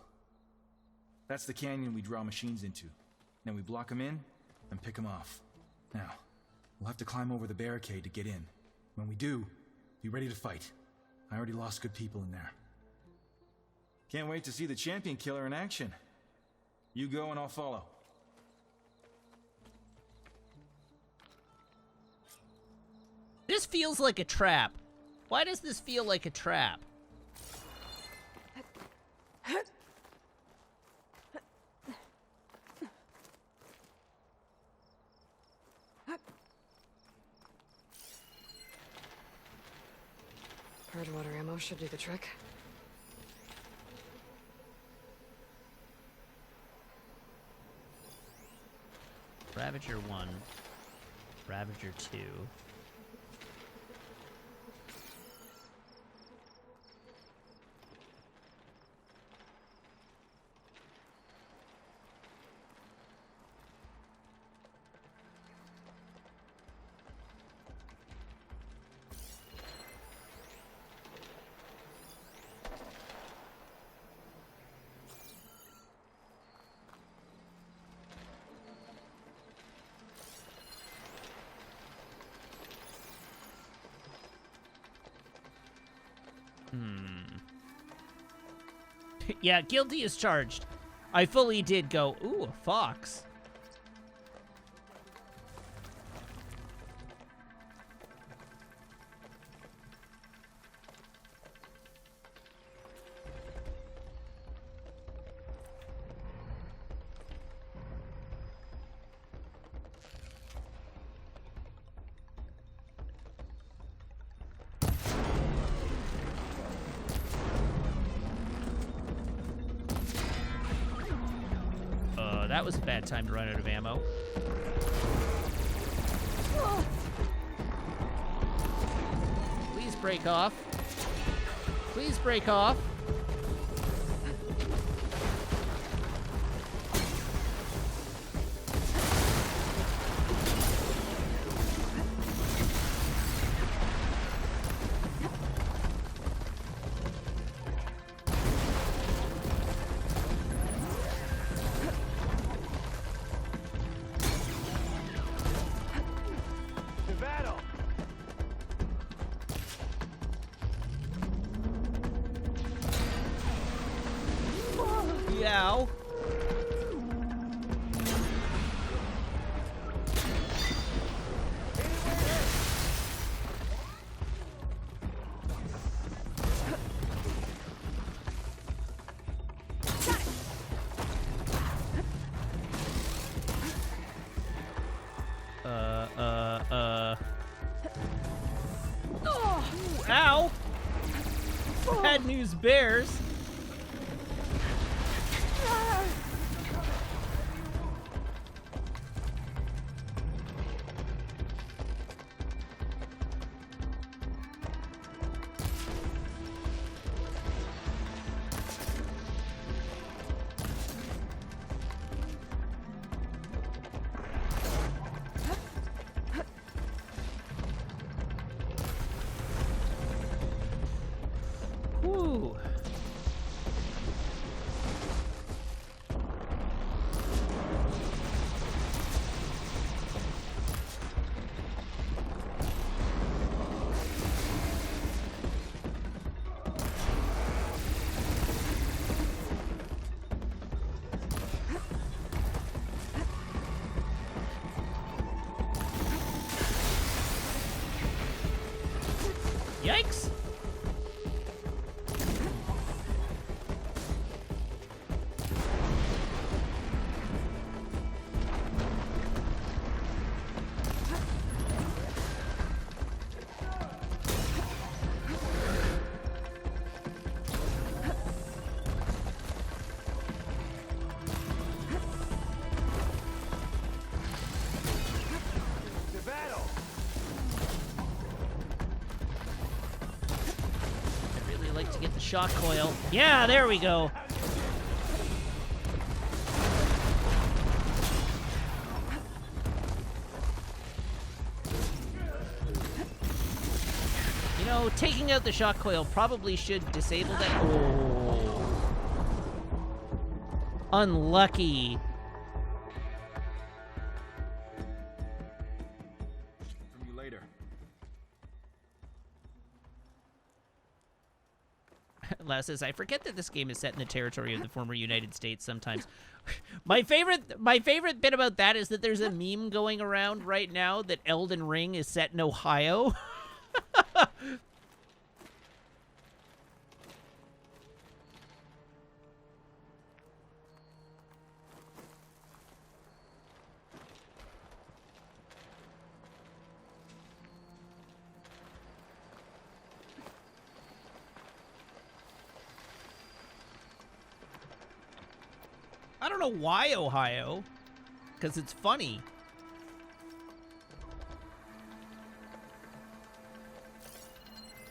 That's the canyon we draw machines into. Then we block them in and pick them off. Now, we'll have to climb over the barricade to get in. When we do, be ready to fight. I already lost good people in there. Can't wait to see the champion killer in action. You go and I'll follow.
This feels like a trap. Why does this feel like a trap?
Purge water ammo should do the trick.
Ravager 1. Ravager 2. Yeah, guilty as charged. I fully did go, ooh, a fox. That was a bad time to run out of ammo. Please break off. Please break off. Ow. Ow! Bad news bears. Woo. Yikes! To get the shock coil. Yeah, there we go. You know, taking out the shock coil probably should disable that. Oh. Unlucky.
From you later.
Les says, I forget that this game is set in the territory of the former United States sometimes. My favorite bit about that is that there's a meme going around right now that Elden Ring is set in Ohio. I don't know why Ohio, because it's funny.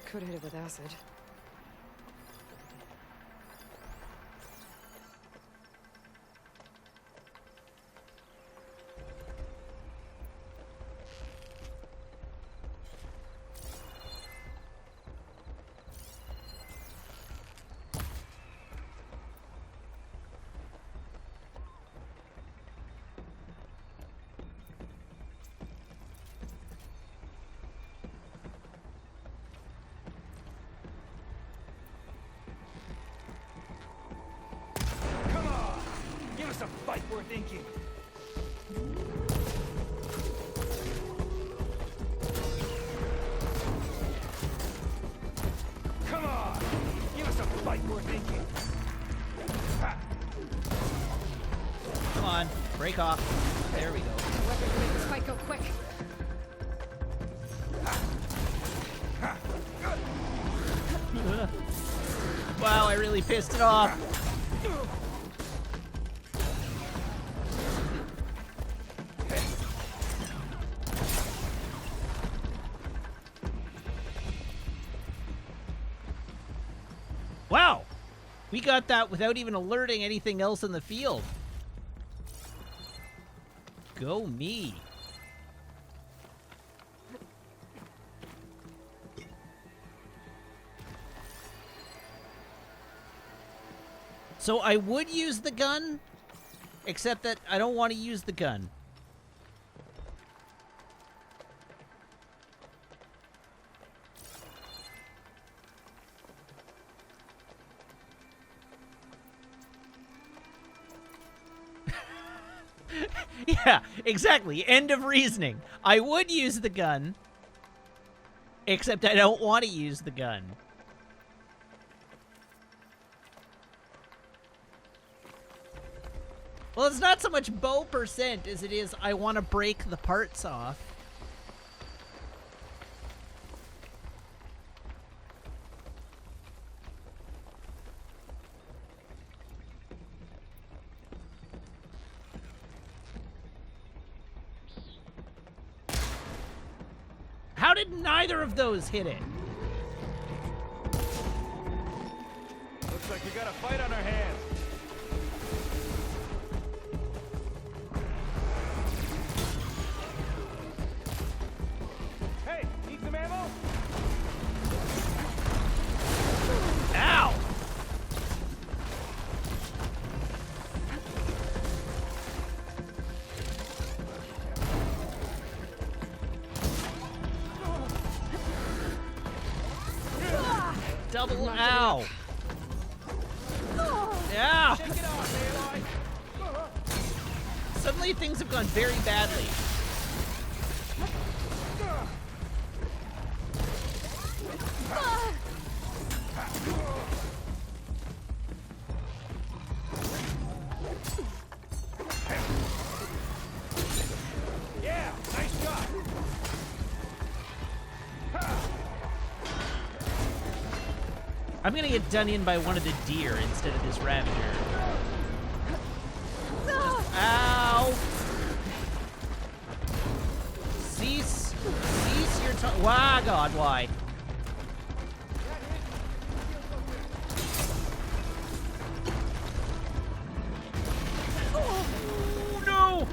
Could hit it with acid.
A fight worth inking. Come on, give us a fight worth inking.
Come on, break off. There we go.
Weapon to make this fight go quick.
Wow, I really pissed it off. Wow, we got that without even alerting anything else in the field. Go me. So I would use the gun, except that I don't want to use the gun. Yeah, exactly. End of reasoning. I would use the gun, except I don't want to use the gun. Well, it's not so much bow percent as it is I want to break the parts off. How did neither of those hit it?
Looks like we got a fight on our hands. Hey, need some ammo?
Ow! Double ow! Yeah! Suddenly things have gone very badly.
Yeah, nice shot.
I'm gonna get done in by one of the deer instead of this Ravager. Ow! Cease your why, God, why? Oh, no!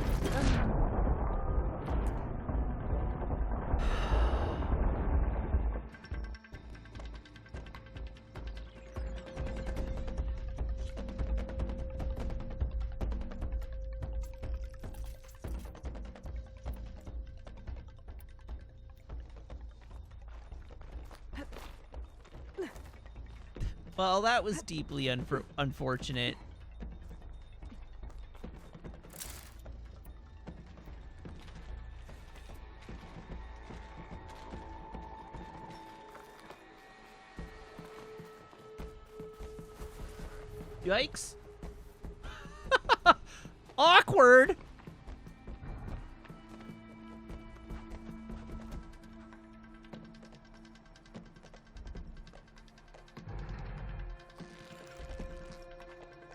Well, that was deeply unfortunate. Yikes. Awkward.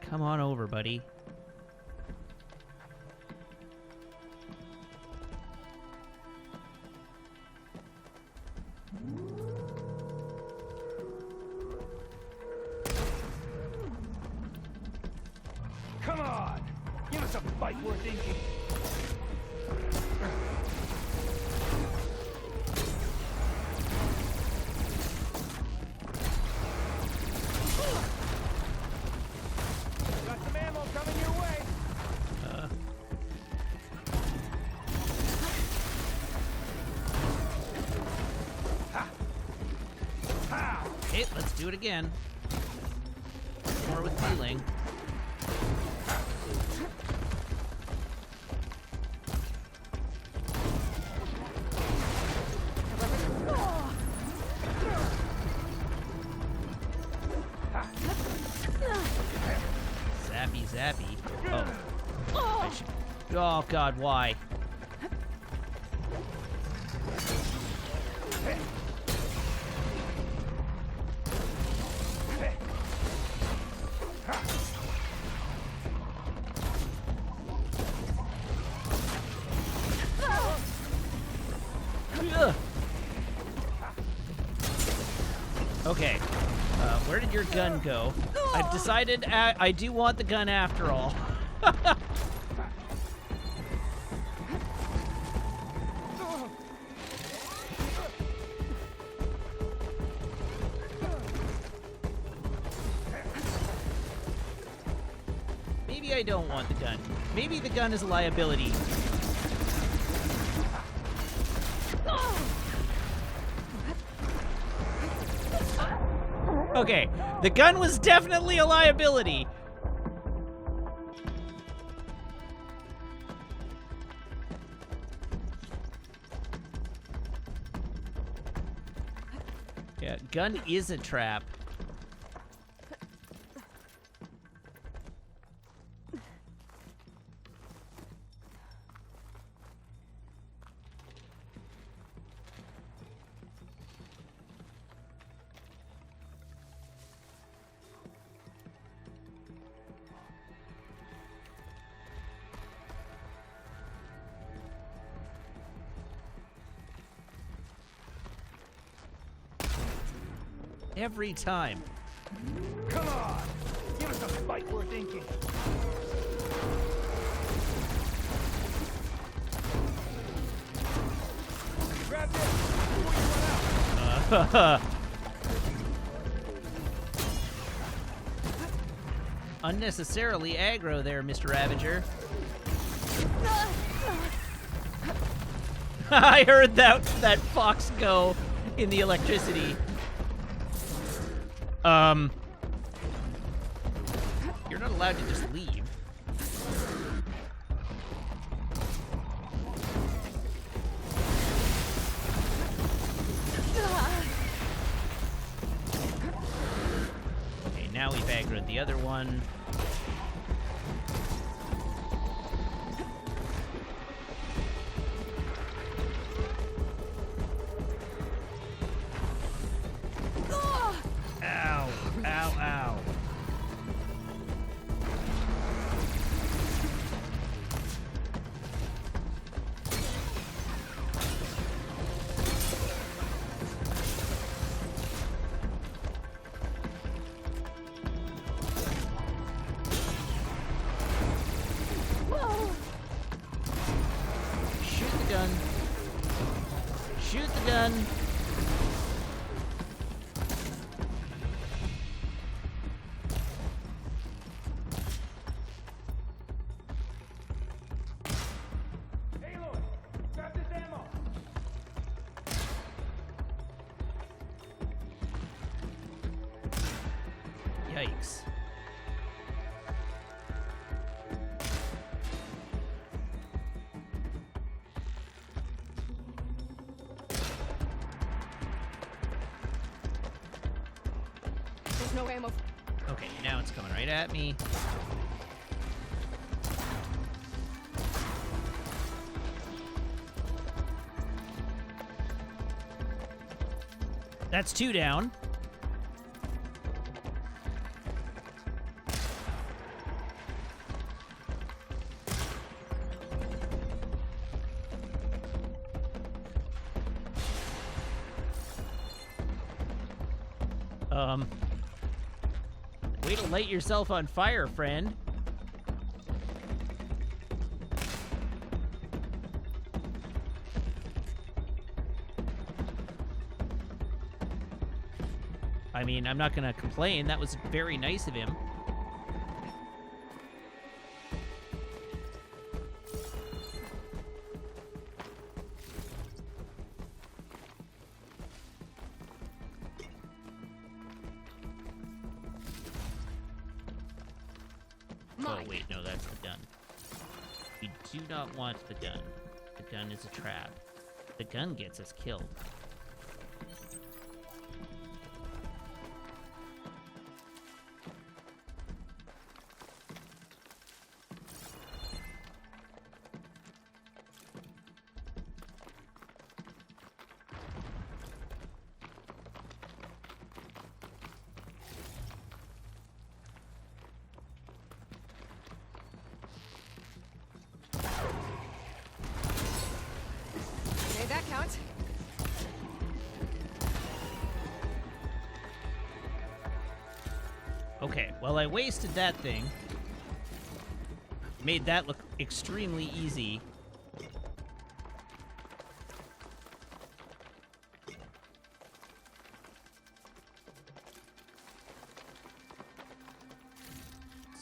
Come on over, buddy.
Come on! Give us a fight worth thinking. Got some ammo coming your way.
Okay, let's do it again. More with healing. Zappy. Oh. I should... Oh, God, why? Okay, where did your gun go? I've decided I do want the gun after all. Maybe I don't want the gun. Maybe the gun is a liability. Okay, the gun was definitely a liability. gun is a trap. Every time.
Come on! Give us a fight worth inking. Grab this before you run out.
Unnecessarily aggro there, Mr. Ravager. I heard that fox go in the electricity. You're not allowed to just leave. Okay, now we've aggroed the other one. Ow, ow, ow. Shoot the gun. Shoot the gun.
Aloy, grab this ammo.
Yikes.
There's no ammo.
Okay, now it's coming right at me. That's 2 down. Way to light yourself on fire, friend. I mean, I'm not gonna complain. That was very nice of him. Oh, wait, no, that's the gun. We do not want the gun. The gun is a trap. The gun gets us killed.
Made that count.
Okay, well, I wasted that thing. Made that look extremely easy.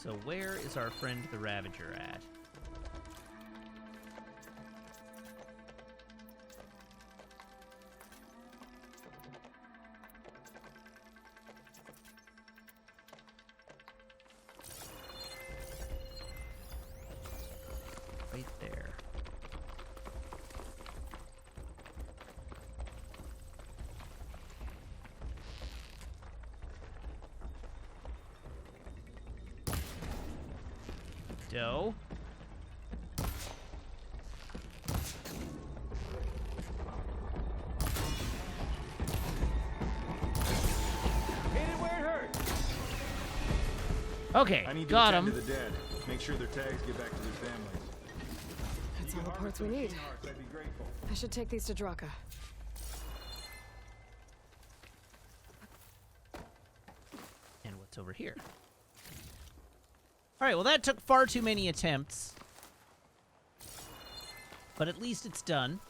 So where is our friend the Ravager at? Right there. Friendo.
Hit it where it hurts.
Okay,
I need
got
to
him.
attend to the dead. Make sure their tags get back to their families.
That's all the parts we need.
I'd be grateful.
I should take these to Draka.
And what's over here? Alright, well that took far too many attempts. But at least it's done.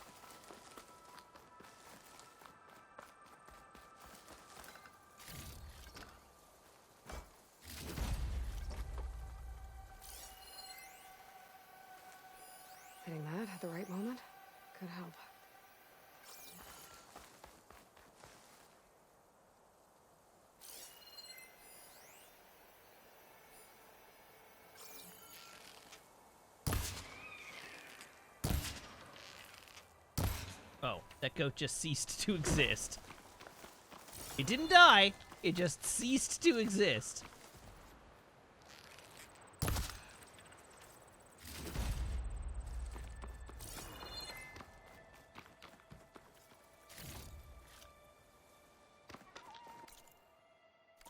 Hitting that at the right moment could help.
Oh, that goat just ceased to exist. It didn't die, it just ceased to exist.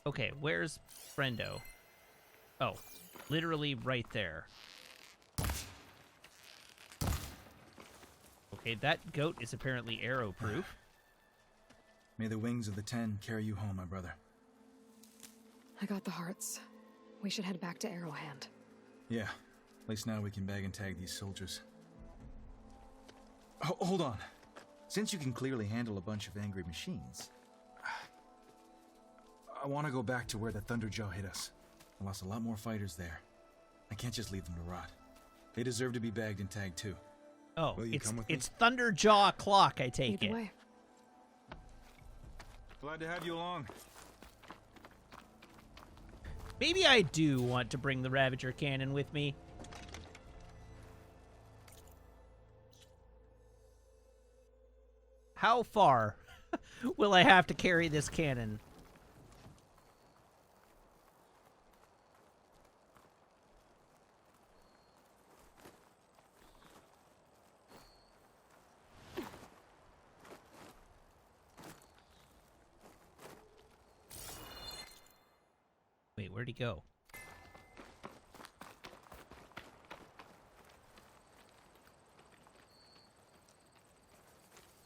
Okay, where's Friendo? Oh, literally right there. Okay, that goat is apparently arrow-proof.
May the wings of the Ten carry you home, my brother.
I got the hearts. We should head back to Arrowhand.
Yeah, at least now we can bag and tag these soldiers. Hold on. Since you can clearly handle a bunch of angry machines, I want to go back to where the Thunderjaw hit us. I lost a lot more fighters there. I can't just leave them to rot. They deserve to be bagged and tagged too.
Oh,
Will you come with
it's Thunderjaw Clock, I take
Lead
it.
the way.
Glad to have you along.
Maybe I do want to bring the Ravager cannon with me. How far will I have to carry this cannon? Wait, where'd he go?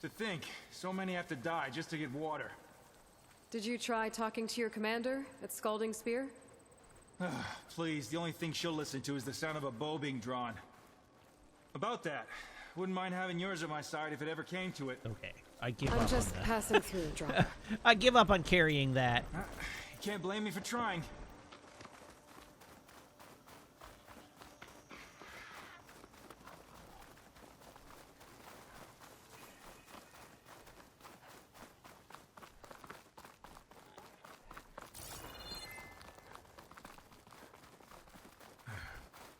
To think, so many have to die just to get water.
Did you try talking to your commander at Scalding Spear?
Please, the only thing she'll listen to is the sound of a bow being drawn. About that, wouldn't mind having yours at my side if it ever came to it.
Okay, I give up
I'm just
on that.
passing through, Draka.
I give up on carrying that.
You can't blame me for trying.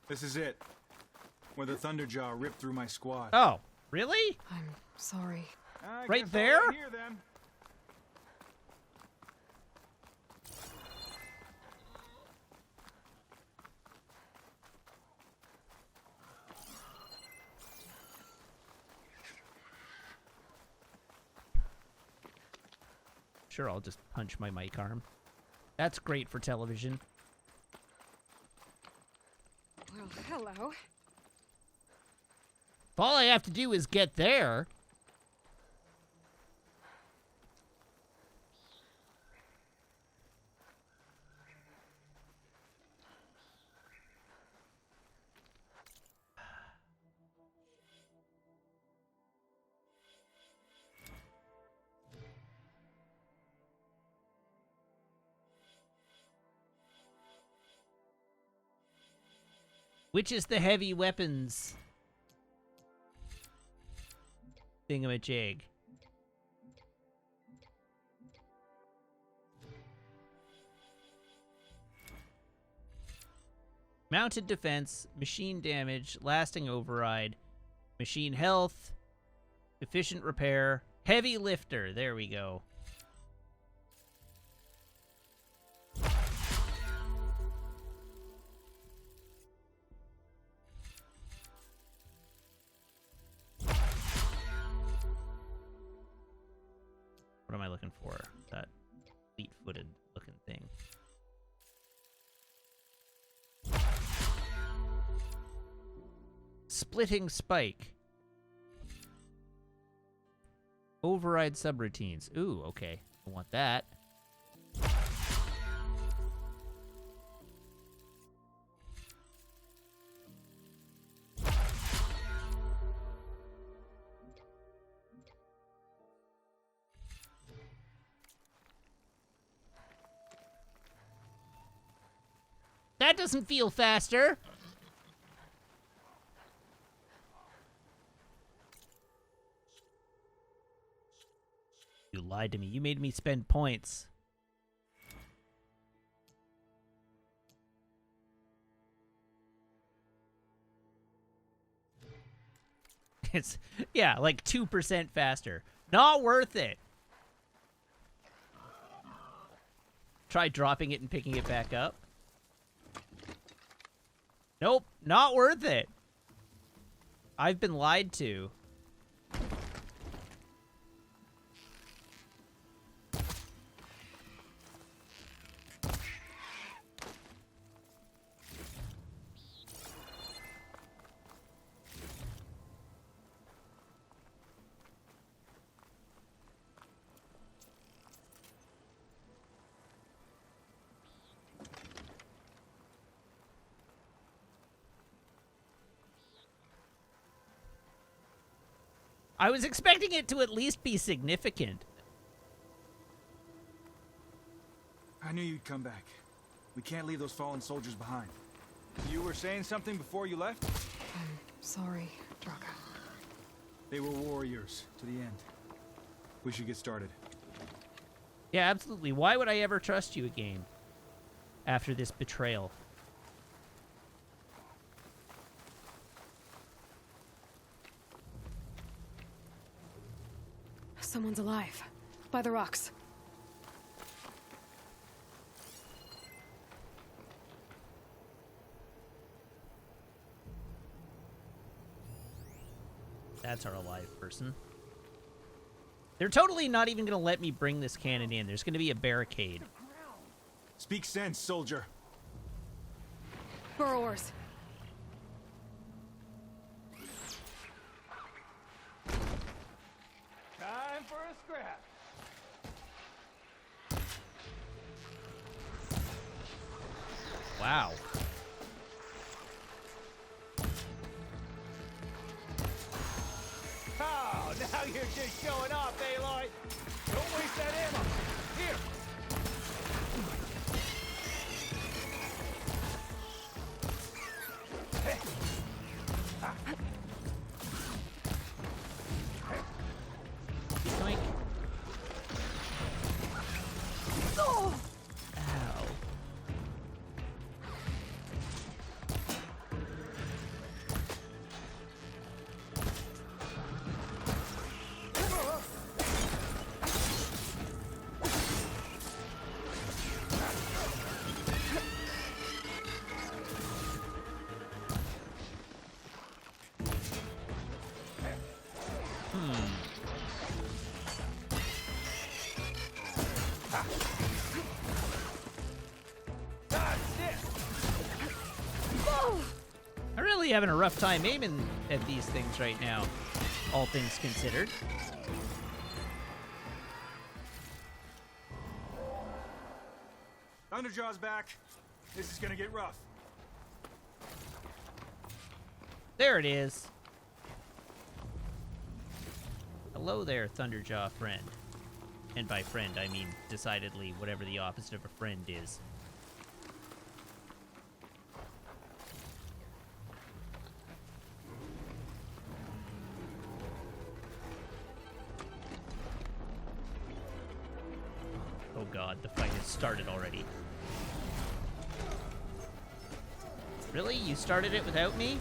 This is it. Where the Thunderjaw ripped through my squad.
Oh, really?
I'm sorry.
Right there?
Right here, then.
Sure, I'll just punch my mic arm. That's great for television.
Well, hello.
If all I have to do is get there. Which is the heavy weapons thingamajig? Mounted defense, machine damage, lasting override, machine health, efficient repair, heavy lifter. There we go. looking for. That fleet-footed looking thing. Splitting spike. Override subroutines. Ooh, okay. I want that. That doesn't feel faster. You lied to me. You made me spend points. It's, yeah, like 2% faster. Not worth it. Try dropping it and picking it back up. Nope, not worth it. I've been lied to. I was expecting it to at least be significant.
I knew you'd come back. We can't leave those fallen soldiers behind. You were saying something before you left?
I'm sorry, Draka.
They were warriors to the end. We should get started.
Yeah, absolutely. Why would I ever trust you again after this betrayal?
Someone's alive. By the rocks.
That's our alive person. They're totally not even going to let me bring this cannon in. There's going to be a barricade.
Speak sense, soldier.
Burrowers.
Time for a scrap.
Wow.
Oh, now you're just showing off, Aloy. Don't waste that ammo. Here.
Yoink.
Oh!
Ow. I'm really having a rough time aiming at these things right now, all things considered.
Thunderjaw's back. This is gonna get rough.
There it is. Hello there, Thunderjaw friend. And by friend, I mean decidedly whatever the opposite of a friend is. Oh god, the fight has started already. Really? You started it without me?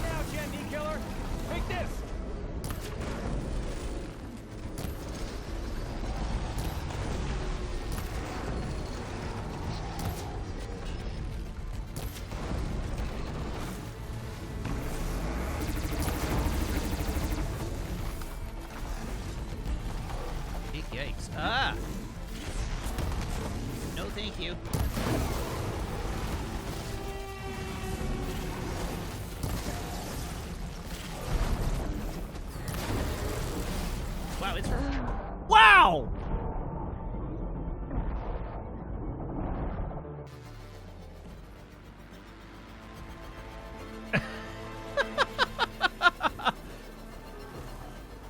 Now,
Yikes. Ah! No, thank you. Wow, it's... Wow!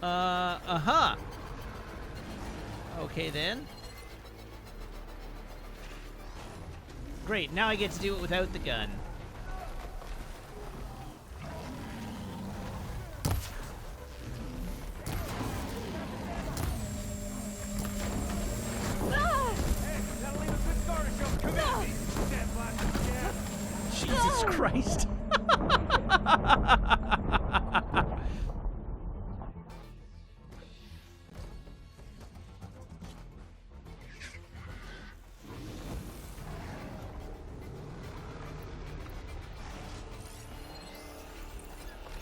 Uh-huh. Okay, then. Great, now I get to do it without the gun. Jesus Christ.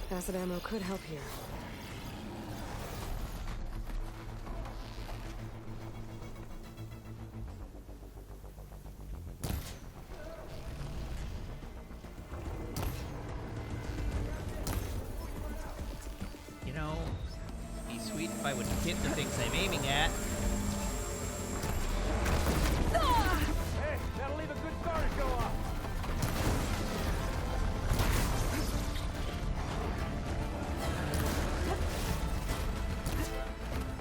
Acid ammo could help here.
You know, it'd be sweet if I would hit the things I'm aiming at.
Hey, that'll leave a good scar to show off.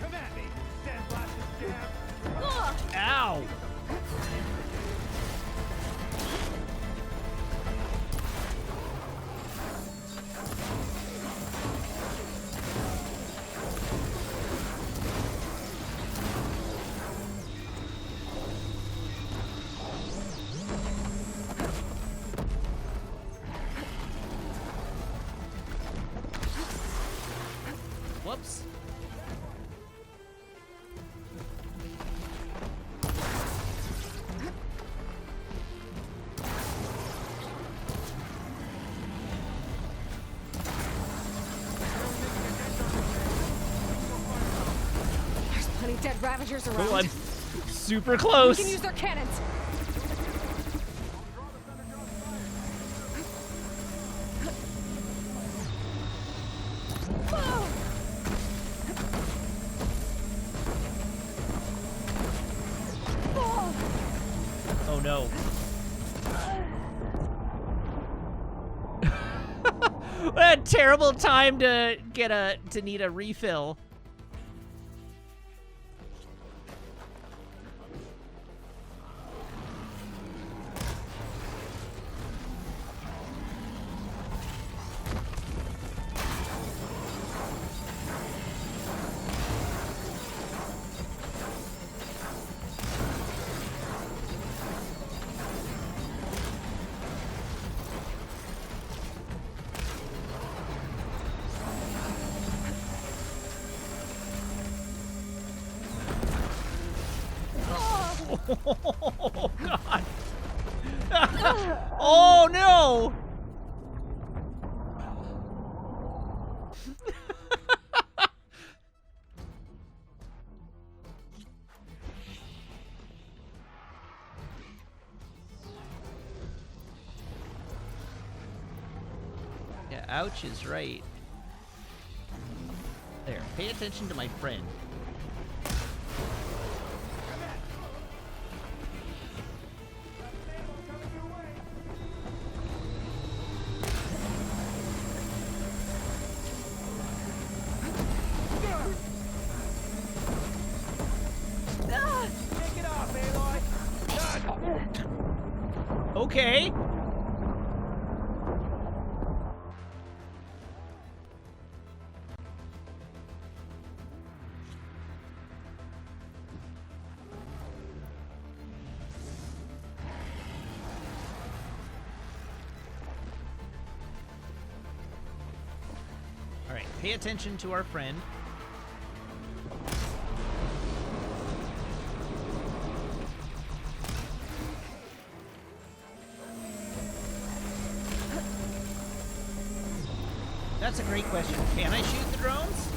Come at me, sandblasted jab.
Ow! Whoops.
There's plenty dead Ravagers around.
Oh, I'm super close.
We can use their cannons.
Oh no. What a terrible time to need a refill. Oh, God. Oh, no. Yeah, ouch is right. There, pay attention to my friend.
Take it off, Aloy.
Okay. All right, pay attention to our friend. That's a great question. Can I shoot the drones?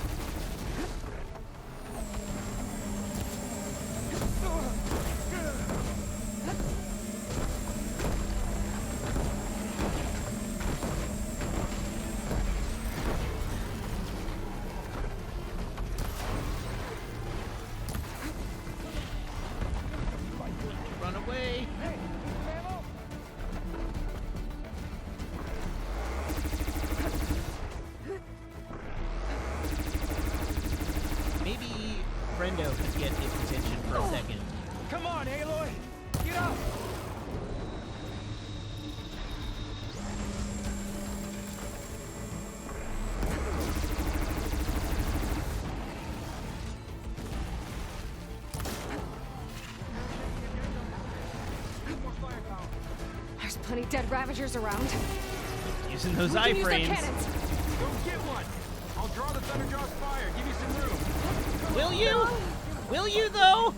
friendo could get its attention for a second.
Come on, Aloy! Get up!
There's plenty dead Ravagers around.
Using those
We can use their
iframes.
cannons.
Go get one! I'll draw the Thunderjaw's fire. Give you some room.
Will you? Will you, though?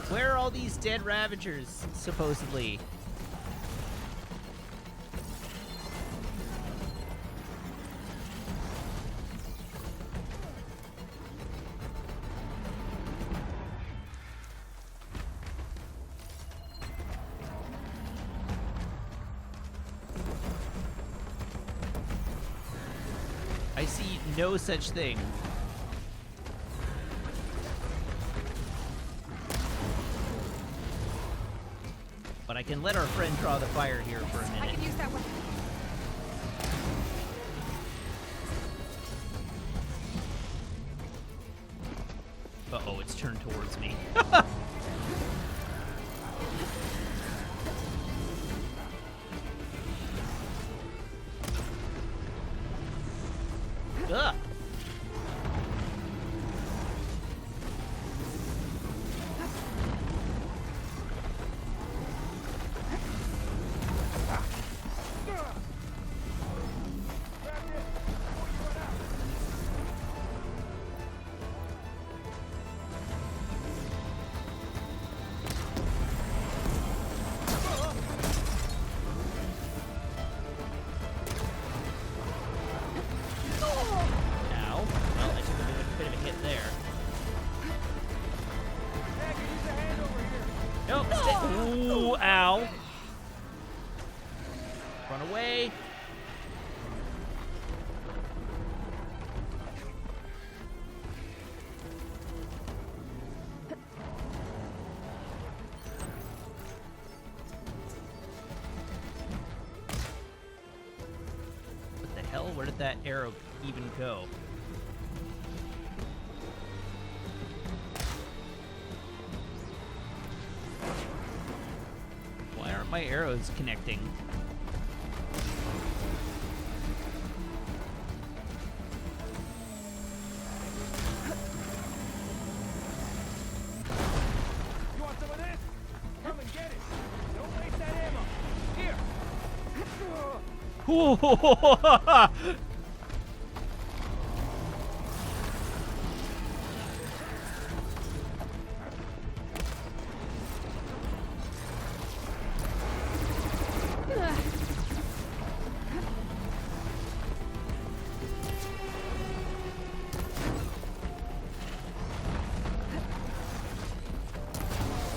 Where are all these dead Ravagers, supposedly? I see no such thing. But I can let our friend draw the fire here for a
I
minute.
can use that weapon.
Uh-oh, it's turned towards me. Ugh. Ow. Well, I took a bit of a hit there. Nope. Ooh, ow. Run away. What the hell? Where did that arrow even go? Why aren't my arrows connecting?
You want some of this? Come and get it. Don't waste that ammo. Here.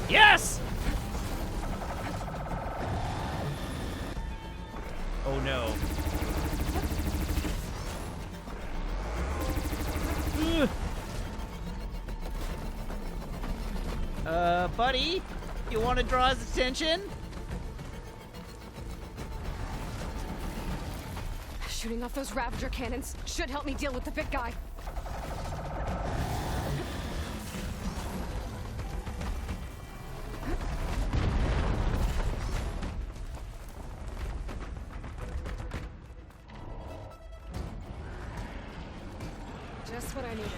Yes! Oh no. Ugh. Buddy, you want to draw his attention?
Shooting off those Ravager cannons should help me deal with the big guy. Just what I needed.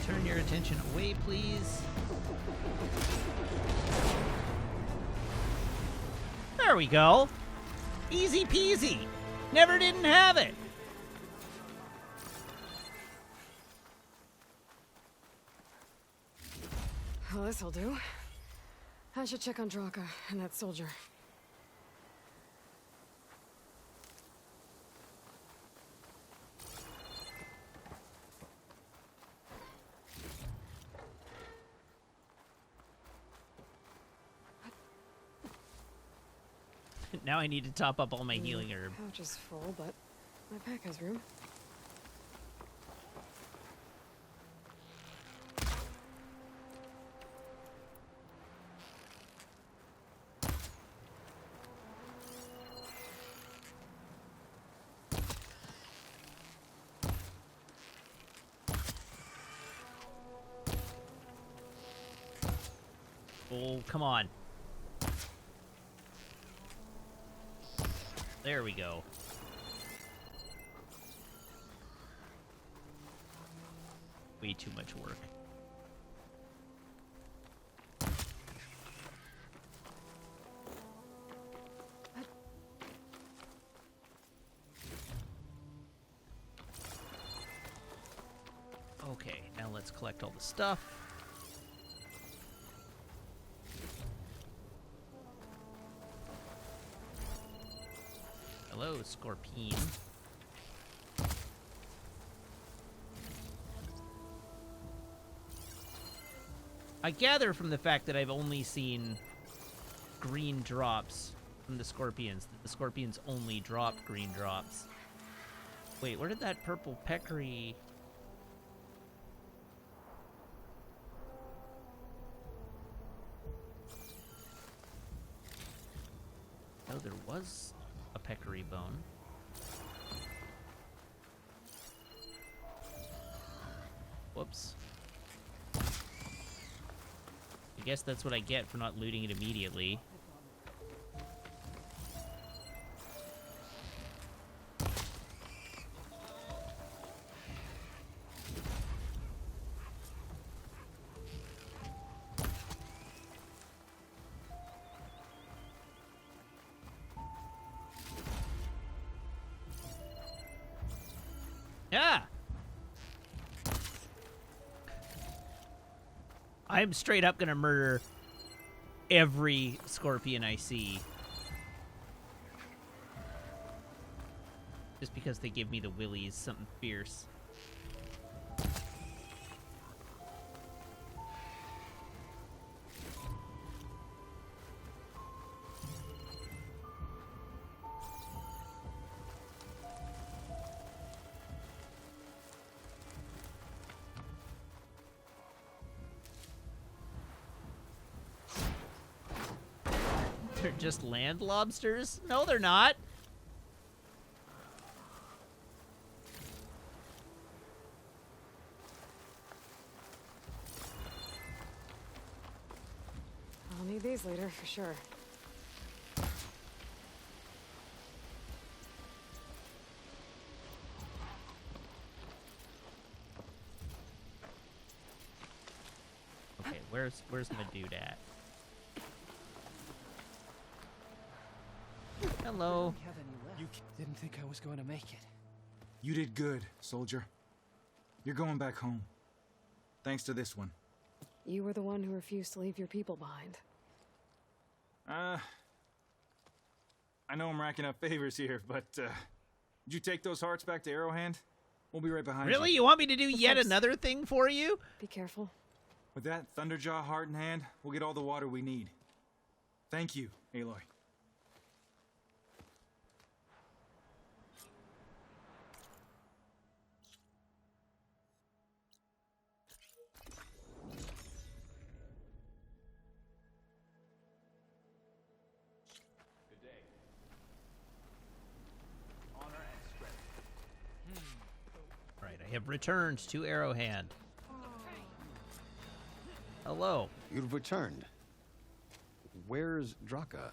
Turn your attention away, please. There we go. Easy peasy. Never didn't have it.
Well, this'll do. I should check on Draka and that soldier.
Now I need to top up all my healing herb.
Pouch is full, but my pack has room.
Oh, come on. There we go. Way too much work. Okay, now let's collect all the stuff. Hello, Scorpion. I gather from the fact that I've only seen green drops from the Scorpions, that the Scorpions only drop green drops. Wait, where did that purple peccary... Oh, there was a peccary bone. Whoops. I guess that's what I get for not looting it immediately. Yeah. I'm straight up gonna murder every Scorpion I see. Just because they give me the willies, something fierce. They're just land lobsters? No, they're not.
I'll need these later, for sure.
Okay, where's my dude at? Hello.
You didn't think I was going to make it.
You did good, soldier. You're going back home. Thanks to this one.
You were the one who refused to leave your people behind.
I know I'm racking up favors here, but, did you take those hearts back to Arrowhand? We'll be right behind you.
Really? You want me to do yet another thing for you?
Be careful.
With that Thunderjaw heart in hand, we'll get all the water we need. Thank you, Aloy.
Right, I have returned to Arrowhand. Hello.
You've returned. Where's Draka?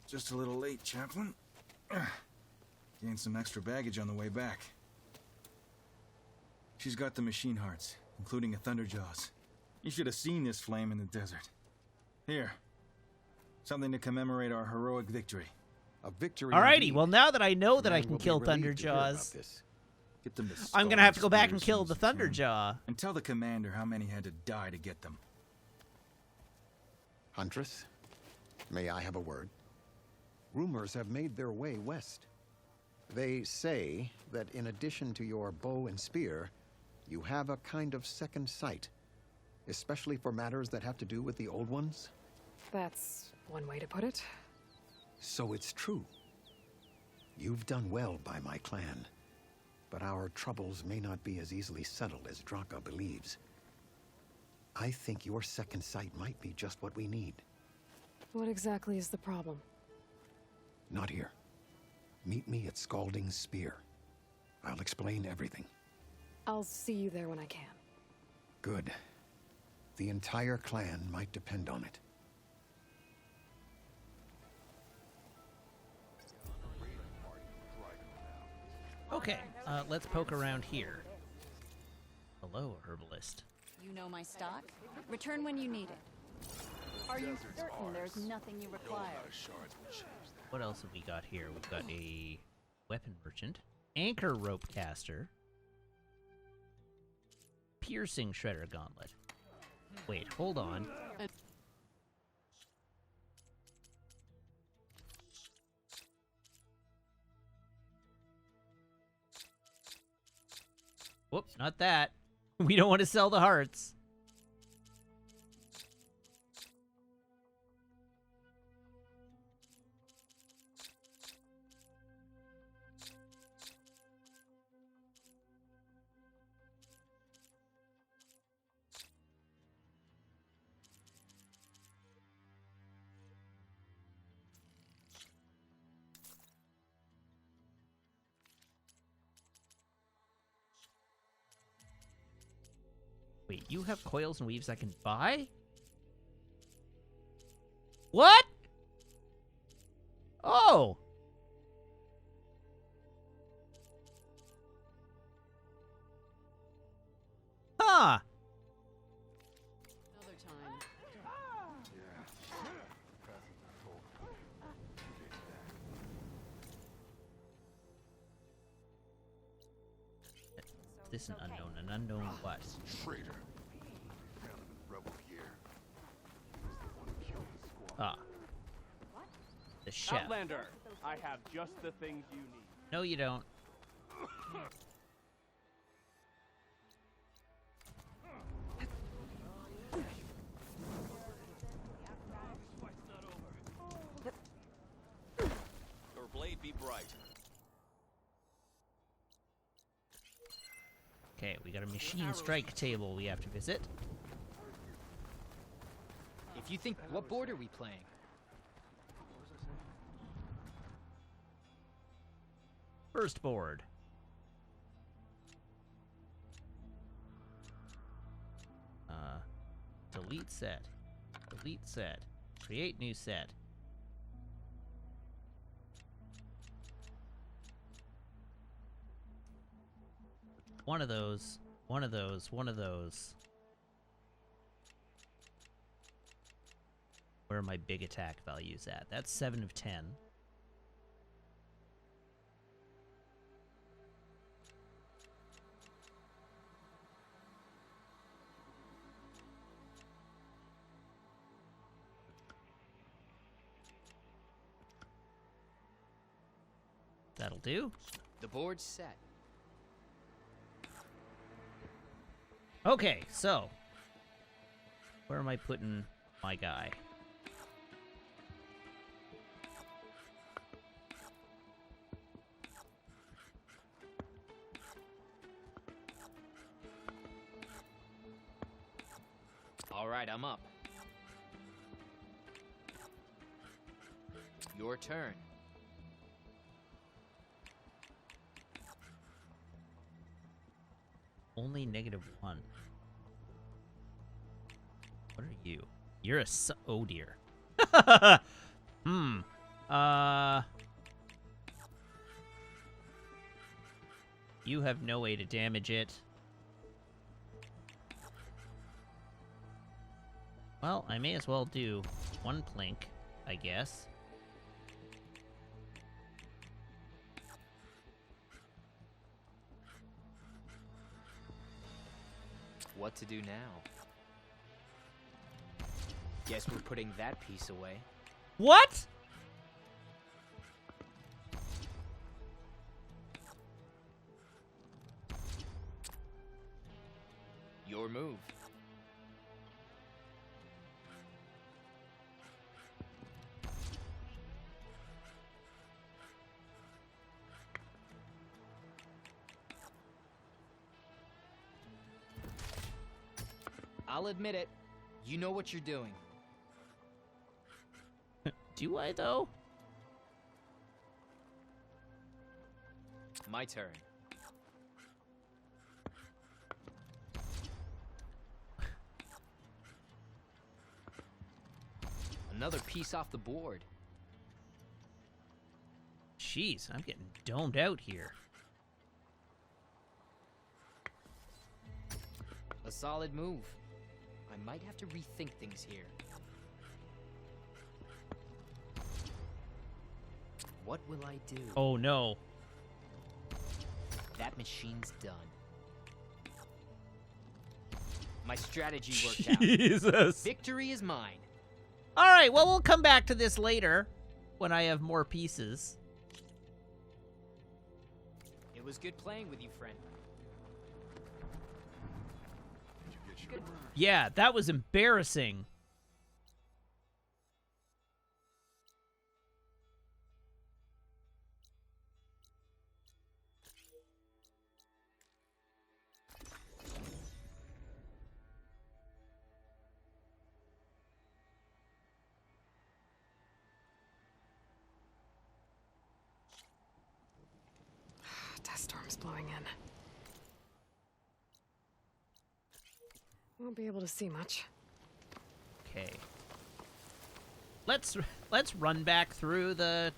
Just a little late, Chaplain. Gained some extra baggage on the way back. She's got the machine hearts, including a Thunderjaws. You should have seen this flame in the desert. Here. Something to commemorate our heroic victory.
A victory.
Alrighty, well now that I know that I can kill Thunderjaws,
Get them to
I'm gonna have to go back and kill the Thunderjaw.
And tell the commander how many had to die to get them.
Huntress, may I have a word? Rumors have made their way west. They say that in addition to your bow and spear, you have a kind of second sight, especially for matters that have to do with the old ones.
That's one way to put it.
So it's true. You've done well by my clan, but our troubles may not be as easily settled as Draka believes. I think your second sight might be just what we need.
What exactly is the problem?
Not here. Meet me at Scalding's Spear. I'll explain everything.
I'll see you there when I can.
Good. The entire clan might depend on it.
Okay, let's poke around here. Hello, herbalist.
You know my stock? Return when you need it. Are you certain there's nothing you require?
What else have we got here? We've got a weapon merchant, anchor rope caster, piercing shredder gauntlet. Wait, hold on. Whoop, not that. We don't want to sell the hearts. Wait, you have coils and weaves I can buy? What? Oh! Huh!
Another time.
This is an unknown. An unknown what?
Traitor.
Ah. The chef.
Outlander, I have just the things you need.
No, you don't.
Your blade be bright.
Okay, we got a machine strike table we have to visit.
If you think, what board are we playing?
First board. Delete set. Delete set. Create new set. One of those. One of those. One of those. Where are my big attack values at? That's 7 of 10. That'll do.
The board's set.
Okay, so where am I putting my guy?
All right, I'm up. Your turn.
Only -1. What are you? You're a oh dear. You have no way to damage it. Well, I may as well do 1 plink, I guess.
What to do now? Guess we're putting that piece away.
What?
Your move. I'll admit it. You know what you're doing.
Do I, though?
My turn. Another piece off the board.
Jeez, I'm getting domed out here.
A solid move. I might have to rethink things here. What will I do?
Oh no.
That machine's done. My strategy worked out.
Jesus.
Victory is mine.
All right, well, we'll come back to this later when I have more pieces.
It was good playing with you, friend.
Yeah, that was embarrassing.
Dust storm's blowing in. Won't be able to see much.
Okay. Let's run back through the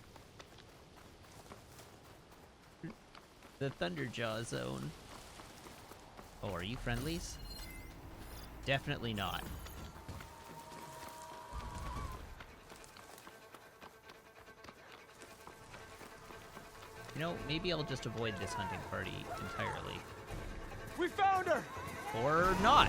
Thunderjaw zone. Oh, are you friendlies? Definitely not. You know, maybe I'll just avoid this hunting party entirely.
We found her!
Or not.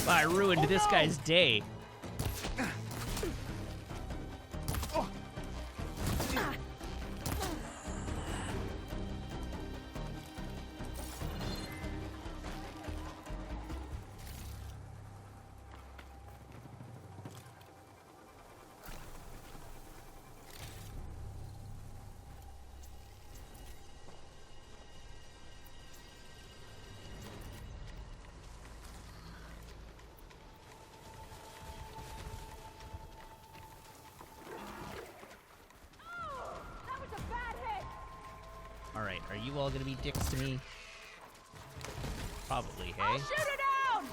I ruined this guy's day. Alright, are you all gonna be dicks to me? Probably, hey?
I'll shoot it down!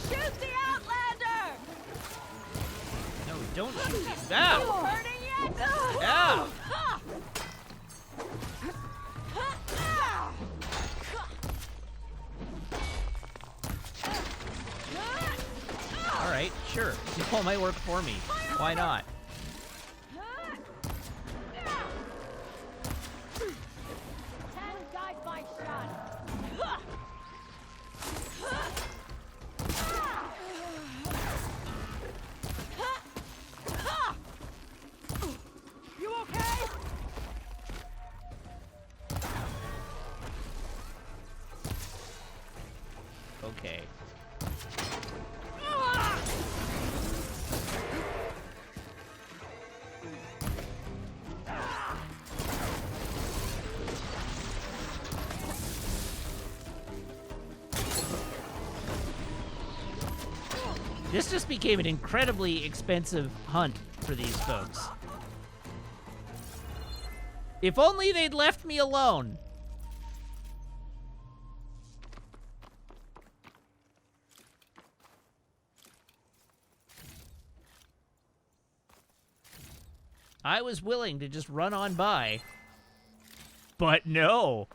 Shoot the Outlander!
No, don't shoot me. Ah!
You hurting yet?
Yeah! Alright, sure. You all might work for me. Why not?
Guide my shot. You okay?
Okay. This just became an incredibly expensive hunt for these folks. If only they'd left me alone. I was willing to just run on by. But no.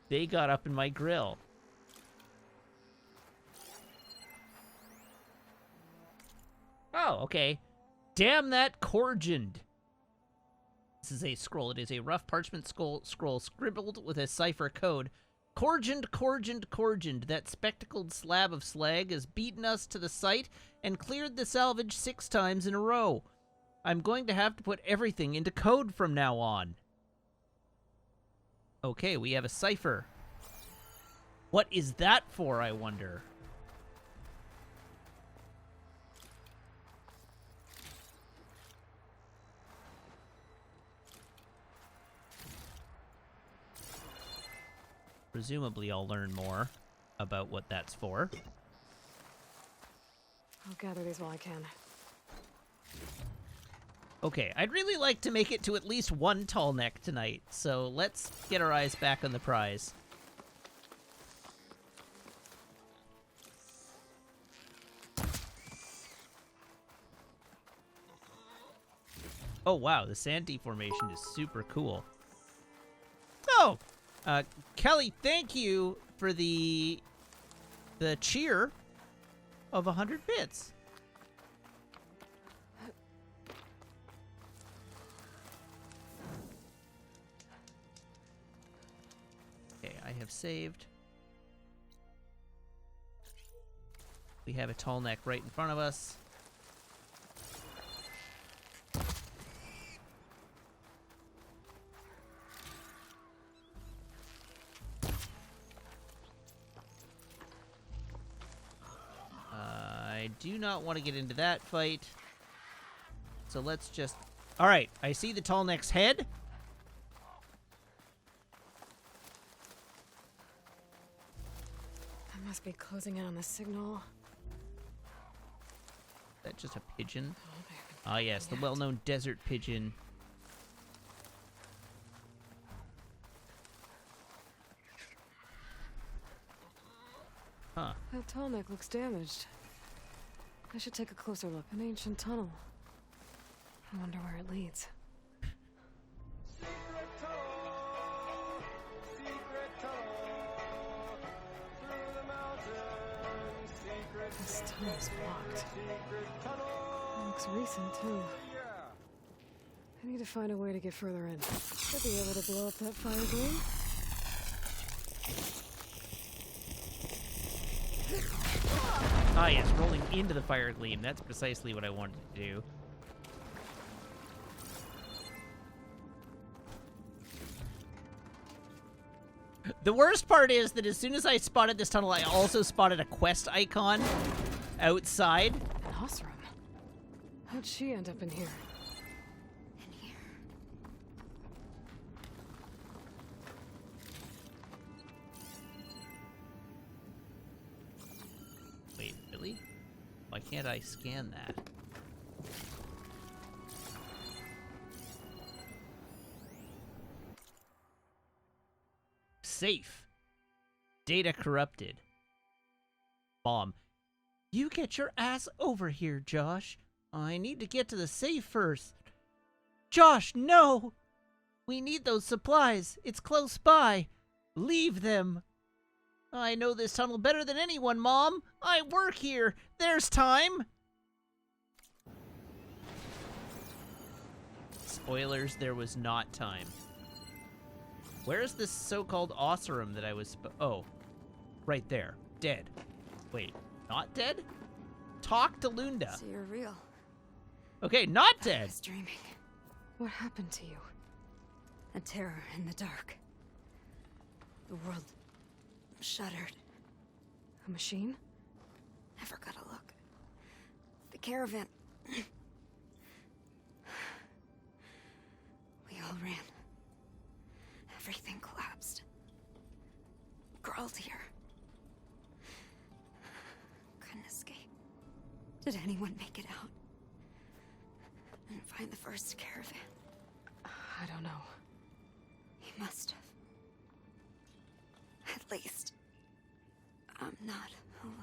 They got up in my grill. Oh, okay. Damn that Korgend. This is a scroll. It is a rough parchment scroll scribbled with a cipher code. Korgend, Korgend, Korgend, that spectacled slab of slag has beaten us to the site and cleared the salvage 6 times in a row. I'm going to have to put everything into code from now on. Okay, we have a cipher. What is that for, I wonder? Presumably I'll learn more about what that's for.
I'll gather these while I can.
Okay, I'd really like to make it to at least one tall neck tonight, so let's get our eyes back on the prize. Oh wow, the sand deformation is super cool. Oh! Kelly, thank you for the cheer of 100 bits. Okay, I have saved. We have a tall neck right in front of us. I do not want to get into that fight. So let's just... Alright, I see the tall neck's head.
I must be closing in on the signal.
Is that just a pigeon? Ah, yes, the well-known desert pigeon. Huh.
That tall neck looks damaged. I should take a closer look. An ancient tunnel. I wonder where it leads. This tunnel's blocked. It looks recent, too. I need to find a way to get further in. Should be able to blow up that fire gleam.
Ah, yes, rolling into the fire gleam. That's precisely what I wanted to do. The worst part is that as soon as I spotted this tunnel, I also spotted a quest icon outside.
An Oseram. How'd she end up in here?
Wait, really? Why can't I scan that? Safe. Data corrupted. Mom. You get your ass over here, Josh. I need to get to the safe first. Josh, no! We need those supplies. It's close by. Leave them. I know this tunnel better than anyone, Mom. I work here. There's time. Spoilers, there was not time. Where's this so-called Oseram that I was oh, right there. Dead. Wait, not dead? Talk to Lunda.
So you're real.
Okay, not dead.
I was dreaming. What happened to you?
A terror in the dark. The world shuddered.
A machine?
Never got a look. The caravan. We all ran. Everything collapsed. Crawled here. Couldn't escape. Did anyone make it out? And find the first caravan?
I don't know.
He must have. At least, I'm not alone.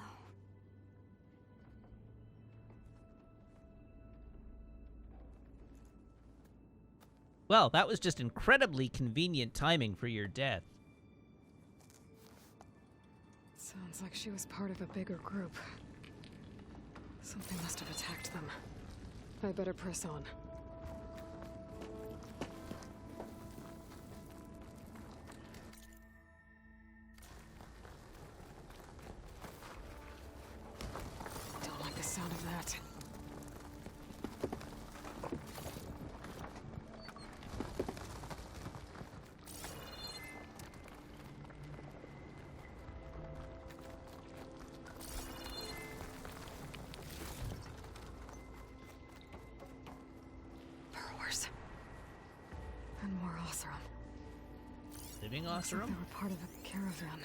Well, that was just incredibly convenient timing for your death.
Sounds like she was part of a bigger group. Something must have attacked them. I better press on. Don't like the sound of that. Burrowers. And more Oseram.
Living
Looks like
Oseram?
they were part of a caravan.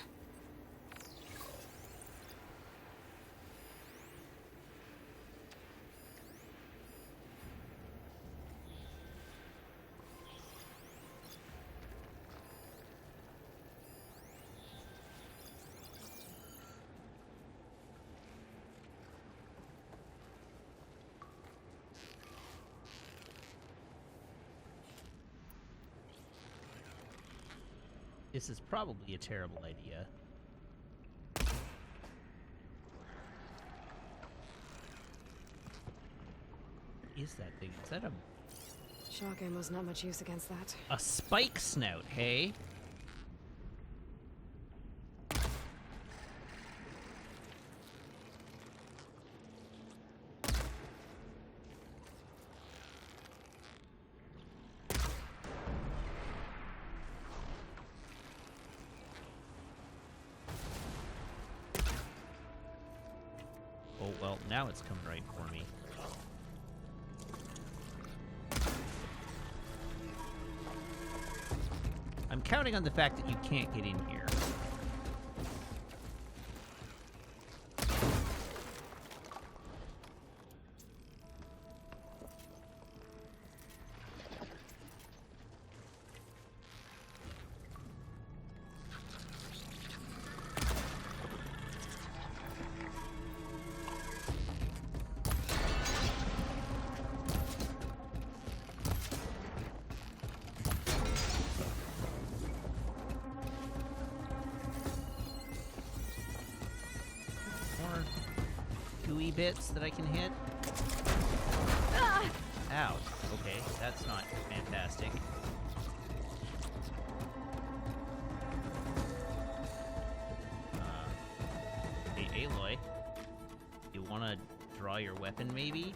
This is probably a terrible idea. What is that thing? Is that a
Shock ammo's not much use against that.
spike snout, hey? Oh, well, now it's come right for me. I'm counting on the fact that you can't get in here. More gooey bits that I can hit. Ouch. Okay, that's not fantastic. Hey, Aloy. You want to draw your weapon, maybe?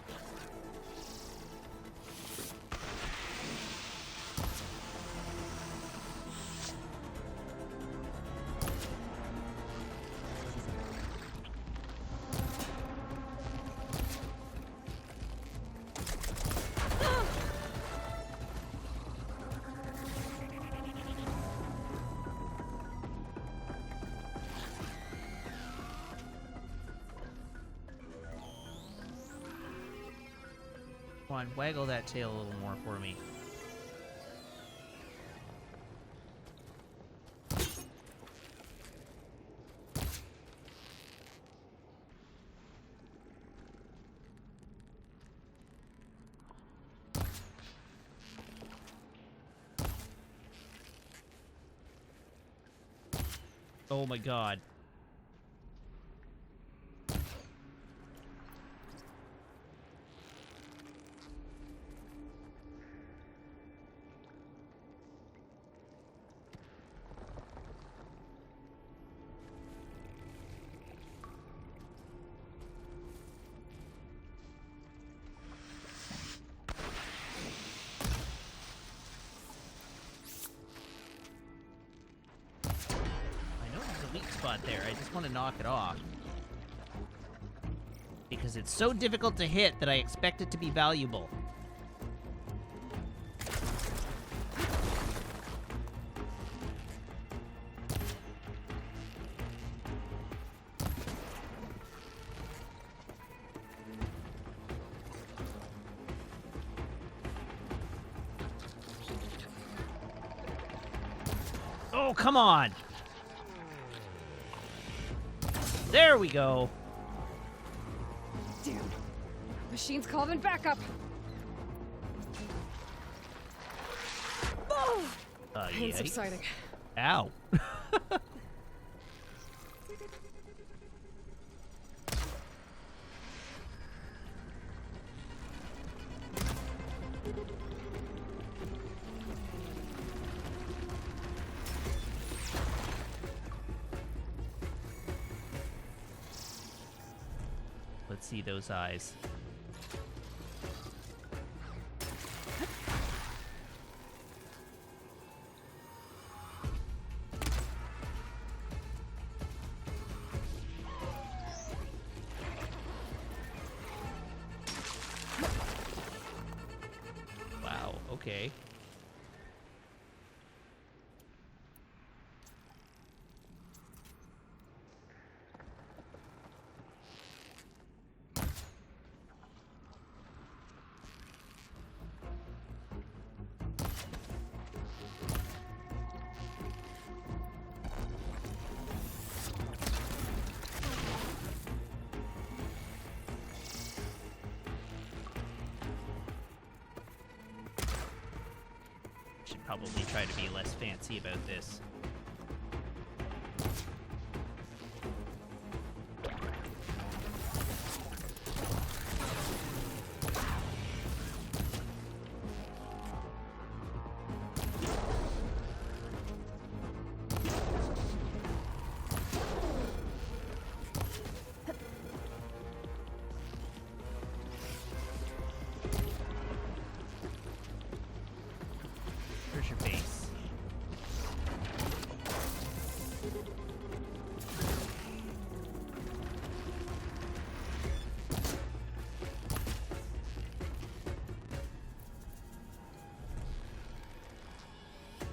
Come on, waggle that tail a little more for me. Oh my god. Weak spot there. I just want to knock it off. Because it's so difficult to hit that I expect it to be valuable. Oh, come on! There we go.
Damn. Machine's calling backup. Oh! Pain
Yikes.
subsiding.
Ow. Let's see those eyes. Wow, okay. Should probably try to be less fancy about this. Where's your base?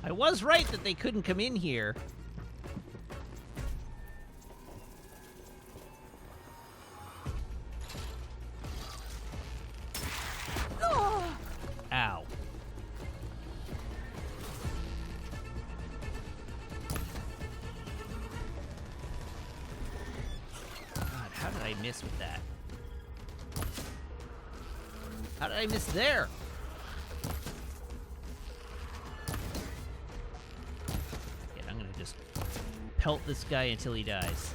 I was right that they couldn't come in here. Ow. God, how did I miss with that? How did I miss there? Okay, I'm gonna just pelt this guy until he dies.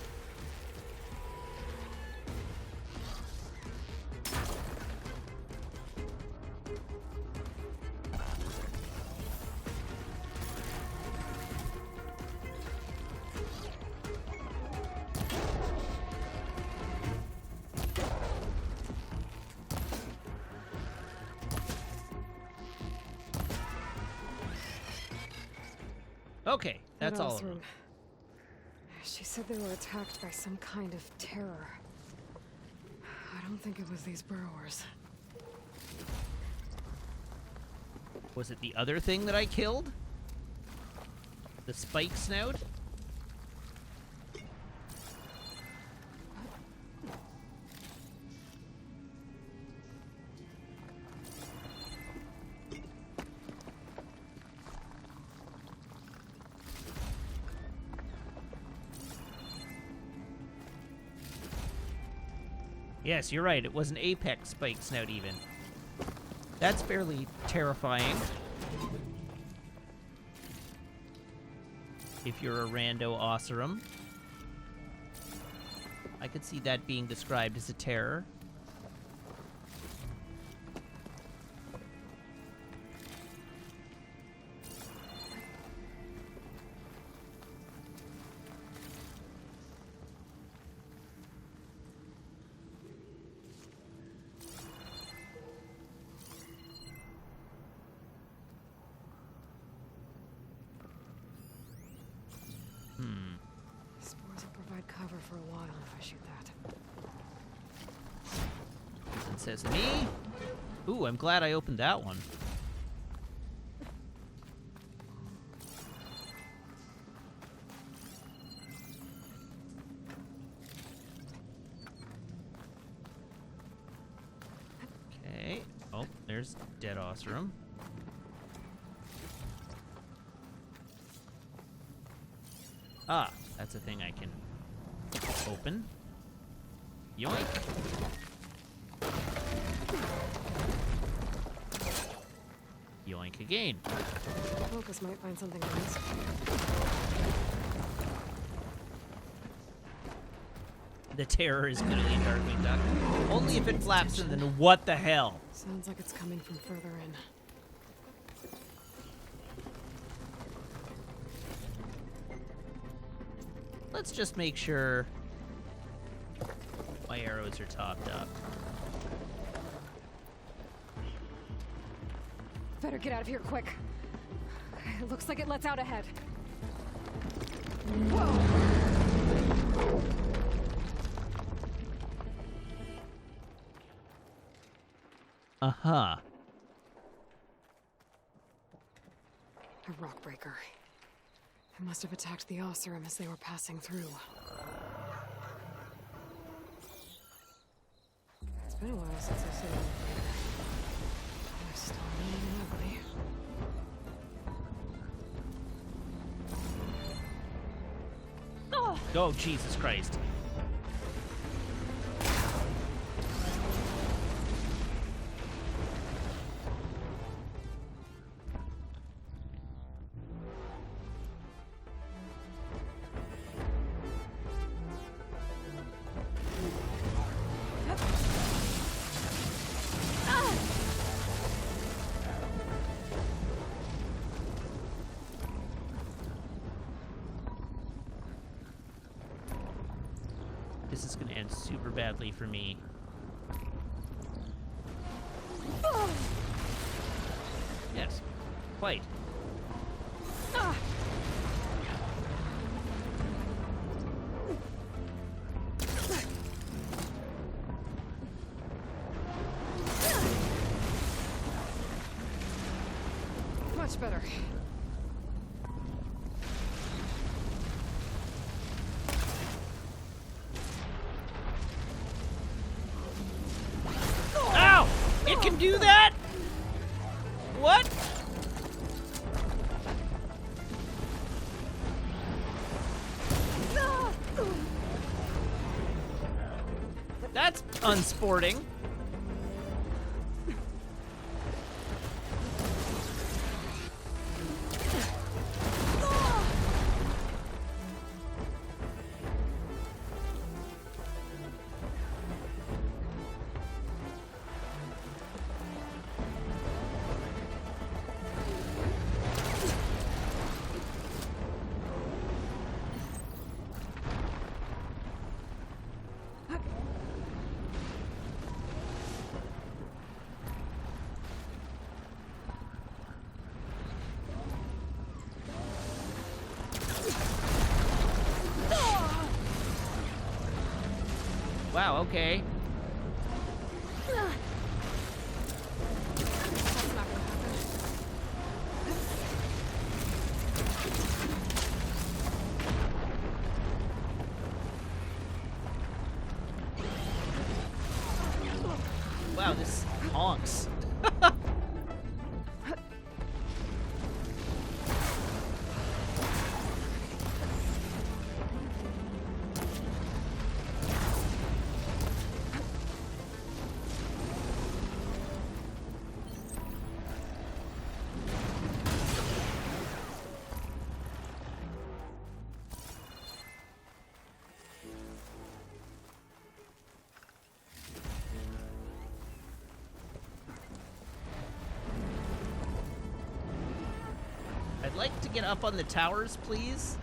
Okay, that's all of them.
She said they were attacked by some kind of terror. I don't think it was these burrowers.
Was it the other thing that I killed? The spike snout? Yes, you're right. It was an apex spike snout even. That's fairly terrifying. If you're a rando Oseram. I could see that being described as a terror.
Spores will provide cover for a while if I shoot that.
It says me. Ooh, I'm glad I opened that one. Okay. Oh, there's dead Oseram. Ah, that's a thing I can open. Yoink. Yoink again.
Focus might find something nice.
The terror is clearly a Darkwing Duck. Only if it flaps and then what the hell?
Sounds like it's coming from further in.
Let's just make sure. My arrows are topped up.
Better get out of here quick. It looks like it lets out ahead. Whoa!
Uh-huh.
A rock breaker. It must have attacked the Oseram as they were passing through. It's been a while since I've seen it. I still need ugly.
Oh, Jesus Christ. This is gonna end super badly for me. Yes, quite.
Much better.
Ow! It can do that? What? That's unsporting. Wow, okay. Wow, this honks. I'd like to get up on the towers, please.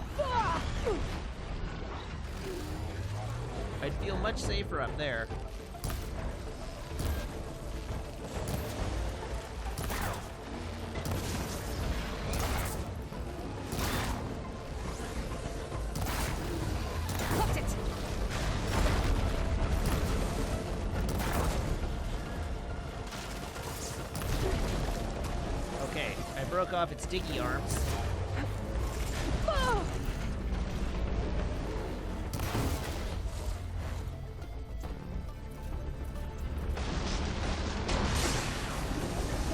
I'd feel much safer up there. Okay, I broke off its sticky arms.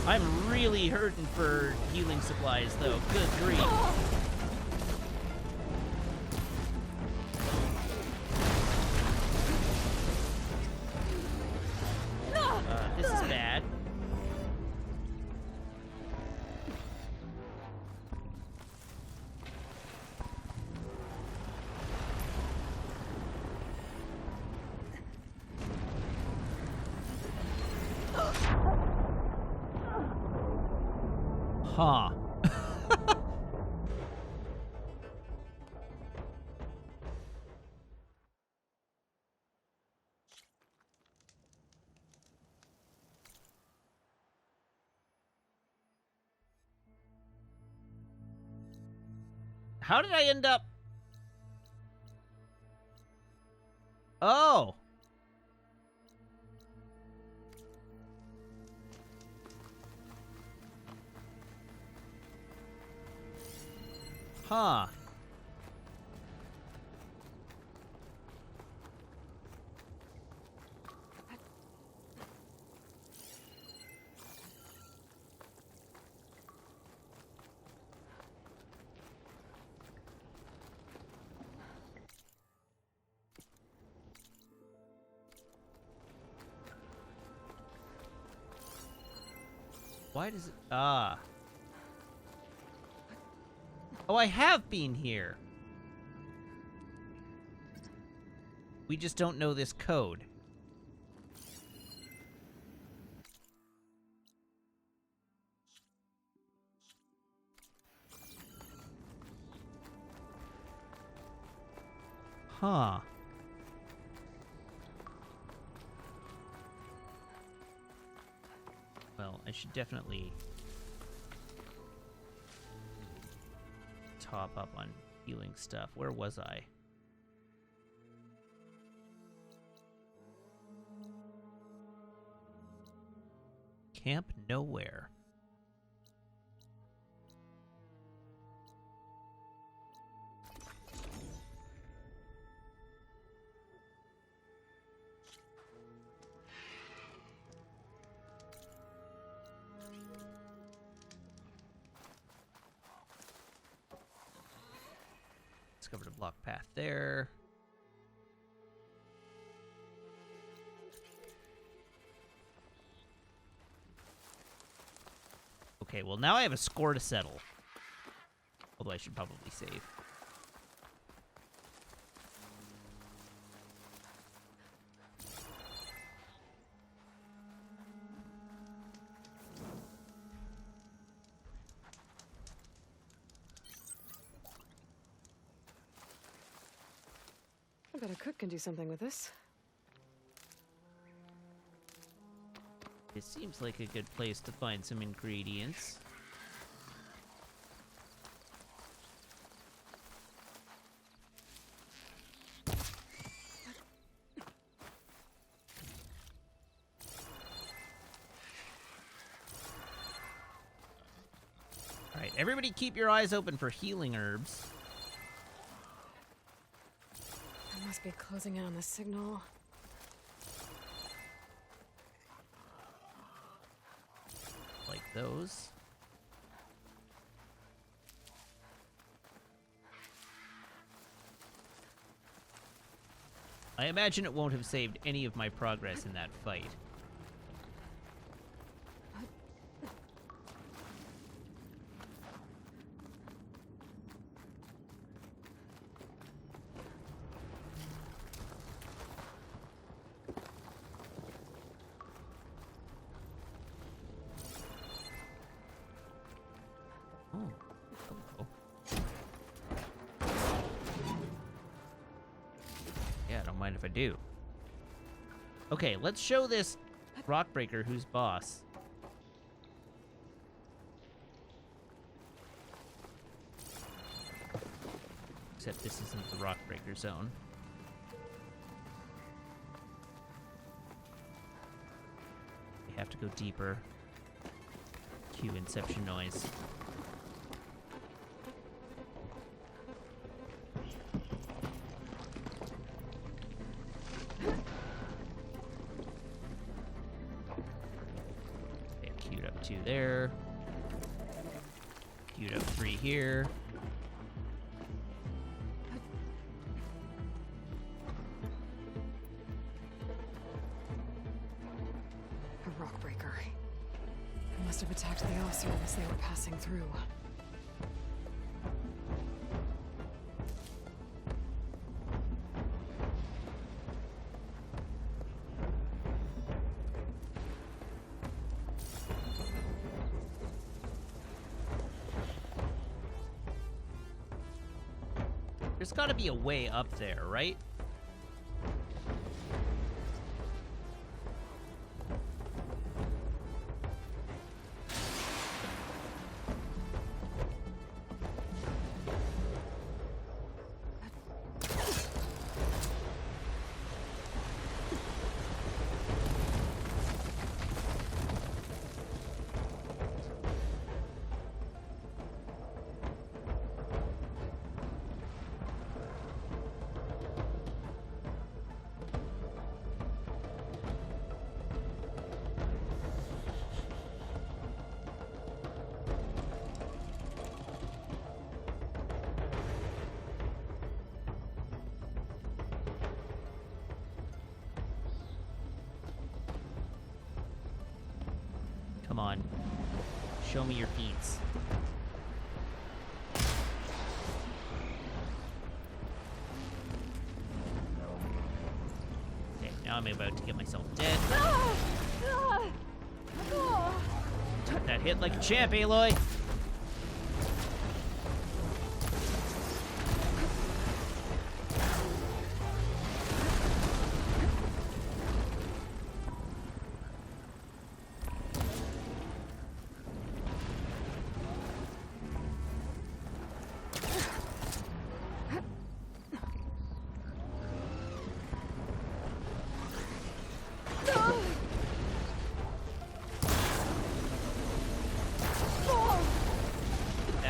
I'm really hurting for healing supplies, though. Good grief. This is bad. Huh. How did I end up... Oh! Huh. Why does it... Ah. Oh, I have been here. We just don't know this code. Huh. Well, I should definitely top up on healing stuff. Where was I? Camp Nowhere. Discovered a block path there. Okay, well now I have a score to settle. Although I should probably save.
I bet a cook can do something with this.
It seems like a good place to find some ingredients. Alright, everybody keep your eyes open for healing herbs.
I must be closing in on the signal.
Like those. I imagine it won't have saved any of my progress in that fight. Mind if I do. Okay, let's show this Rockbreaker who's boss. Except this isn't the Rockbreaker zone. We have to go deeper. Cue Inception noise. Two there. Queued up 3 here.
A Rockbreaker. They must have attacked the Oseram as they were passing through.
There's got to be a way up there, right? Come on. Show me your feats. Okay, now I'm about to get myself dead. Took that hit like a champ, Aloy.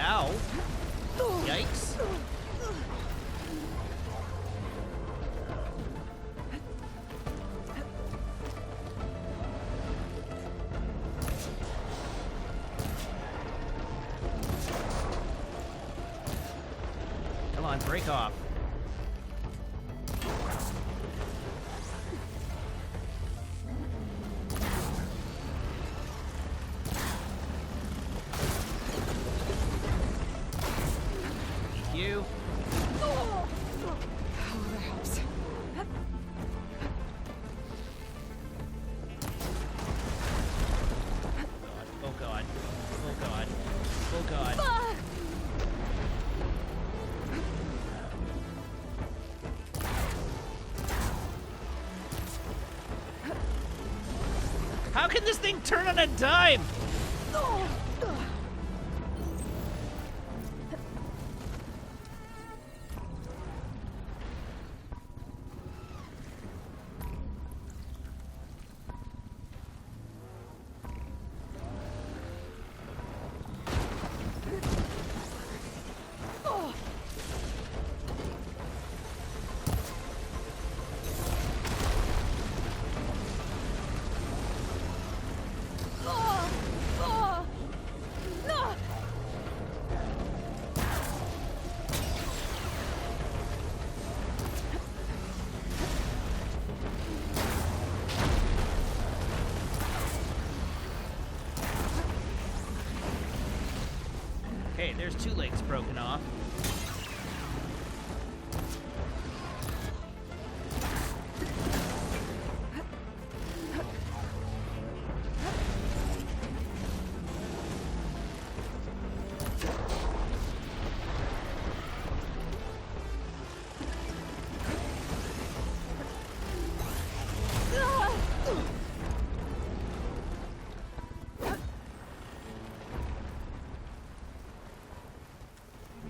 Ow. Yikes. Come on, break off. You.
Oh, that helps.
Oh god. Oh god. Oh god. How can this thing turn on a dime? Okay, there's 2 legs broken off.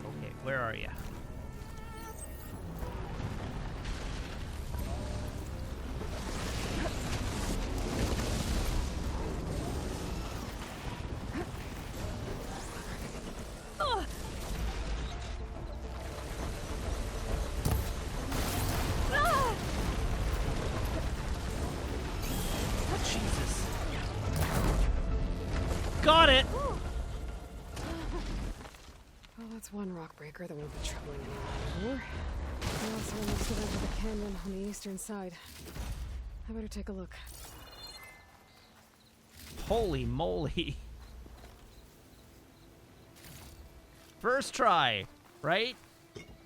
Okay, where are you? Jesus. Got it!
Well, that's one rock breaker that won't be troubling anyone anymore. We also almost get over the canyon on the eastern side. I better take a look.
Holy moly. First try, right?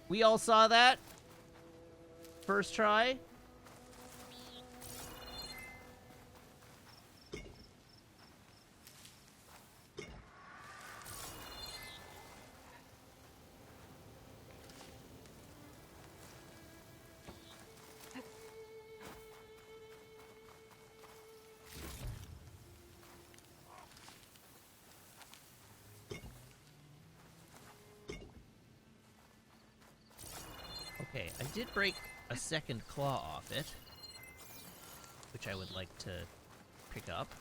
We all saw that? First try? Okay, I did break a second claw off it, which I would like to pick up.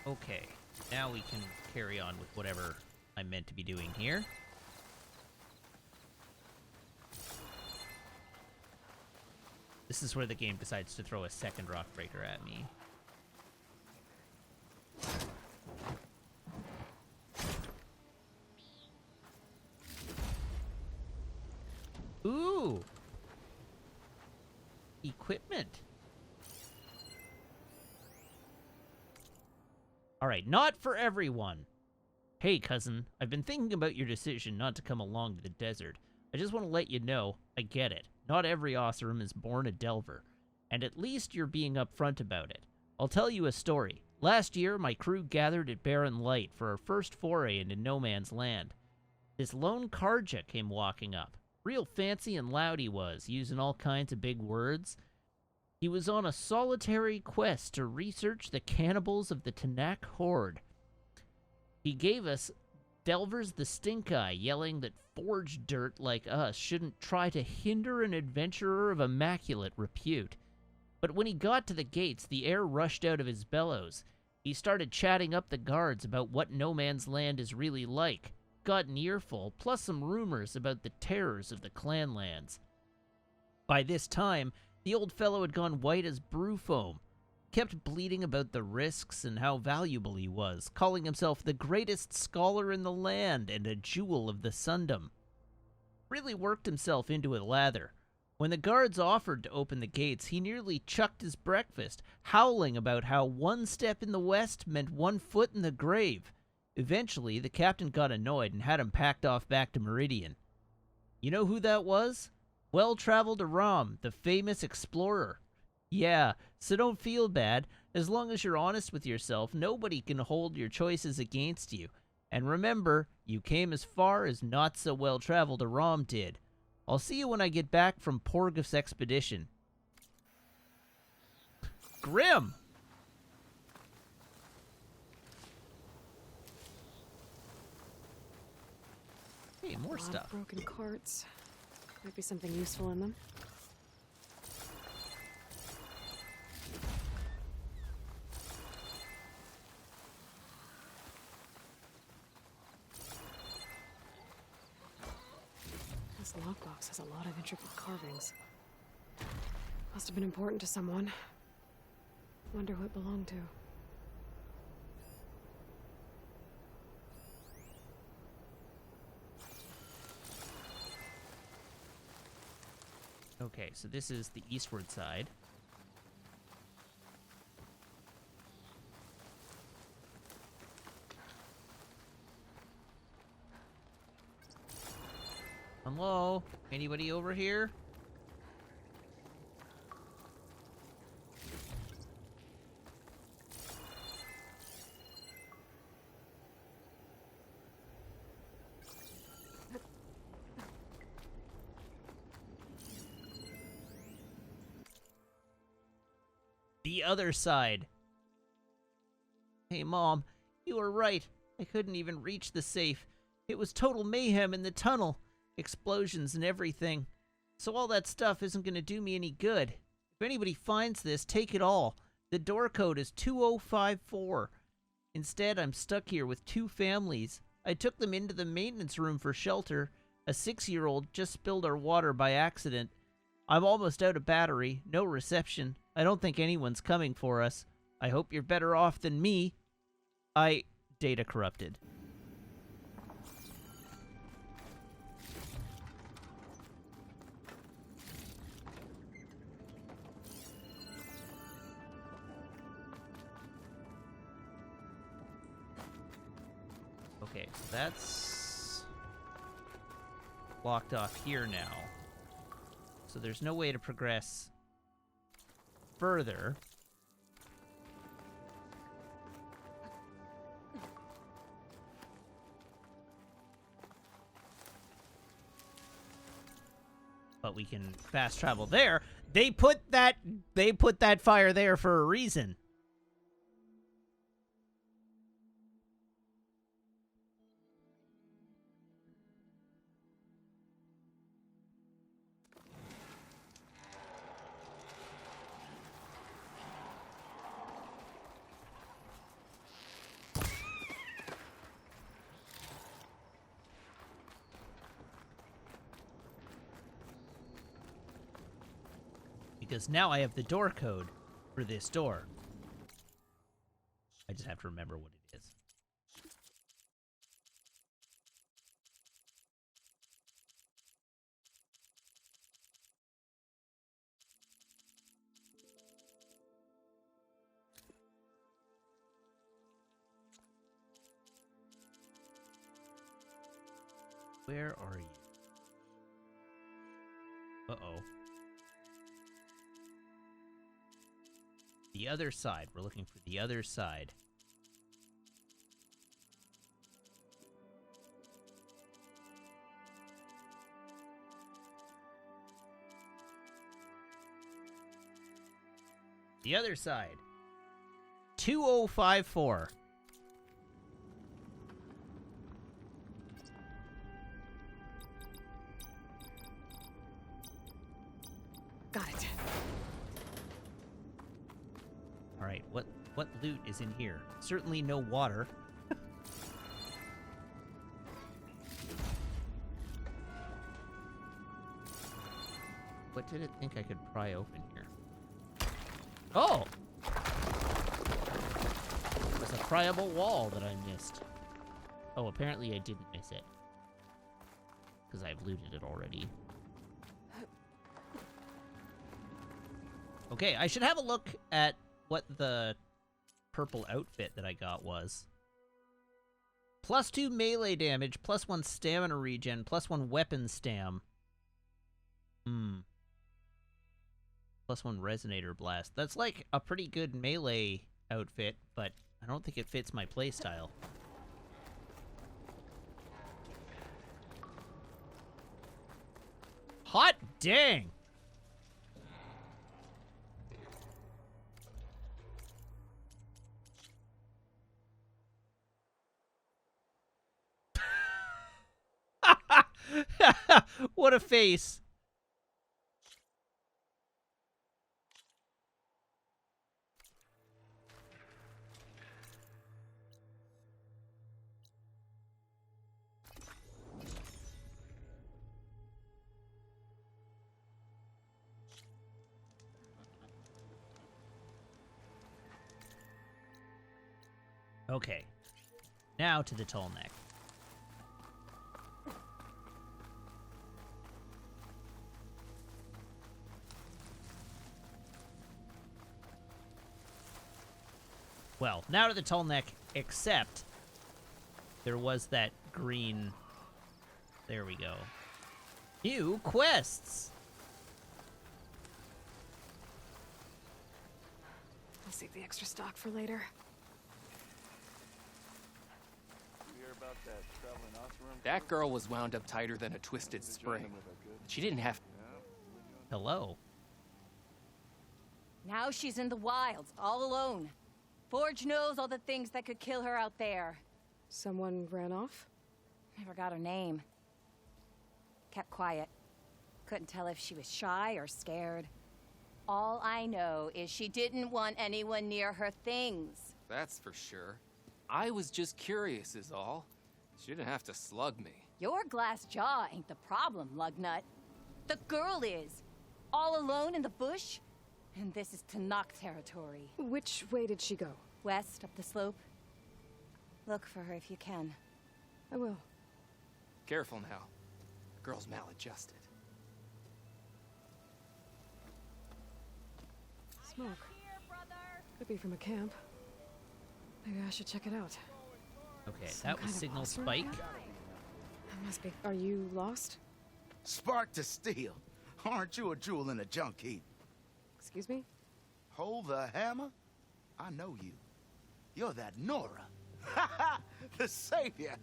Okay, now we can carry on with whatever I'm meant to be doing here. This is where the game decides to throw a second rock breaker at me. equipment. Alright, not for everyone. Hey, cousin, I've been thinking about your decision not to come along to the desert. I just want to let you know, I get it. Not every Oseram is born a Delver, and at least you're being upfront about it. I'll tell you a story. Last year, my crew gathered at Barren Light for our first foray into no man's land. This lone Karja came walking up. Real fancy and loud he was, using all kinds of big words. He was on a solitary quest to research the cannibals of the Tanakh Horde. He gave us Delvers the Stink Eye, yelling that forged dirt like us shouldn't try to hinder an adventurer of immaculate repute. But when he got to the gates, the air rushed out of his bellows. He started chatting up the guards about what no man's land is really like. Got an earful, plus some rumors about the terrors of the clanlands. By this time, the old fellow had gone white as brew foam. Kept bleating about the risks and how valuable he was, calling himself the greatest scholar in the land and a jewel of the Sundom. Really worked himself into a lather. When the guards offered to open the gates, he nearly chucked his breakfast, howling about how one step in the west meant 1 foot in the grave. Eventually, the captain got annoyed and had him packed off back to Meridian. You know who that was? Well-traveled Aram, the famous explorer. Yeah, so don't feel bad. As long as you're honest with yourself, nobody can hold your choices against you. And remember, you came as far as not-so-well-traveled Aram did. I'll see you when I get back from Porgif's expedition. Grim! Hey, more stuff.
Broken carts. Might be something useful in them. This lockbox has a lot of intricate carvings. Must have been important to someone. Wonder who it belonged to.
Okay, so this is the eastward side. Hello? Anybody over here? The other side. Hey, Mom, you were right. I couldn't even reach the safe. It was total mayhem in the tunnel. Explosions and everything. So all that stuff isn't going to do me any good. If anybody finds this, take it all. The door code is 2054. Instead, I'm stuck here with 2 families. I took them into the maintenance room for shelter. A 6-year-old just spilled our water by accident. I'm almost out of battery. No reception. I don't think anyone's coming for us. I hope you're better off than me. Data corrupted. Okay, so that's blocked off here now. So there's no way to progress further. But we can fast travel there. They put that fire there for a reason. Because now I have the door code for this door. I just have to remember what it is. Where are you? Uh-oh. The other side. We're looking for the other side. The other side. 2054.
Got it.
All right, what loot is in here? Certainly no water. What did it think I could pry open here? Oh! There's a pryable wall that I missed. Oh, apparently I didn't miss it. Because I've looted it already. Okay, I should have a look at what the purple outfit that I got was. +2 melee damage, +1 stamina regen, +1 weapon stam. +1 resonator blast. That's like a pretty good melee outfit, but I don't think it fits my playstyle. Hot dang! What a face. Okay. Now to the tall neck. Well, now to the tall neck, except there was that green... There we go. New quests!
I'll save the extra stock for later.
That girl was wound up tighter than a twisted spring. She didn't have...
Hello.
Now she's in the wilds, all alone. Forge knows all the things that could kill her out there.
Someone ran off?
Never got her name. Kept quiet. Couldn't tell if she was shy or scared. All I know is she didn't want anyone near her things.
That's for sure. I was just curious is all. She didn't have to slug me.
Your glass jaw ain't the problem, Lugnut. The girl is. All alone in the bush. And this is Tanakh territory.
Which way did she go?
West, up the slope. Look for her if you can.
I will.
Careful now. The girl's maladjusted.
Smoke. Could be from a camp. Maybe I should check it out.
Okay,
Some
that was
kind of
Signal
monster?
Spike.
That must be. Are you lost?
Spark to steel. Aren't you a jewel in a junk heap?
Excuse me?
Hold the hammer? I know you. You're that Nora. Ha ha! The savior!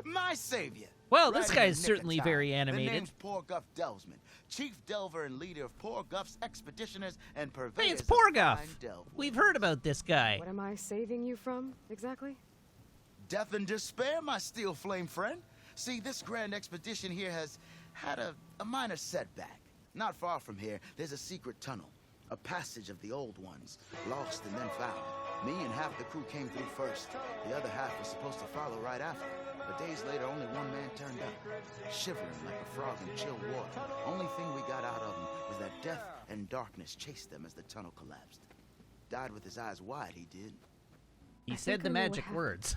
My savior!
Well, this
Right
guy
in
is
the nick of
certainly
time.
very
The
animated.
name's Porguff Delvesman, chief delver and leader of Porguff's expeditioners and purveyors
Hey, it's
of
Porguff!
fine delve.
We've heard about this guy.
What am I saving you from, exactly?
Death and despair, my steel flame friend. See, this grand expedition here has had a minor setback. Not far from here, there's a secret tunnel. A passage of the old ones, lost and then found. Me and half the crew came through first. The other half was supposed to follow right after. But days later, only one man turned up, shivering like a frog in chill water. Only thing we got out of him was that death and darkness chased them as the tunnel collapsed. Died with his eyes wide, he did.
He
I
said
think
the
I know what
magic
happened.
words.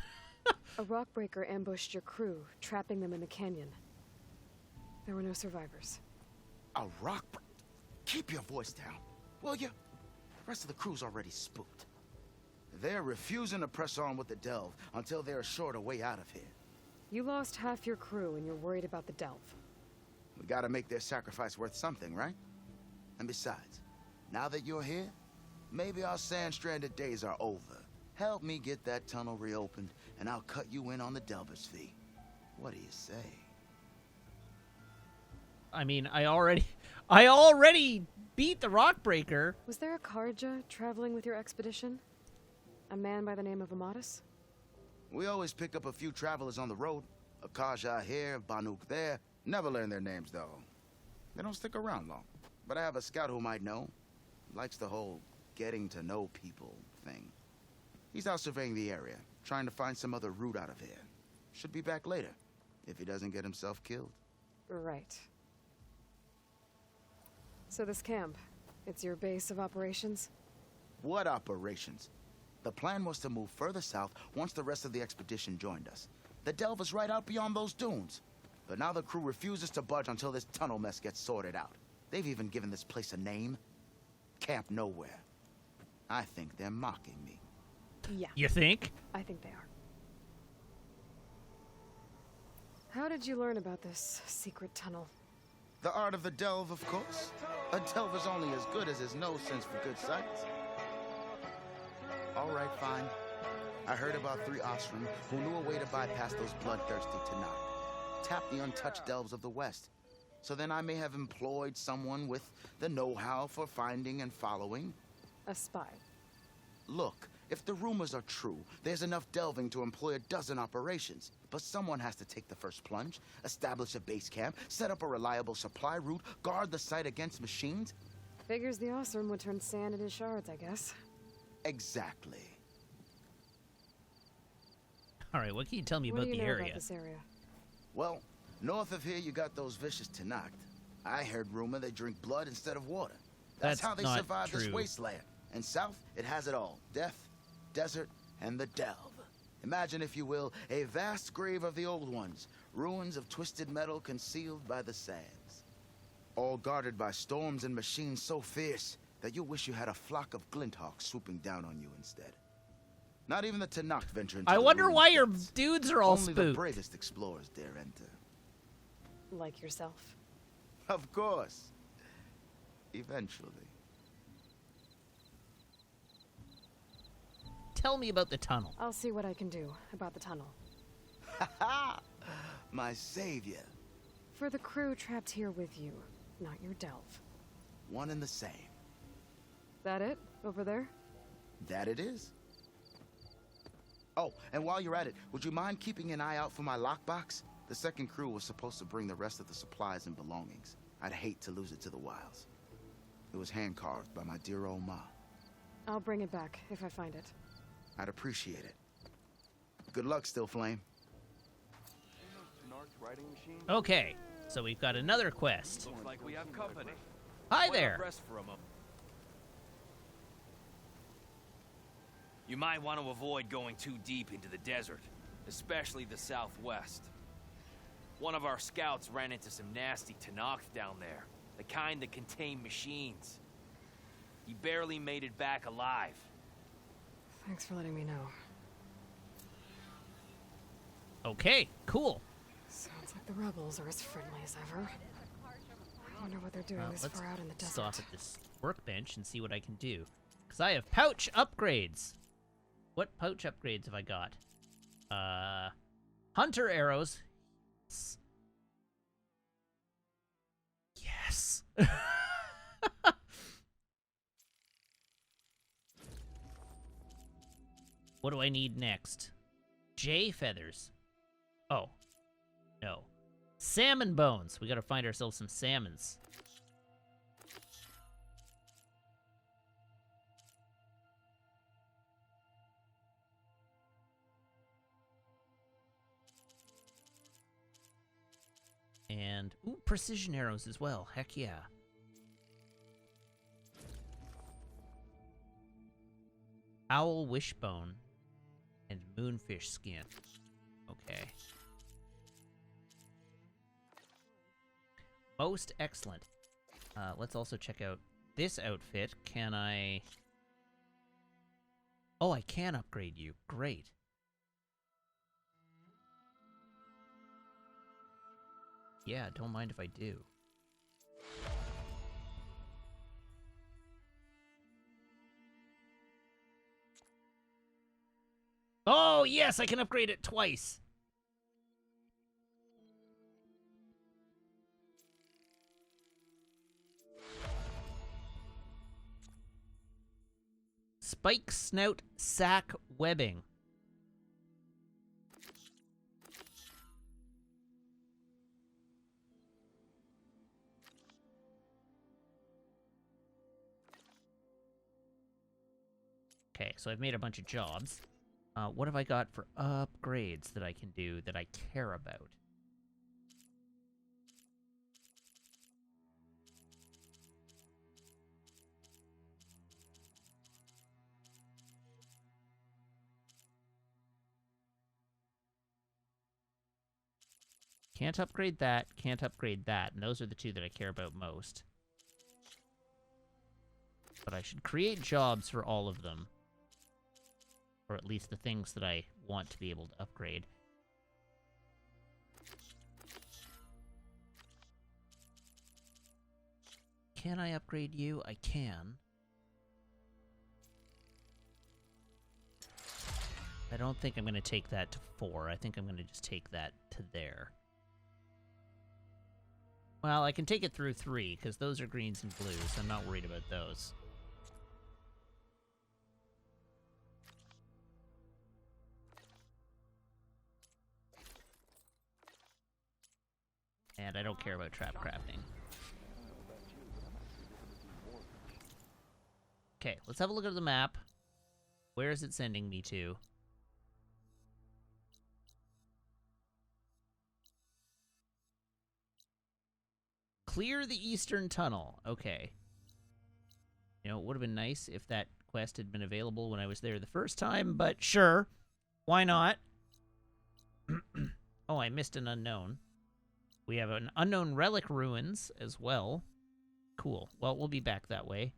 A rockbreaker ambushed your crew, trapping them in the canyon. There were no survivors.
A rock Keep your voice down, will you? The rest of the crew's already spooked. They're refusing to press on with the delve until they're assured a way out of here.
You lost half your crew and you're worried about the Delve.
We gotta make their sacrifice worth something, right? And besides, now that you're here, maybe our sand-stranded days are over. Help me get that tunnel reopened, and I'll cut you in on the Delver's fee. What do you say?
I mean, I already beat the Rockbreaker.
Was there a Karja traveling with your expedition? A man by the name of Amatus?
We always pick up a few travelers on the road. A Kaja here, Banuk there. Never learn their names, though. They don't stick around long. But I have a scout who might know. Likes the whole getting to know people thing. He's out surveying the area, trying to find some other route out of here. Should be back later, if he doesn't get himself killed.
Right. So this camp, it's your base of operations?
What operations? The plan was to move further south once the rest of the expedition joined us. The Delve is right out beyond those dunes. But now the crew refuses to budge until this tunnel mess gets sorted out. They've even given this place a name. Camp Nowhere. I think they're mocking me.
Yeah.
You think?
I think they are. How did you learn about this secret tunnel?
The art of the Delve, of course. A Delve is only as good as his nose sense for good sights. All right, fine. I heard about 3 Osram who knew a way to bypass those bloodthirsty Tanakh. Tap the untouched Delves of the West. So then I may have employed someone with the know-how for finding and following.
A spy.
Look, if the rumors are true, there's enough delving to employ a dozen operations. But someone has to take the first plunge, establish a base camp, set up a reliable supply route, guard the site against machines.
Figures the Osram would turn sand into shards, I guess.
Exactly.
All right, what can you tell me
What
about
do you
the
know
area?
about this area?
Well, north of here you got those vicious Tanakh. I heard rumor they drink blood instead of water. That's how they
not
survive this
true.
wasteland. And south, it has it all. Death, desert, and the Delve. Imagine, if you will, a vast grave of the old ones. Ruins of twisted metal concealed by the sands. All guarded by storms and machines so fierce that you wish you had a flock of glinthawks swooping down on you instead. Not even the Tanakh venture into
I
the
wonder
ruined
why your
pits.
dudes are all
Only the
spooked.
bravest explorers dare enter.
Like yourself.
Of course. Eventually.
Tell me about the tunnel.
I'll see what I can do about the tunnel.
Ha! My savior.
For the crew trapped here with you, not your Delve.
One and the same.
That it? Over there?
That it is. Oh, and while you're at it, would you mind keeping an eye out for my lockbox? The second crew was supposed to bring the rest of the supplies and belongings. I'd hate to lose it to the wilds. It was hand-carved by my dear old ma.
I'll bring it back if I find it.
I'd appreciate it. Good luck, Still Flame.
Okay, so we've got another quest.
Looks like we have company.
Hi
Why not
there.
Rest for a moment. You might want to avoid going too deep into the desert, especially the southwest. One of our scouts ran into some nasty Tanakh down there, the kind that contain machines. He barely made it back alive.
Thanks for letting me know.
Okay, cool.
Sounds like the rebels are as friendly as ever. I wonder what they're doing
Well,
this
let's
far out in the desert.
stop at this workbench and see what I can do. Because I have pouch upgrades. What pouch upgrades have I got? Hunter arrows. Yes. What do I need next? Jay feathers. Oh. No. Salmon bones. We gotta find ourselves some salmons. And, ooh, precision arrows as well. Heck yeah. Owl wishbone and moonfish skin. Okay. Most excellent. Let's also check out this outfit. Can I... Oh, I can upgrade you. Great. Yeah, don't mind if I do. Oh, yes, I can upgrade it twice. Spike Snout Sack Webbing. Okay, so I've made a bunch of jobs. What have I got for upgrades that I can do that I care about? Can't upgrade that, can't upgrade that, and those are the two that I care about most. But I should create jobs for all of them. Or at least the things that I want to be able to upgrade. Can I upgrade you? I can. I don't think I'm going to take that to 4. I think I'm going to just take that to there. Well, I can take it through 3, because those are greens and blues. I'm not worried about those. And I don't care about trap crafting. Okay, let's have a look at the map. Where is it sending me to? Clear the Eastern Tunnel. Okay. You know, it would have been nice if that quest had been available when I was there the first time, but sure. Why not? Oh, I missed an unknown. We have an unknown relic ruins as well. Cool. Well, we'll be back that way.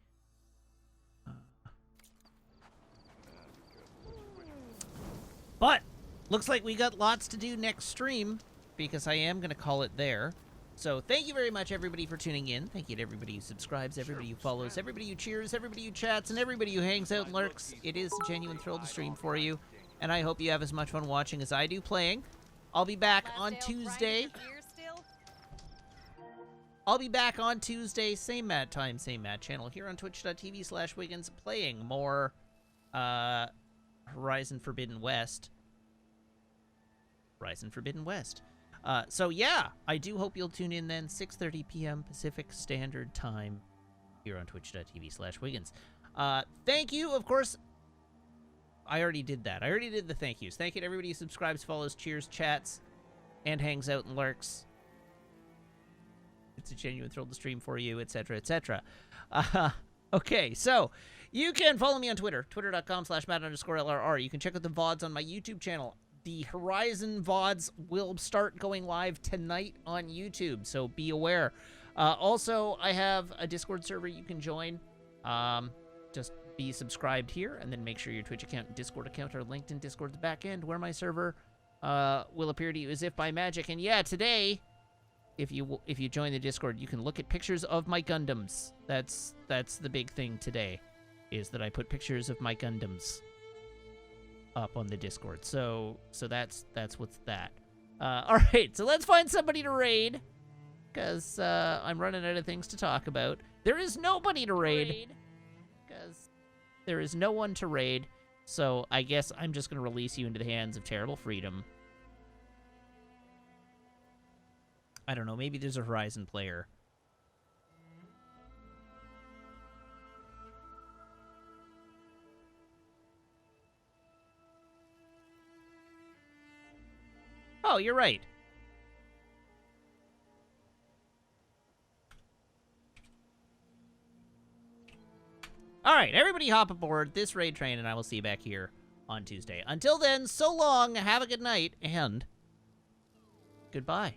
But looks like we got lots to do next stream because I am going to call it there. So thank you very much, everybody, for tuning in. Thank you to everybody who subscribes, everybody who follows, everybody who cheers, everybody who chats, and everybody who hangs out and lurks. It is a genuine thrill to stream for you, and I hope you have as much fun watching as I do playing. I'll be back on Tuesday. I'll be back on Tuesday, same Mad time, same Mad channel, here on twitch.tv/Wiggins, playing more Horizon Forbidden West. Horizon Forbidden West. So yeah, I do hope you'll tune in then, 6:30 p.m. Pacific Standard Time, here on twitch.tv/Wiggins. Thank you, of course. I already did that. I already did the thank yous. Thank you to everybody who subscribes, follows, cheers, chats, and hangs out and lurks. It's a genuine thrill to stream for you, etc., etc. Okay, so you can follow me on Twitter, twitter.com/Matt_LRR. You can check out the VODs on my YouTube channel. The Horizon VODs will start going live tonight on YouTube, so be aware. Also, I have a Discord server you can join. Just be subscribed here, and then make sure your Twitch account and Discord account are linked in Discord's back end, where my server will appear to you as if by magic. And yeah, today, if you join the Discord, you can look at pictures of my Gundams. That's the big thing today, is that I put pictures of my Gundams up on the Discord. So that's what's that. All right, so let's find somebody to raid, because I'm running out of things to talk about. There is nobody to raid, because there is no one to raid. So I guess I'm just going to release you into the hands of terrible freedom. I don't know, maybe there's a Horizon player. Oh, you're right. All right, everybody hop aboard this raid train, and I will see you back here on Tuesday. Until then, so long, have a good night, and goodbye.